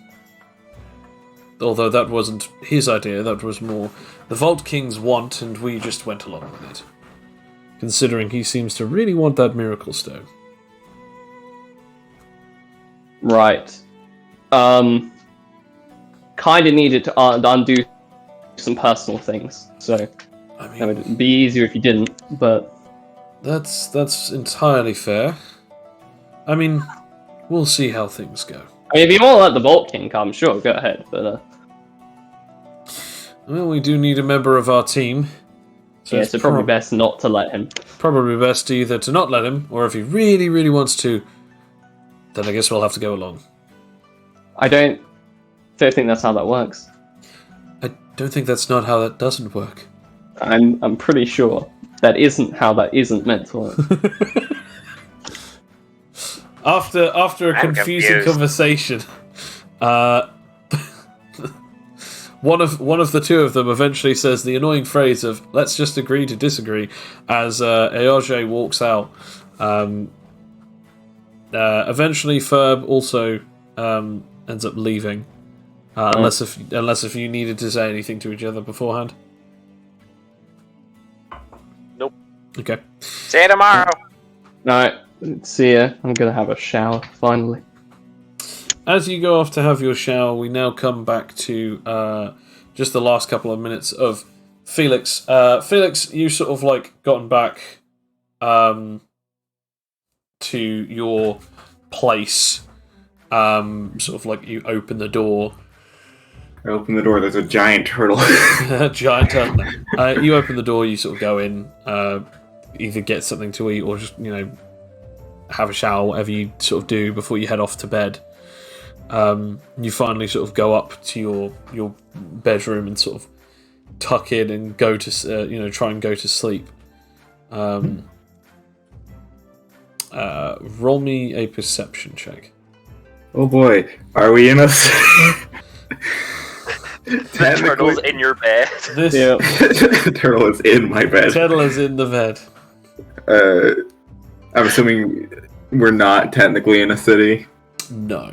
Although that wasn't his idea, that was more the Vault King's want, and we just went along with it. Considering he seems to really want that Miracle Stone. Right. Kinda needed to undo some personal things, so I it mean, would be easier if you didn't, but... that's entirely fair. I mean, we'll see how things go. I mean, if you want to let the Vault King come, sure, go ahead, but... Well, we do need a member of our team. So it's probably best not to let him. Probably best either to not let him, or if he really, really wants to, then I guess we'll have to go along. I don't think that's how that works. I don't think that's not how that doesn't work. I'm pretty sure that isn't how that isn't meant to work. After a I'm confusing confused. conversation, one of the two of them eventually says the annoying phrase of "Let's just agree to disagree" as Eoge walks out. Eventually, Ferb also ends up leaving, unless if you needed to say anything to each other beforehand. Nope. Okay. See you tomorrow. Alright, see ya. I'm gonna have a shower, finally. As you go off to have your shower, we now come back to just the last couple of minutes of Felix. Felix, you sort of like gotten back to your place. Sort of like you open the door. I open the door, there's a giant turtle. Giant turtle. You open the door, you sort of go in, either get something to eat or just, have a shower, whatever you sort of do before you head off to bed. You finally sort of go up to your bedroom and sort of tuck in and go to try and go to sleep. Roll me a perception check. Oh boy, are we in a... The turtle's in your bed. The turtle is in my bed. Turtle is in the bed. I'm assuming we're not technically in a city. No.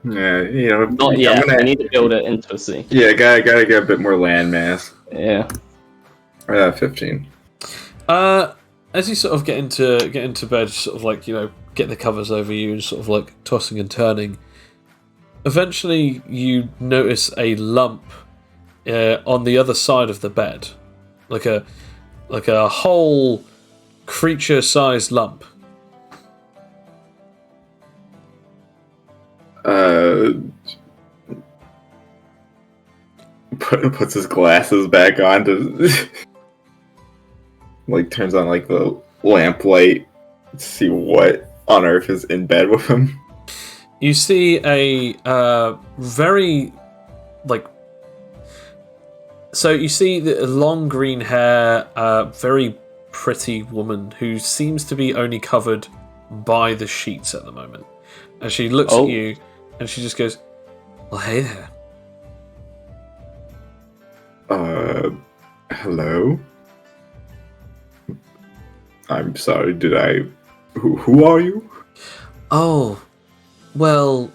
Yeah, Not yet. I need to build it into a city. Yeah, gotta get a bit more land mass. Yeah. 15. As you sort of get into bed, sort of like, get the covers over you and sort of like tossing and turning, eventually you notice a lump on the other side of the bed. Like a whole creature-sized lump. Puts his glasses back on to like turns on like the lamp light to see what on earth is in bed with him. You see a very so you see the long green hair, very pretty woman who seems to be only covered by the sheets at the moment. And she looks at you and she just goes, "Well, hey there." Hello? I'm sorry, did I... Who are you? Oh, well...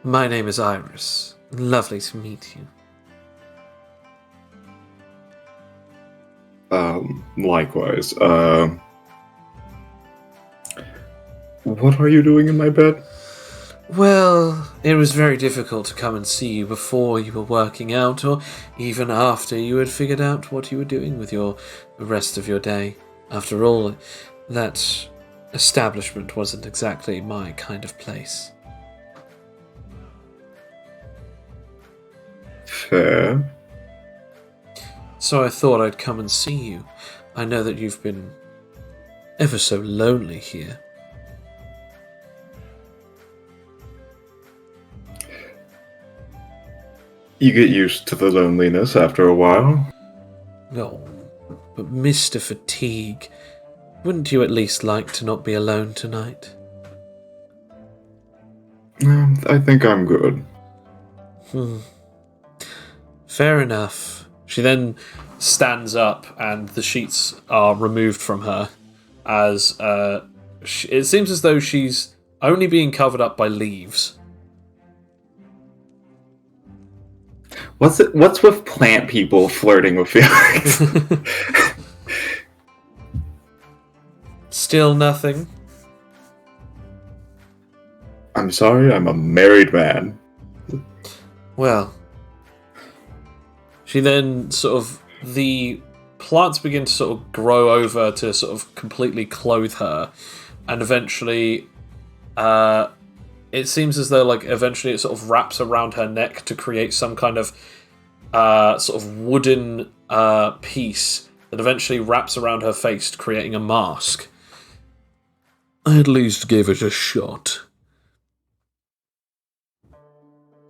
my name is Iris. Lovely to meet you. Likewise. What are you doing in my bed? Well, it was very difficult to come and see you before you were working out, or even after you had figured out what you were doing with the rest of your day. After all, that establishment wasn't exactly my kind of place. Fair. So I thought I'd come and see you. I know that you've been ever so lonely here. You get used to the loneliness after a while. Oh, but Mr. Fatigue, wouldn't you at least like to not be alone tonight? I think I'm good. Fair enough. She then stands up and the sheets are removed from her as it seems as though she's only being covered up by leaves. What's with plant people flirting with feelings? Still nothing. I'm sorry, I'm a married man. Well, she then the plants begin to sort of grow over to sort of completely clothe her, and eventually, it seems as though eventually it sort of wraps around her neck to create some kind of sort of wooden piece that eventually wraps around her face, creating a mask. I at least gave it a shot.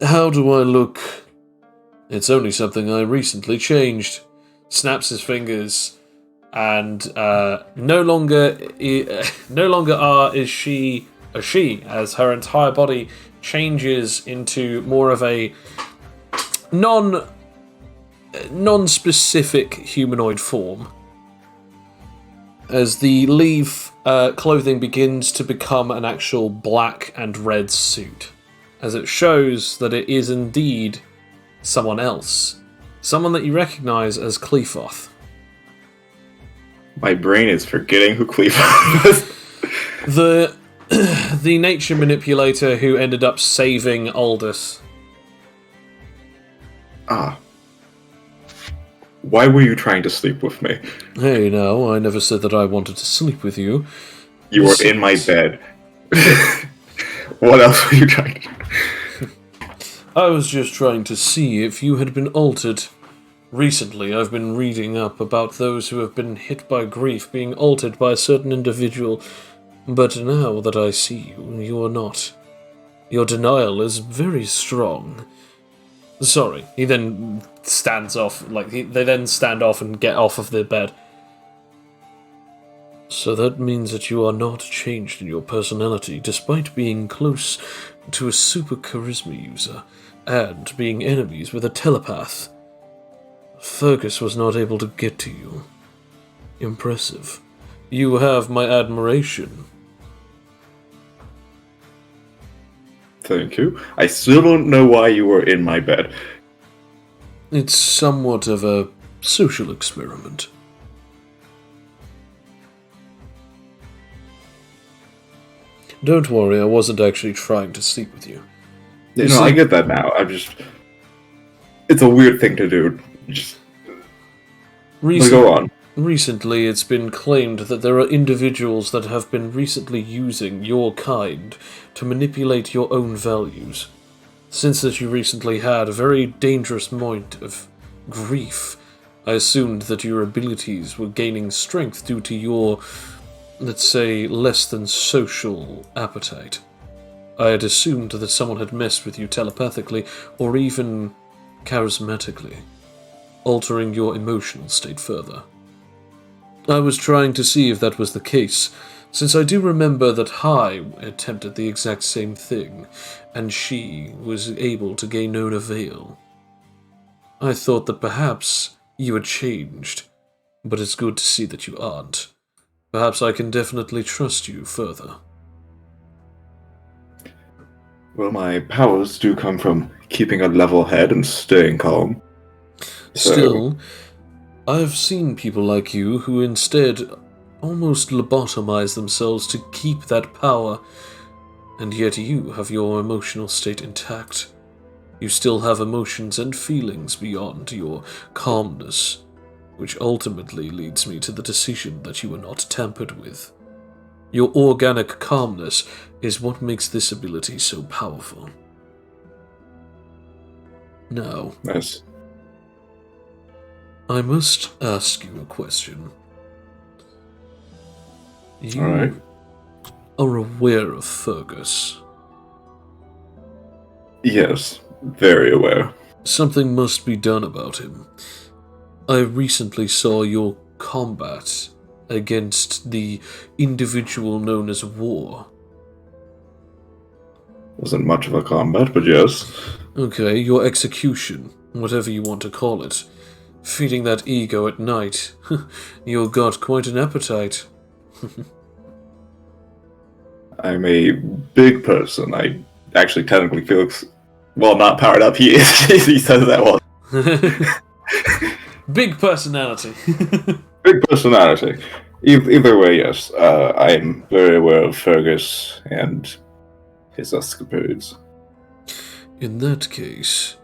How do I look? It's only something I recently changed. Snaps his fingers, and no longer is she a she, as her entire body changes into more of a non-specific humanoid form. As the leaf clothing begins to become an actual black and red suit, as it shows that it is indeed someone else. Someone that you recognize as Cleafoth. My brain is forgetting who Cleafoth is. The nature manipulator who ended up saving Aldous. Ah. Why were you trying to sleep with me? Hey, now, I never said that I wanted to sleep with you. You were in my bed. What else were you trying to do? I was just trying to see if you had been altered. Recently, I've been reading up about those who have been hit by grief being altered by a certain individual, but now that I see you, you are not. Your denial is very strong. Sorry. He then stands off, they then stand off and get off of their bed. So that means that you are not changed in your personality, despite being close to a super charisma user, and being enemies with a telepath. Fergus was not able to get to you. Impressive. You have my admiration. Thank you. I still don't know why you were in my bed. It's somewhat of a social experiment. Don't worry, I wasn't actually trying to sleep with you. I get that now. It's a weird thing to do. Just go on. Recently, it's been claimed that there are individuals that have been recently using your kind to manipulate your own values. Since that you recently had a very dangerous moment of grief, I assumed that your abilities were gaining strength due to your, let's say, less than social appetite. I had assumed that someone had messed with you telepathically or even charismatically, altering your emotional state further. I was trying to see if that was the case, since I do remember that Hai attempted the exact same thing, and she was able to gain no avail. I thought that perhaps you had changed, but it's good to see that you aren't. Perhaps I can definitely trust you further. Well, my powers do come from keeping a level head and staying calm. Still, I've seen people like you who instead almost lobotomize themselves to keep that power, And yet you have your emotional state intact. You still have emotions and feelings beyond your calmness, which ultimately leads me to the decision that you are not tampered with. Your organic calmness is what makes this ability so powerful. Now, Nice. I must ask you a question. You Alright. are aware of Fergus. Yes, very aware. Something must be done about him. I recently saw your combat against the individual known as War. Wasn't much of a combat, but yes. Okay, your execution, whatever you want to call it. Feeding that ego at night. You got quite an appetite. I'm a big person. I actually technically feel, well, not powered up. He is. He says that one. Big personality. Big personality. Either way, yes. I'm very aware of Fergus and his escapades. In that case,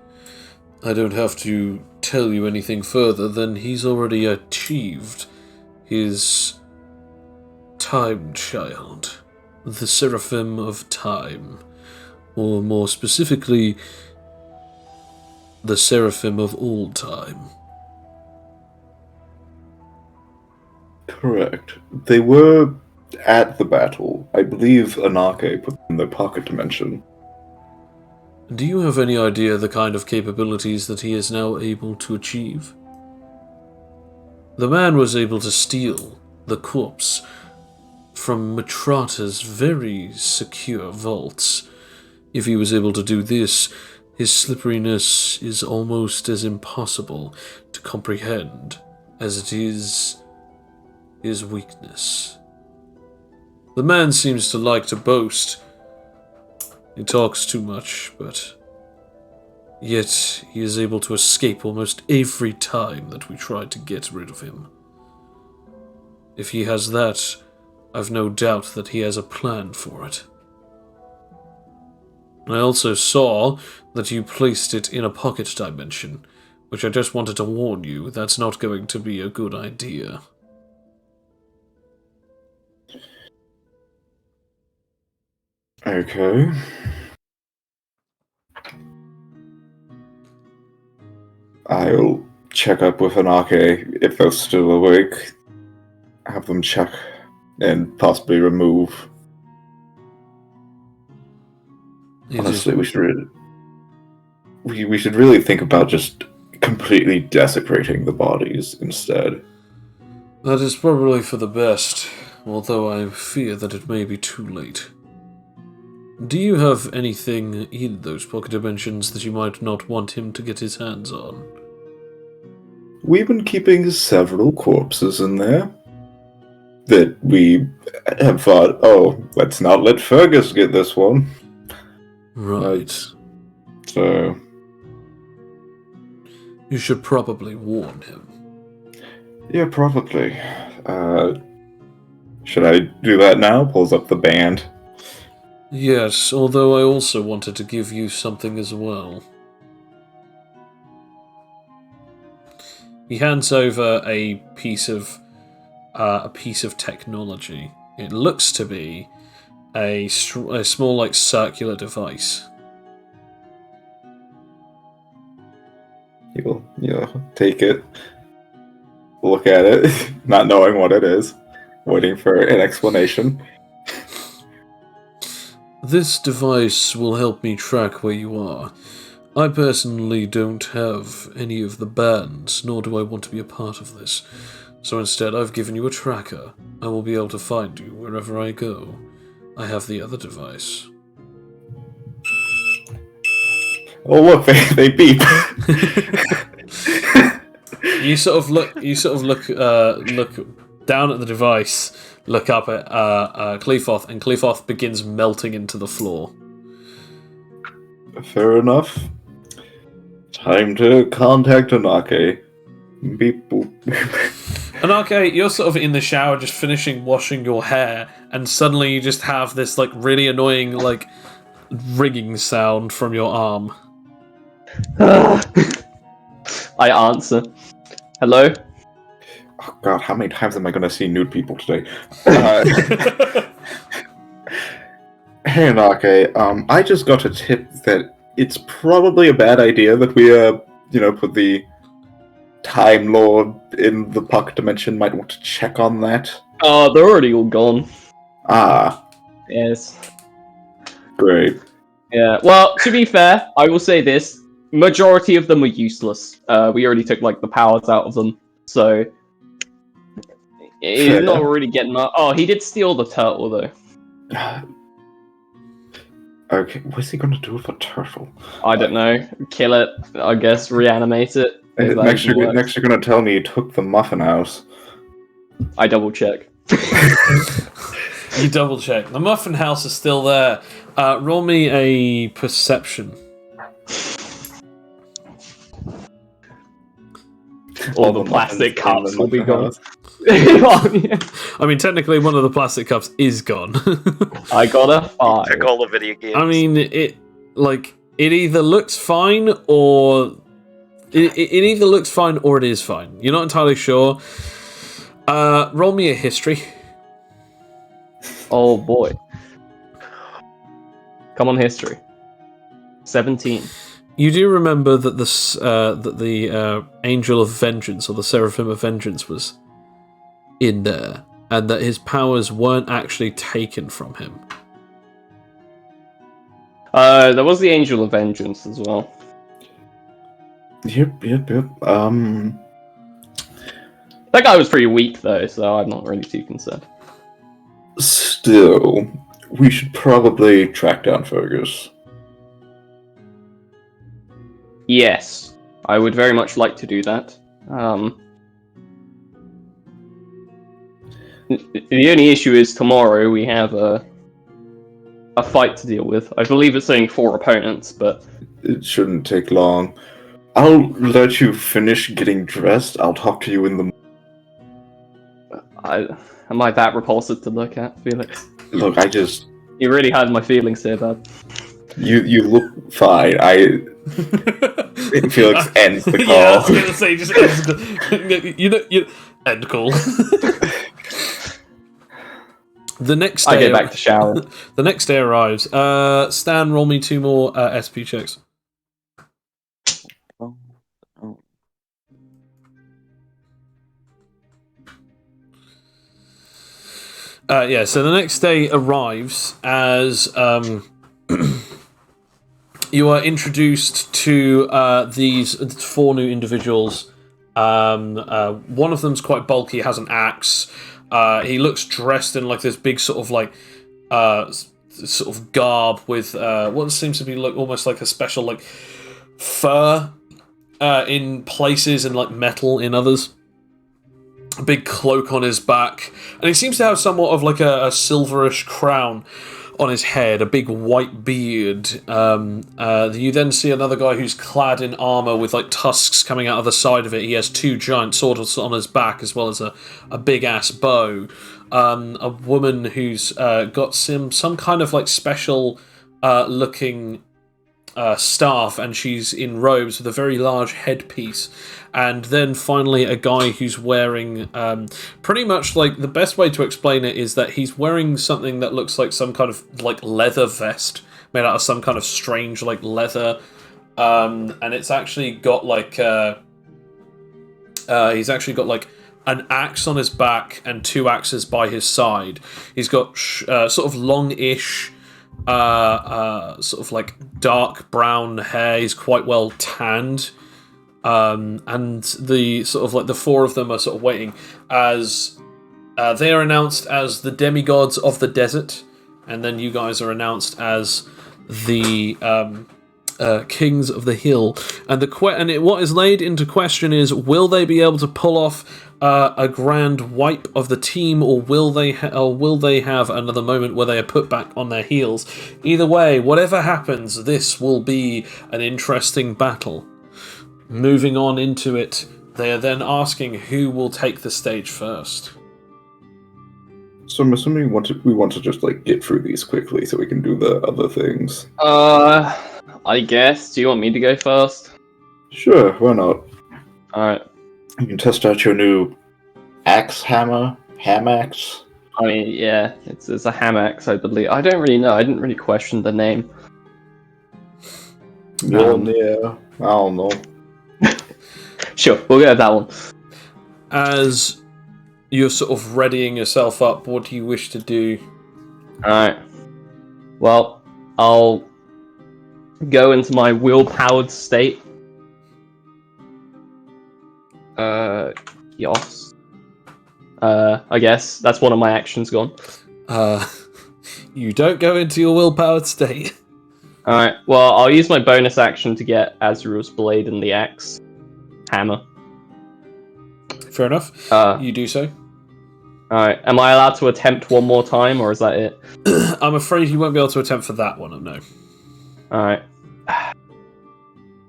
I don't have to tell you anything further than he's already achieved his time child, the Seraphim of Time, or more specifically, the Seraphim of all time. Correct. They were at the battle. I believe Anake put them in their pocket dimension. Do you have any idea the kind of capabilities that he is now able to achieve? The man was able to steal the corpse from Matrata's very secure vaults. If he was able to do this, his slipperiness is almost as impossible to comprehend as it is his weakness. The man seems to like to boast. He talks too much, but yet he is able to escape almost every time that we try to get rid of him. If he has that, I've no doubt that he has a plan for it. I also saw that you placed it in a pocket dimension, which I just wanted to warn you, that's not going to be a good idea. Okay. I'll check up with Anake if they're still awake. Have them check and possibly remove. Honestly, we should really think about just completely desecrating the bodies instead. That is probably for the best, although I fear that it may be too late. Do you have anything in those pocket dimensions that you might not want him to get his hands on? We've been keeping several corpses in there that we have thought, oh, let's not let Fergus get this one. Right. So You should probably warn him. yeah, probably. Should I do that now? Pulls up the band. Yes, although I also wanted to give you something as well. He hands over a piece of technology. It looks to be a small, like, circular device. You'll take it, look at it, not knowing what it is, waiting for an explanation. This device will help me track where you are. I personally don't have any of the bands, nor do I want to be a part of this. So instead, I've given you a tracker. I will be able to find you wherever I go. I have the other device. Oh look, they beep. You sort of look down at the device, look up at Cleofoth, and Cleofoth begins melting into the floor. Fair enough. Time to contact Anake. Beep boop. And okay, you're sort of in the shower, just finishing washing your hair, and suddenly you just have this like really annoying like ringing sound from your arm. I answer. Hello? Oh god, how many times am I going to see nude people today? Hey, Nake, I just got a tip that it's probably a bad idea that we, put the Time Lord in the pocket dimension. Might want to check on that. Oh, they're already all gone. Ah, Yes. great. Yeah, well, to be fair, I will say this. Majority of them were useless. We already took, like, the powers out of them, so... He's Fair. not really getting that. Oh, he did steal the turtle, though. Okay, what's he gonna do with a turtle? I don't know. Kill it, I guess. Reanimate it. If that Next even you're, works. next you're gonna tell me you took the muffin house. I double check. You double check. The muffin house is still there. Roll me a perception. All the plastic cups will be gone. I mean, technically, one of the plastic cups is gone. I got a 5. Took all the video games. I mean, it either looks fine or it either looks fine or it is fine. You're not entirely sure. Roll me a history. Oh boy. Come on, history. 17. You do remember that the Angel of Vengeance, or the Seraphim of Vengeance, was in there, and that his powers weren't actually taken from him. There was the Angel of Vengeance as well. Yep. That guy was pretty weak though, so I'm not really too concerned. Still, we should probably track down Fergus. Yes, I would very much like to do that. The only issue is tomorrow we have a fight to deal with. I believe it's only 4 opponents, but It shouldn't take long. I'll let you finish getting dressed. I'll talk to you in the... am I that repulsive to look at, Felix? Look, I just... You really had my feelings here, bud. You look fine. Felix ends the call. Yeah, I was gonna say, just ends you end call. The next day, I get back to shower. The next day arrives. Stan, roll me 2 more SP checks. Oh. Yeah, so the next day arrives as you are introduced to these 4 new individuals. One of them's quite bulky, has an axe. He looks dressed in like this big sort of like sort of garb with what seems to be like almost like a special like fur in places and like metal in others. A big cloak on his back, and he seems to have somewhat of like a silverish crown on his head, a big white beard. You then see another guy who's clad in armor with like tusks coming out of the side of it. He has 2 giant swords on his back, as well as a big ass bow. A woman who's got some kind of like special looking staff, and she's in robes with a very large headpiece. And then finally a guy who's wearing pretty much like, the best way to explain it is that he's wearing something that looks like some kind of like leather vest made out of some kind of strange like leather, and it's actually got like he's actually got like an axe on his back and 2 axes by his side. He's got sort of long-ish sort of like dark brown hair. He's quite well tanned. And the sort of like the 4 of them are sort of waiting as they are announced as the demigods of the desert, and then you guys are announced as the kings of the hill. And what is laid into question is, will they be able to pull off a grand wipe of the team, or will they have another moment where they are put back on their heels? Either way, whatever happens, this will be an interesting battle. Moving on into it, They are then asking who will take the stage first. So I'm assuming we want to just like get through these quickly so we can do the other things. I guess. Do you want me to go first? Sure, why not? Alright. You can test out your new axe hammer, hamax. I mean, yeah, it's a Hamax, I believe. I don't really know. I didn't really question the name. Yeah, I don't know. Sure, we'll go with that one. As you're sort of readying yourself up, what do you wish to do? Alright. Well, I'll go into my will-powered state. Yes. I guess that's one of my actions gone. You don't go into your will-powered state. Alright, well, I'll use my bonus action to get Azrael's blade and the axe hammer. Fair enough. You do so. Alright, am I allowed to attempt one more time, or is that it? I'm afraid you won't be able to attempt for that one, no. Alright.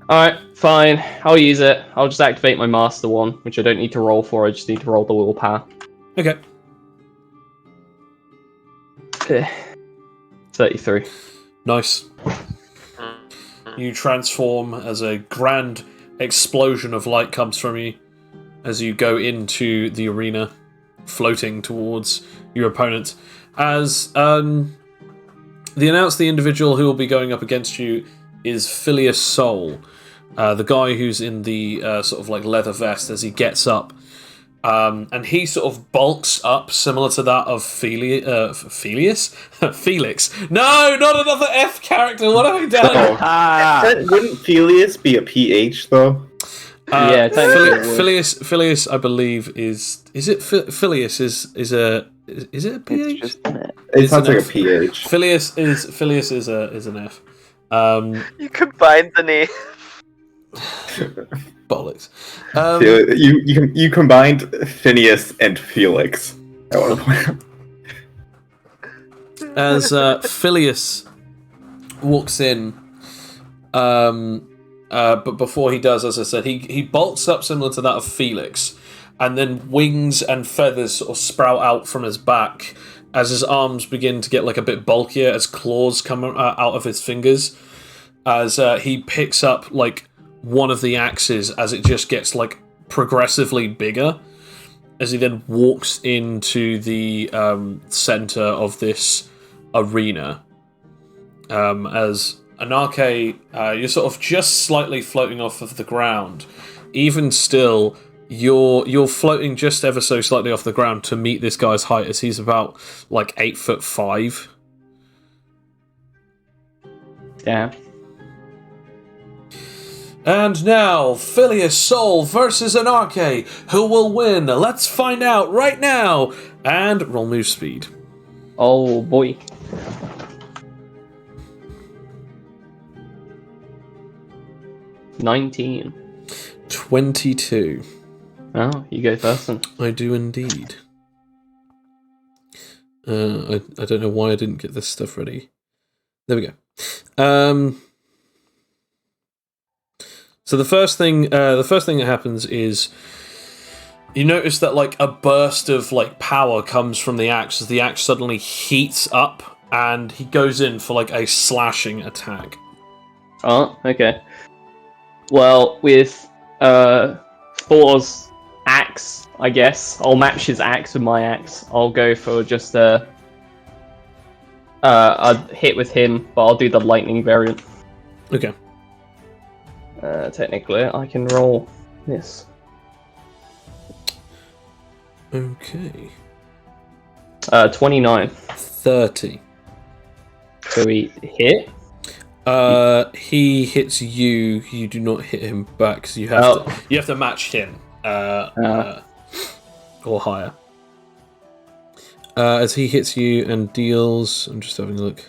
Alright, fine. I'll use it. I'll just activate my master one, which I don't need to roll for, I just need to roll the willpower. Okay. 33. Nice. You transform as a grand explosion of light comes from you as you go into the arena, floating towards your opponent. As the individual who will be going up against you is Phileas Soul, the guy who's in the sort of like leather vest as he gets up. And he sort of bulks up, similar to that of Felix? No, not another F character. What have I done? Wouldn't Phileas be a PH though? Yeah, Phileas, I believe is it Phileas is it a PH? It's just an F. It sounds like a PH. Phileas is an F. You combined the name. Bollocks. You combined Phineas and Felix. I want to point out. As Phileas walks in, but before he does, as I said, he bolts up similar to that of Felix, and then wings and feathers sort of sprout out from his back as his arms begin to get like a bit bulkier as claws come out of his fingers. As he picks up like one of the axes as it just gets like progressively bigger, as he then walks into the center of this arena. As Anarche, you're sort of just slightly floating off of the ground. Even still, you're floating just ever so slightly off the ground to meet this guy's height, as he's about like 8'5". Yeah. And now, Phileas Soul versus Anarche. Who will win? Let's find out right now. And roll move speed. Oh boy. $19. 22. Oh, you go first then. I do indeed. I don't know why I didn't get this stuff ready. There we go. So the first thing that happens is you notice that like a burst of like power comes from the axe as the axe suddenly heats up, and he goes in for like a slashing attack. Oh, okay. Well, with Thor's axe, I guess I'll match his axe with my axe. I'll go for just a hit with him, but I'll do the lightning variant. Okay. Technically, I can roll this. Okay. 29. 30. So we hit. He hits you. You do not hit him back, so you have to match him, or higher. As he hits you and deals. I'm just having a look.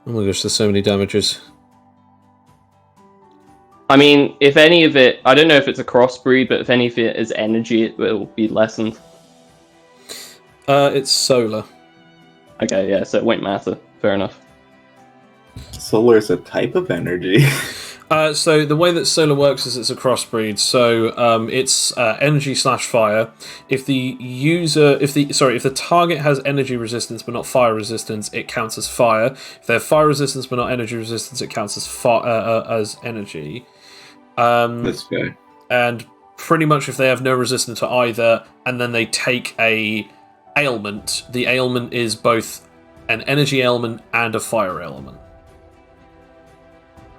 Oh my gosh, there's so many damages. I mean, if any of it, I don't know if it's a crossbreed, but if any of it is energy, it will be lessened. It's solar. Okay, yeah, so it won't matter. Fair enough. Solar is a type of energy. So the way that solar works is it's a crossbreed. So it's energy / fire. If the target has energy resistance but not fire resistance, it counts as fire. If they have fire resistance but not energy resistance, it counts as energy. That's fair. And pretty much if they have no resistance to either, and then they take a ailment, the ailment is both an energy ailment and a fire ailment.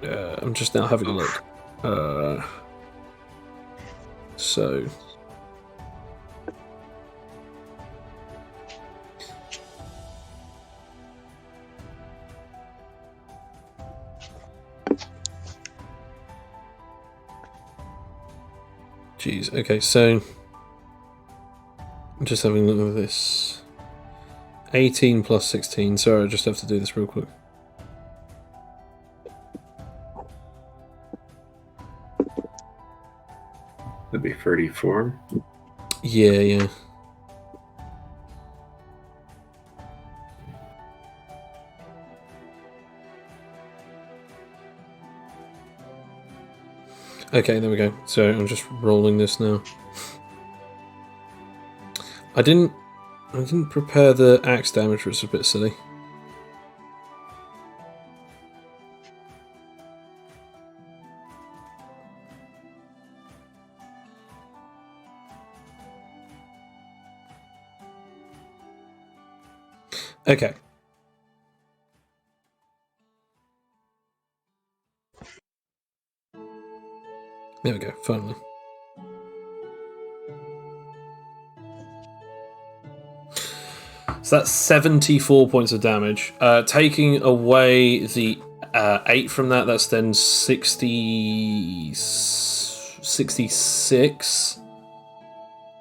I'm just now having a look. So. Jeez, okay, so. I'm just having a look at this. 18 plus 16. Sorry, I just have to do this real quick. That'd be 34. Yeah. Okay, there we go. So I'm just rolling this now. I didn't prepare the axe damage, which is a bit silly. Okay. There we go, finally. So that's 74 points of damage. Taking away the 8 from that, that's then 66.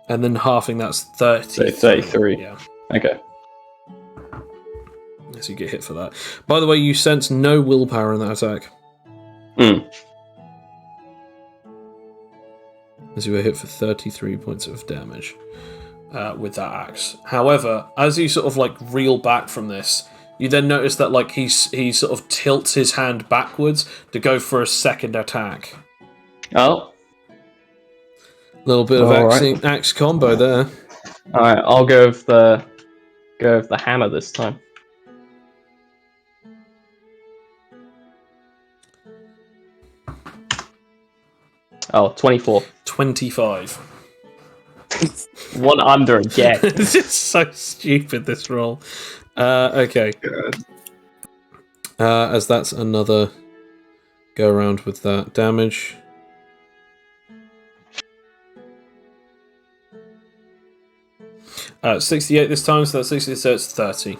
And then halving, that's 30. So 33. Yeah. Okay. So you get hit for that. By the way, you sense no willpower in that attack. As you were hit for 33 points of damage with that axe. However, as you sort of like reel back from this, you then notice that like he sort of tilts his hand backwards to go for a second attack. Oh. Little bit of axe combo there. All right, I'll go with the hammer this time. Oh, 24. 25. One under again. This is so stupid, this roll. Okay. As that's another go around with that damage. Uh, 68 this time, so that's 60, so it's 30.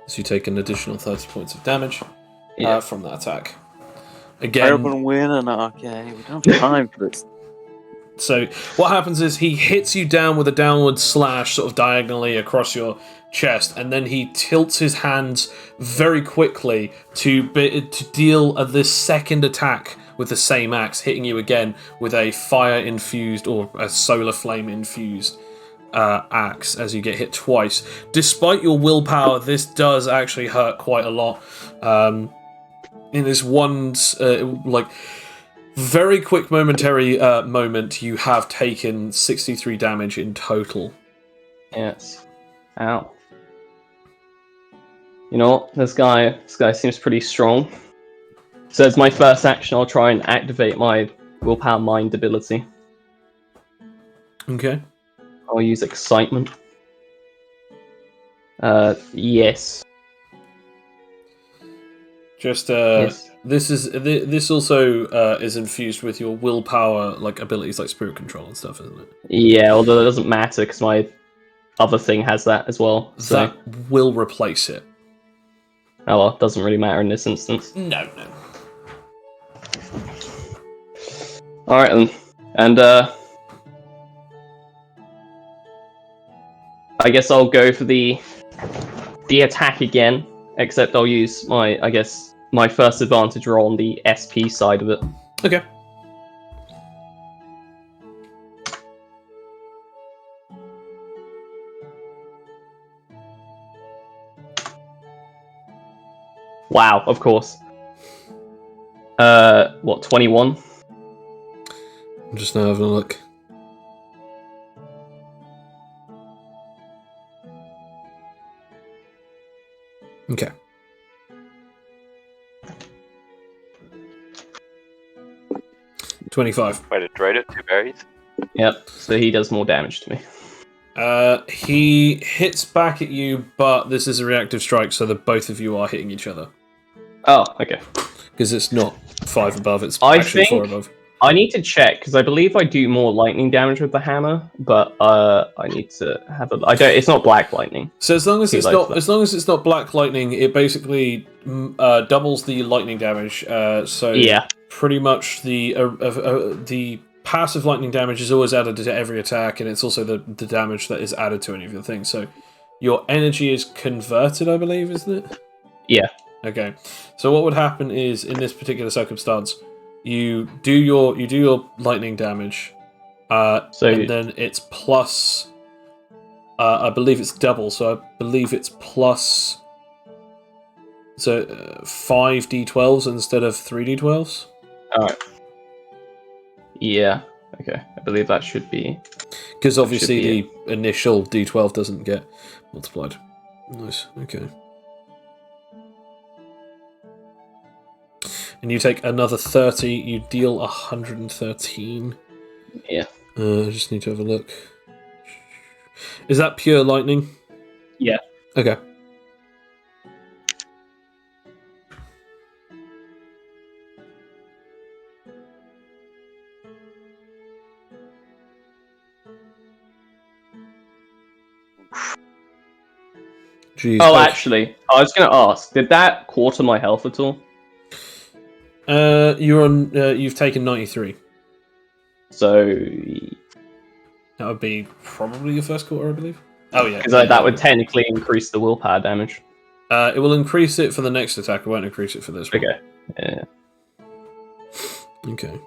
So you take an additional 30 points of damage from that attack. Again, Open win and okay, we don't have time for this. So what happens is he hits you down with a downward slash sort of diagonally across your chest, and then he tilts his hands very quickly to deal this second attack with the same axe, hitting you again with a fire-infused or a solar flame-infused axe as you get hit twice. Despite your willpower, this does actually hurt quite a lot. In this one, very quick momentary moment, you have taken 63 damage in total. Yes. Ow. You know what? This guy seems pretty strong. So as my first action, I'll try and activate my willpower mind ability. Okay. I'll use excitement. Yes. Just Yes. this also is infused with your willpower like abilities like spirit control and stuff, isn't it? Yeah, although it doesn't matter because my other thing has that as well. So. That will replace it. Oh well, doesn't really matter in this instance. No. Alright then. And I guess I'll go for the attack again, except I'll use my first advantage roll on the SP side of it. Okay. Wow, of course. What, 21? I'm just now having a look. Okay. $25. Might have tried it, two berries. Yep, so he does more damage to me. He hits back at you, but this is a reactive strike, so that both of you are hitting each other. Oh, okay. Because it's not 5 above, it's I actually 4 think- above. I need to check, because I believe I do more lightning damage with the hammer, but I need to have a... it's not black lightning. So as long as Too it's late not for that. as long as it's not black lightning, it basically doubles the lightning damage. So Yeah. pretty much the passive lightning damage is always added to every attack, and it's also the damage that is added to any of your things. So your energy is converted, I believe, isn't it? Yeah. Okay. So what would happen is in this particular circumstance, you do your lightning damage, and then it's plus. I believe it's double, so I believe it's plus. So 5 d12s instead of 3 d12s. Alright. Yeah. Okay. I believe that should be... Because obviously be the initial d12 doesn't get multiplied. Nice. Okay. And you take another 30. You deal 113. Yeah. I just need to have a look. Is that pure lightning? Yeah. Okay. Jeez. Oh, actually, I was going to ask, did that quarter my health at all? You're on. You've taken 93. So... That would be probably your first quarter, I believe. Oh yeah. Because that would technically increase the willpower damage. It will increase it for the next attack. It won't increase it for this one. Okay. Yeah. Okay.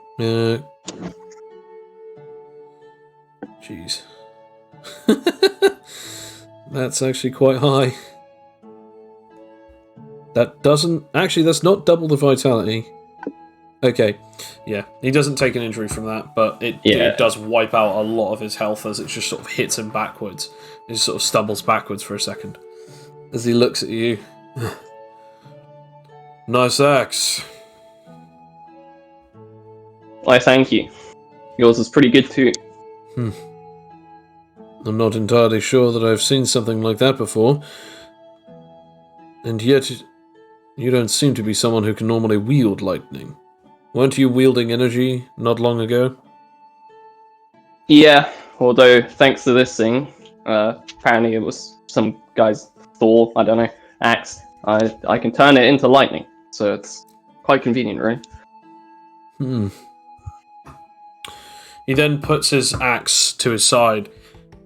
Jeez. That's actually quite high. That doesn't... Actually, that's not double the vitality. Okay. Yeah. He doesn't take an injury from that, but it does wipe out a lot of his health as it just sort of hits him backwards. He just sort of stumbles backwards for a second. As he looks at you. Nice axe. Why, thank you. Yours is pretty good too. I'm not entirely sure that I've seen something like that before. And yet, you don't seem to be someone who can normally wield lightning. Weren't you wielding energy not long ago? Yeah, although thanks to this thing, apparently it was some guy's Thor, I don't know, axe. I can turn it into lightning, so it's quite convenient, right? He then puts his axe to his side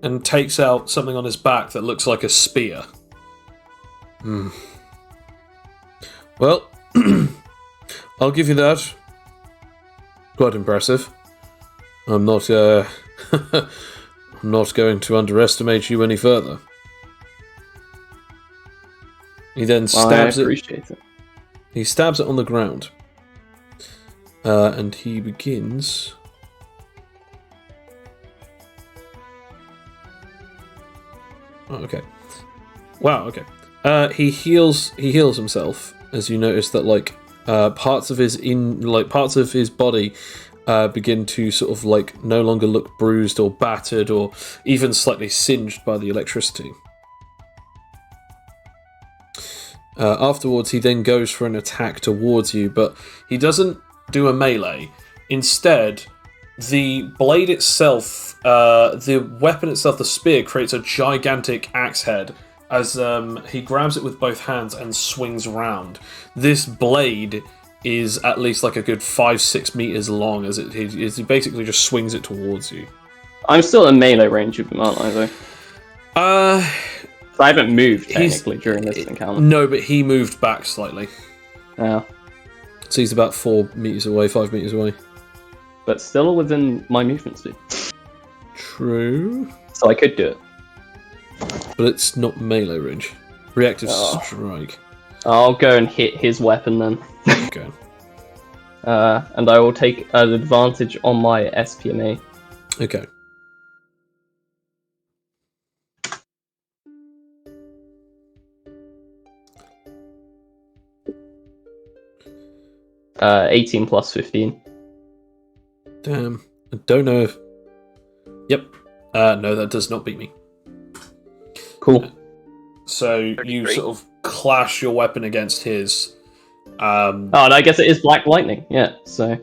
and takes out something on his back that looks like a spear. Well, I'll give you that. Quite impressive. I'm not, I'm not going to underestimate you any further. He then stabs I appreciate it. He stabs it on the ground. And he begins... Oh, okay. Wow, okay. He heals himself, as you notice that parts of his body begin to sort of no longer look bruised or battered or even slightly singed by the electricity. Afterwards, he then goes for an attack towards you, but he doesn't do a melee. Instead, the blade itself, the weapon itself, the spear, creates a gigantic axe head as he grabs it with both hands and swings around. This blade is at least a good 5-6 meters long as he basically just swings it towards you. I'm still in melee range of him, aren't I, though? I haven't moved, technically, during this encounter. No, but he moved back slightly. Yeah. So he's about 4 meters away, 5 meters away. But still within my movement speed. True. So I could do it. But it's not melee range. Reactive strike. I'll go and hit his weapon then. Okay. And I will take an advantage on my SPMA. Okay. 18 plus 15. Damn. I don't know if... Yep. No, that does not beat me. Cool. So you 33. sort of clash your weapon against his. Oh, and I guess it is Black Lightning. Yeah, so...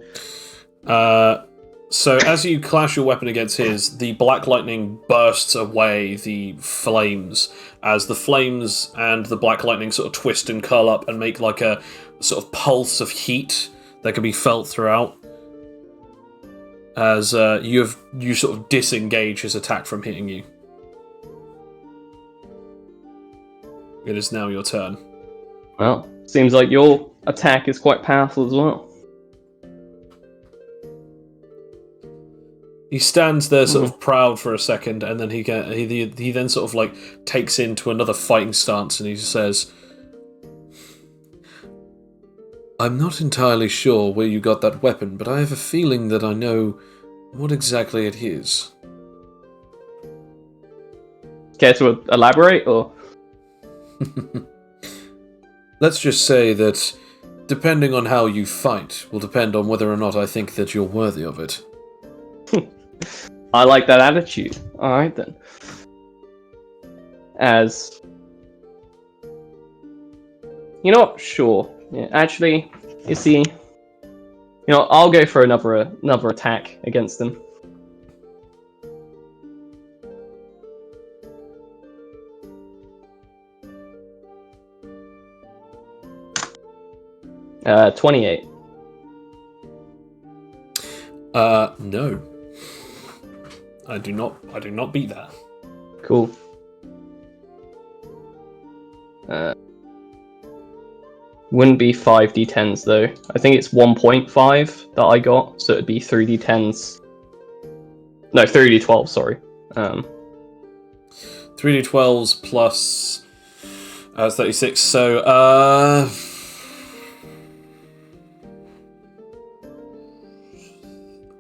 So as you clash your weapon against his, the black lightning bursts away the flames, as the flames and the black lightning sort of twist and curl up and make like a sort of pulse of heat that can be felt throughout. As you sort of disengage his attack from hitting you. It is now your turn. Well, seems like your attack is quite powerful as well. He stands there, sort of proud for a second, and then he then sort of like takes into another fighting stance, and he says, "I'm not entirely sure where you got that weapon, but I have a feeling that I know what exactly it is." Care to elaborate, or? Let's just say that, depending on how you fight, will depend on whether or not I think that you're worthy of it. I like that attitude. Alright then. As... You know what? Sure. Yeah, actually, you see... You know, I'll go for another attack against him. 28. No. I do not beat that. Cool. Wouldn't be 5d10s though. I think it's 1.5 that I got, so it'd be 3d10s. No, 3d12, sorry. 3d12s plus 36, so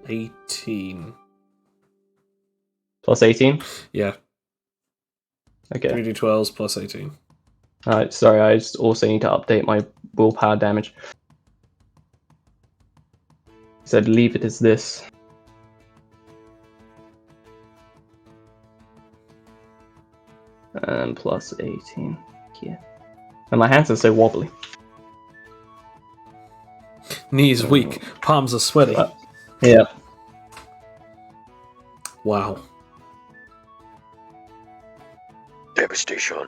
18. Plus 18? Yeah. Okay. 3d12s plus 18. Alright, sorry, I just also need to update my willpower damage. Said leave it as this. And plus 18. Yeah. And my hands are so wobbly. Knees weak, palms are sweaty. Yeah. Wow. Devastation.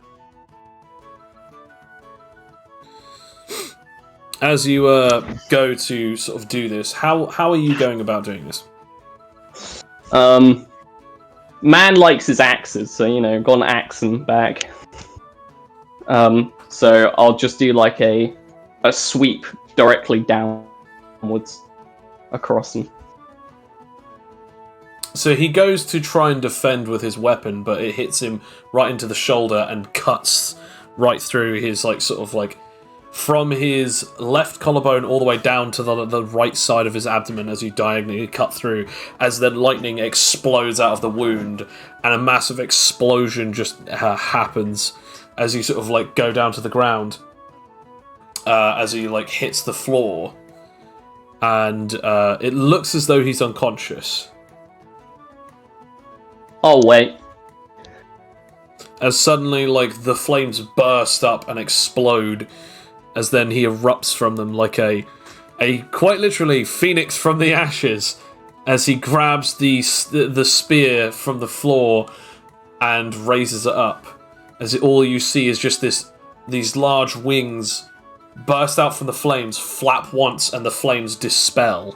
As you go to sort of do this, how are you going about doing this? Man likes his axes, so you know, got an axe and back. So I'll just do like a sweep directly downwards across him. So he goes to try and defend with his weapon, but it hits him right into the shoulder and cuts right through his from his left collarbone all the way down to the right side of his abdomen as you diagonally cut through, as then lightning explodes out of the wound, and a massive explosion just happens as you sort of go down to the ground, as he hits the floor, and it looks as though he's unconscious. Oh wait. As suddenly the flames burst up and explode, as then he erupts from them like a quite literally phoenix from the ashes, as he grabs the spear from the floor and raises it up. All you see is just these large wings burst out from the flames, flap once, and the flames dispel.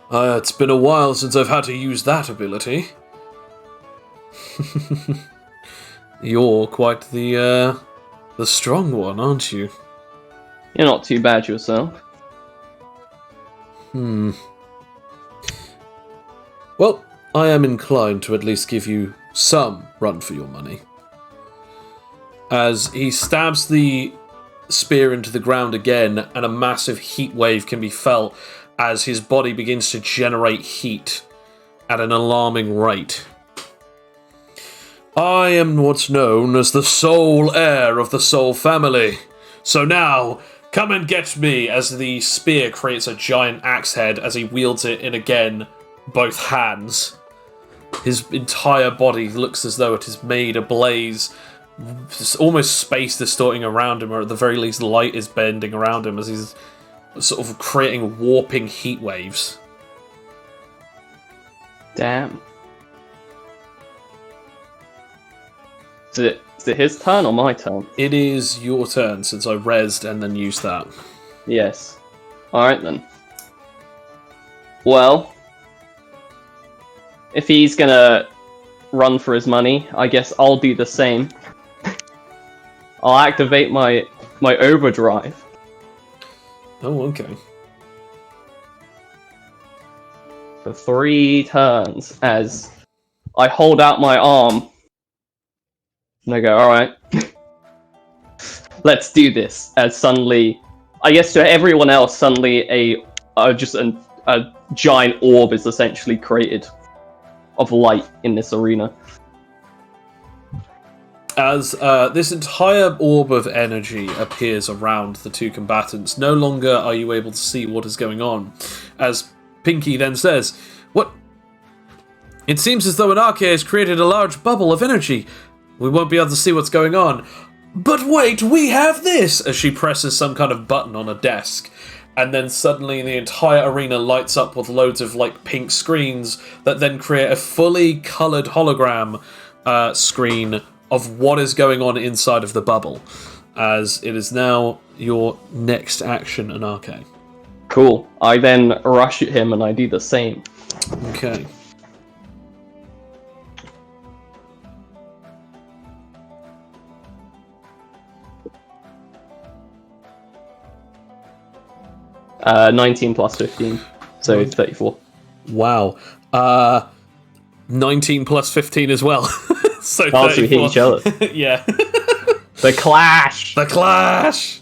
It's been a while since I've had to use that ability. You're quite the strong one, aren't you? You're not too bad yourself. Well, I am inclined to at least give you some run for your money. as he stabs the spear into the ground again, and a massive heat wave can be felt as his body begins to generate heat at an alarming rate. I am what's known as the sole heir of the Soul family. So now, come and get me, as the spear creates a giant axe head as he wields it in again both hands. His entire body looks as though it is made ablaze, almost space distorting around him, or at the very least light is bending around him as he's sort of creating warping heat waves. Damn. Is it his turn or my turn? It is your turn, since I rezzed and then used that. Yes. Alright then. Well, if he's gonna run for his money, I guess I'll do the same. I'll activate my overdrive. Oh, okay. For 3 turns as I hold out my arm and I go, alright, let's do this. As suddenly, I guess to everyone else, suddenly a giant orb is essentially created of light in this arena. As this entire orb of energy appears around the two combatants, no longer are you able to see what is going on. As Pinky then says, "What? It seems as though Anarchy has created a large bubble of energy. We won't be able to see what's going on. But wait, we have this!" As she presses some kind of button on a desk. And then suddenly the entire arena lights up with loads of pink screens that then create a fully coloured hologram screen of what is going on inside of the bubble. As it is now your next action, Anarchy. Cool. I then rush at him and I do the same. Okay. Uh, 19 plus 15, so 34. Wow. 19 plus 15 as well. So Oh, so we hit each other. Yeah. The clash! The clash!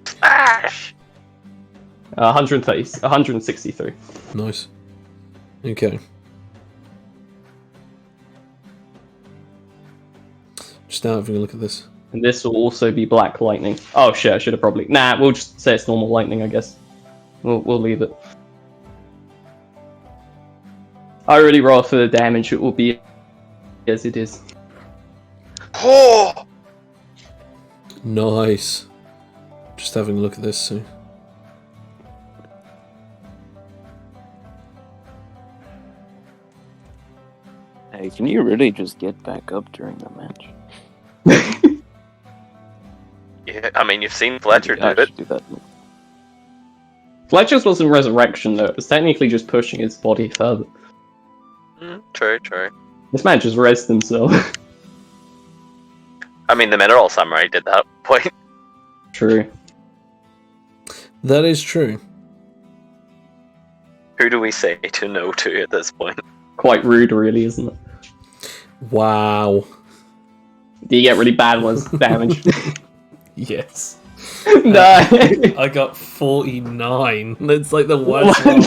Smash! 163. Nice. Okay. Just now having a look at this. And this will also be black lightning. Oh shit, I should have probably... Nah, we'll just say it's normal lightning, I guess. We'll leave it. I already rolled for the damage, it will be as it is. Oh! Nice. Just having a look at this, so... Hey, can you really just get back up during the match? Yeah, I mean, you've seen Fletcher I do it. should do that. Fletcher's wasn't resurrection though, it was technically just pushing his body further. True, true. This man just rezzed himself. I mean, the Mineral Samurai did that point. True. That is true. Who do we say to no to at this point? Quite rude, really, isn't it? Wow. Do you get really bad ones damage? Yes. No. I got 49. That's like the worst one.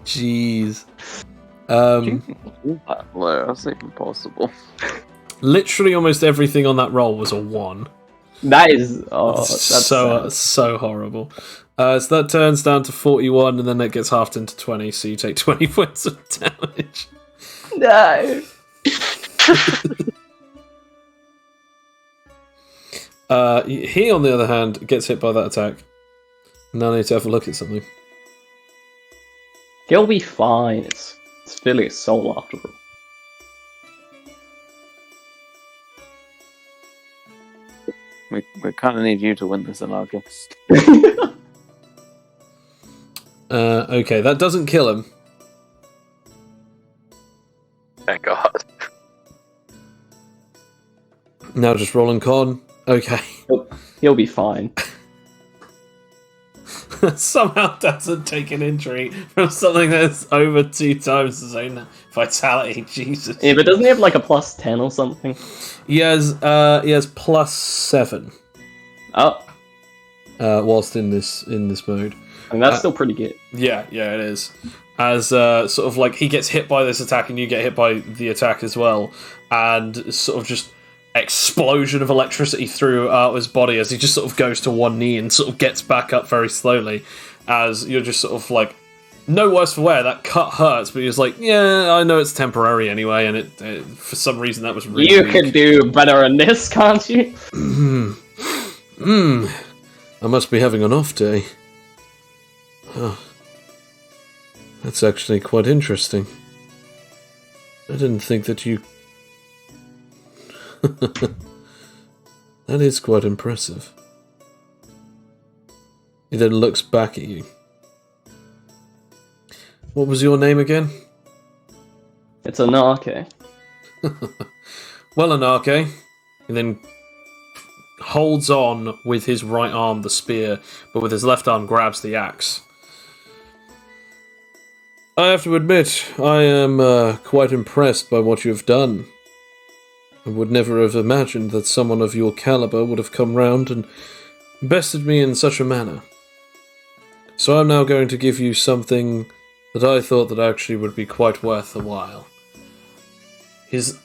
Jeez. That's even possible. Literally almost everything on that roll was a 1. That is... Oh, that's so horrible. So that turns down to 41, and then it gets halved into 20, so you take 20 points of damage. No. He, on the other hand, gets hit by that attack. Now I need to have a look at something. He'll be fine. It's filling his soul after all. We kind of need you to win this, Anarchy. Okay, that doesn't kill him. Thank God. Now just rolling con. Okay. He'll be fine. somehow doesn't take an injury from something that's over 2 times his own vitality. Jesus. Yeah, but doesn't he have like a plus 10 or something? He has plus 7. Oh, Whilst in this mode. I mean, that's still pretty good. Yeah, it is. As sort of like he gets hit by this attack and you get hit by the attack as well, and sort of just explosion of electricity throughout his body as he just sort of goes to one knee and sort of gets back up very slowly, as you're just sort of like, no worse for wear, that cut hurts, but he's like, yeah, I know it's temporary anyway, and it for some reason that was really You weak. can do better than this, can't you? I must be having an off day. Oh, that's actually quite interesting. I didn't think that you... That is quite impressive. He then looks back at you. What was your name again? It's Anarche. Well, Anarche. He then holds on with his right arm the spear, but with his left arm grabs the axe. I have to admit, I am quite impressed by what you have done. I would never have imagined that someone of your caliber would have come round and bested me in such a manner. So I'm now going to give you something that I thought that actually would be quite worth the while. His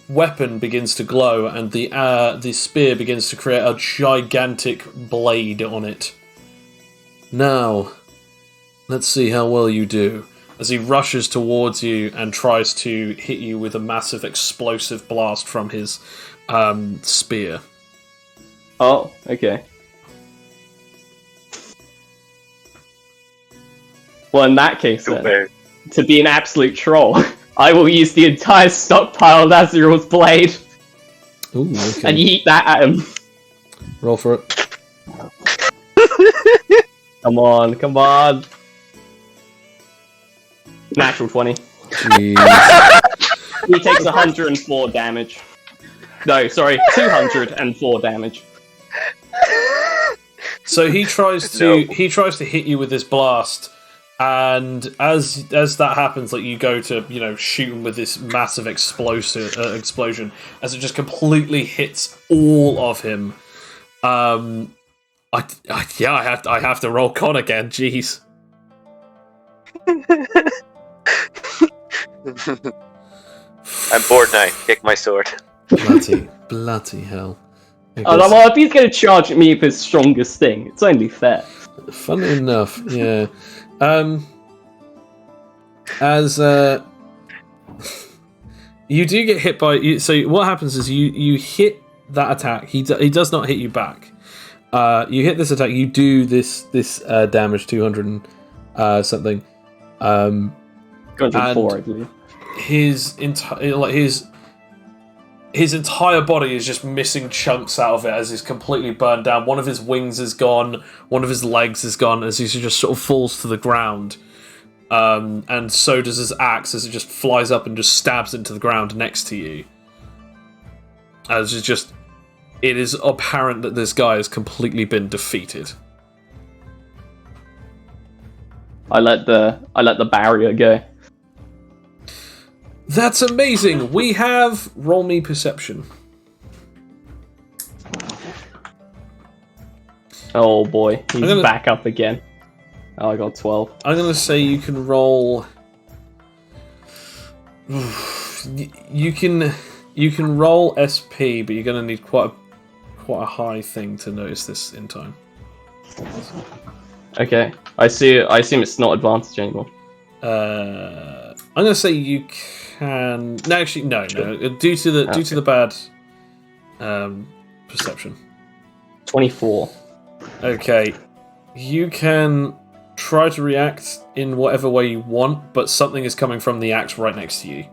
weapon begins to glow, and the spear begins to create a gigantic blade on it. Now, let's see how well you do. As he rushes towards you and tries to hit you with a massive explosive blast from his spear. Oh, okay. Well, in that case, then, to be an absolute troll, I will use the entire stockpile of Azrael's blade Ooh, okay. and yeet that at him. Roll for it. Come on. Natural 20. Jeez. He takes 104 damage. No, sorry, 204 damage. So he tries to hit you with this blast, and as that happens, like you go to shoot him with this massive explosion, as it just completely hits all of him. I have to roll con again. Jeez. I'm bored now. Kick my sword. Bloody hell. Well, if he's going to charge at me with his strongest thing, it's only fair. Funny enough, yeah. As you do get hit by... So what happens is you hit that attack. He does not hit you back. You hit this attack. You do this damage, 200 and something. 204, I believe. His entire body is just missing chunks out of it as he's completely burned down. One of his wings is gone. One of his legs is gone as he just sort of falls to the ground. And so does his axe as it just flies up and just stabs into the ground next to you. As it is apparent that this guy has completely been defeated. I let the barrier go. That's amazing. We have roll me perception. Oh boy, he's back up again. Oh, I got 12. I'm gonna say you can roll. You can roll SP, but you're gonna need quite a high thing to notice this in time. Okay, I assume it's not advantage anymore. I'm gonna say you can. No, actually, no. Due to the bad perception. 24. Okay, you can try to react in whatever way you want, but something is coming from the axe right next to you.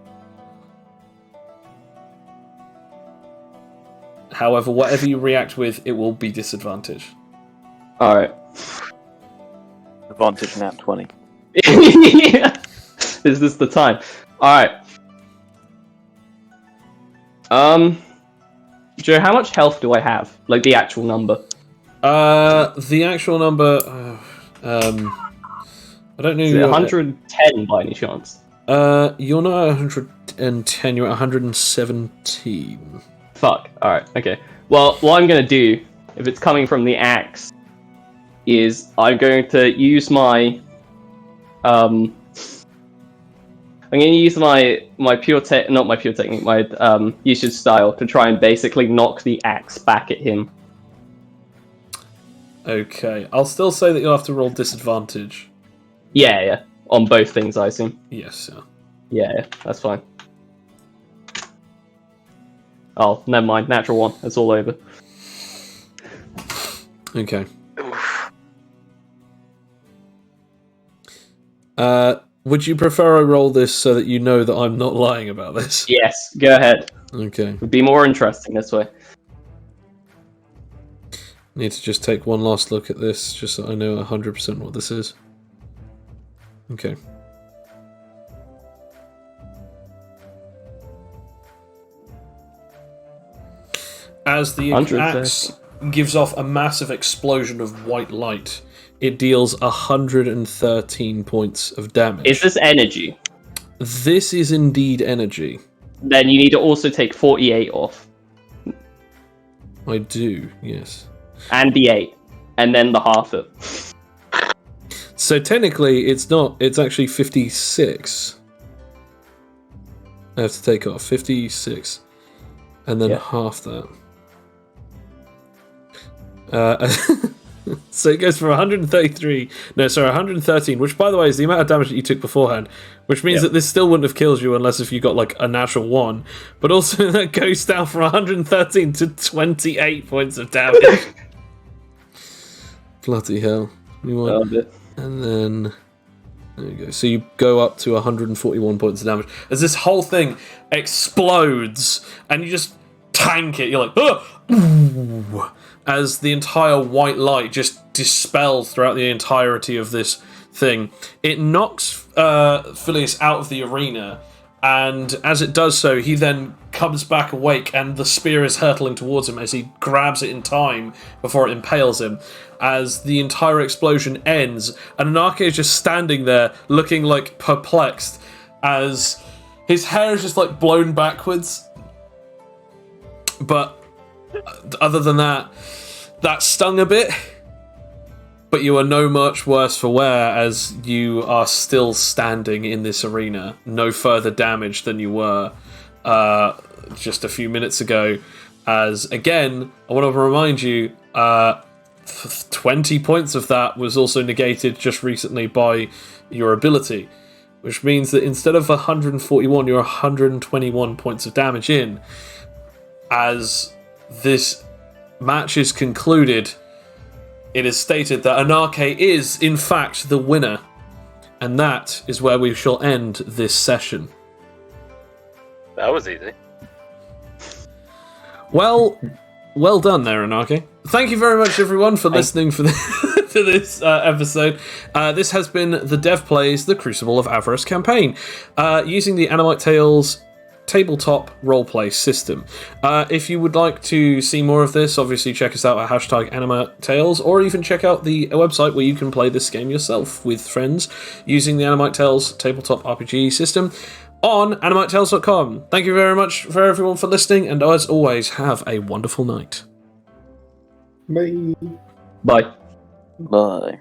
However, whatever you react with, it will be disadvantage. Alright. Advantage nat 20. Yeah. Is this the time? Alright. Joe, how much health do I have? Like the actual number? The actual number... I don't know. Is it 110 by any chance? You're not at 110. You're at 117. Fuck. Alright, okay. Well, what I'm going to do, if it's coming from the axe, is I'm going to use my... I'm going to use my pure tech, not my pure technique, my usage style to try and basically knock the axe back at him. Okay, I'll still say that you'll have to roll disadvantage. Yeah. On both things, I assume. Yes, yeah. Yeah, that's fine. Oh, never mind. Natural 1. It's all over. Okay. Would you prefer I roll this so that you know that I'm not lying about this? Yes, go ahead. Okay. It would be more interesting this way. Need to just take one last look at this, just so I know 100% what this is. Okay. As the axe gives off a massive explosion of white light, it deals 113 points of damage. Is this energy? This is indeed energy. Then you need to also take 48 off. I do, yes. And the 8. And then the half it. So technically, it's not. It's actually 56. I have to take off 56, and then half that. So it goes from 133. No, sorry, 113. Which, by the way, is the amount of damage that you took beforehand. Which means that this still wouldn't have killed you unless if you got like a natural 1. But also that goes down from 113 to 28 points of damage. Bloody hell! And then there you go. So you go up to 141 points of damage as this whole thing explodes, and you just tank it. You're like, ooh, as the entire white light just dispels throughout the entirety of this thing. It knocks Phileas out of the arena, and as it does so, he then comes back awake, and the spear is hurtling towards him as he grabs it in time before it impales him. As the entire explosion ends, and Anarche is just standing there looking like perplexed as his hair is just like blown backwards. But other than that, that stung a bit. But you are no much worse for wear as you are still standing in this arena. No further damage than you were just a few minutes ago. As, again, I want to remind you, 20 points of that was also negated just recently by your ability. Which means that instead of 141, you're 121 points of damage in. As this match is concluded, it is stated that Anarche is, in fact, the winner. And that is where we shall end this session. That was easy. Well done there, Anarche. Thank you very much, everyone, for listening to this episode. This has been the Dev Plays The Crucible of Avarice campaign, using the Animite Tales tabletop roleplay system. If you would like to see more of this, obviously check us out at #AnimiteTales, or even check out the website where you can play this game yourself with friends using the Animite Tales tabletop RPG system on animitetales.com. Thank you very much for everyone for listening, and as always, have a wonderful night. Bye. Bye. Bye.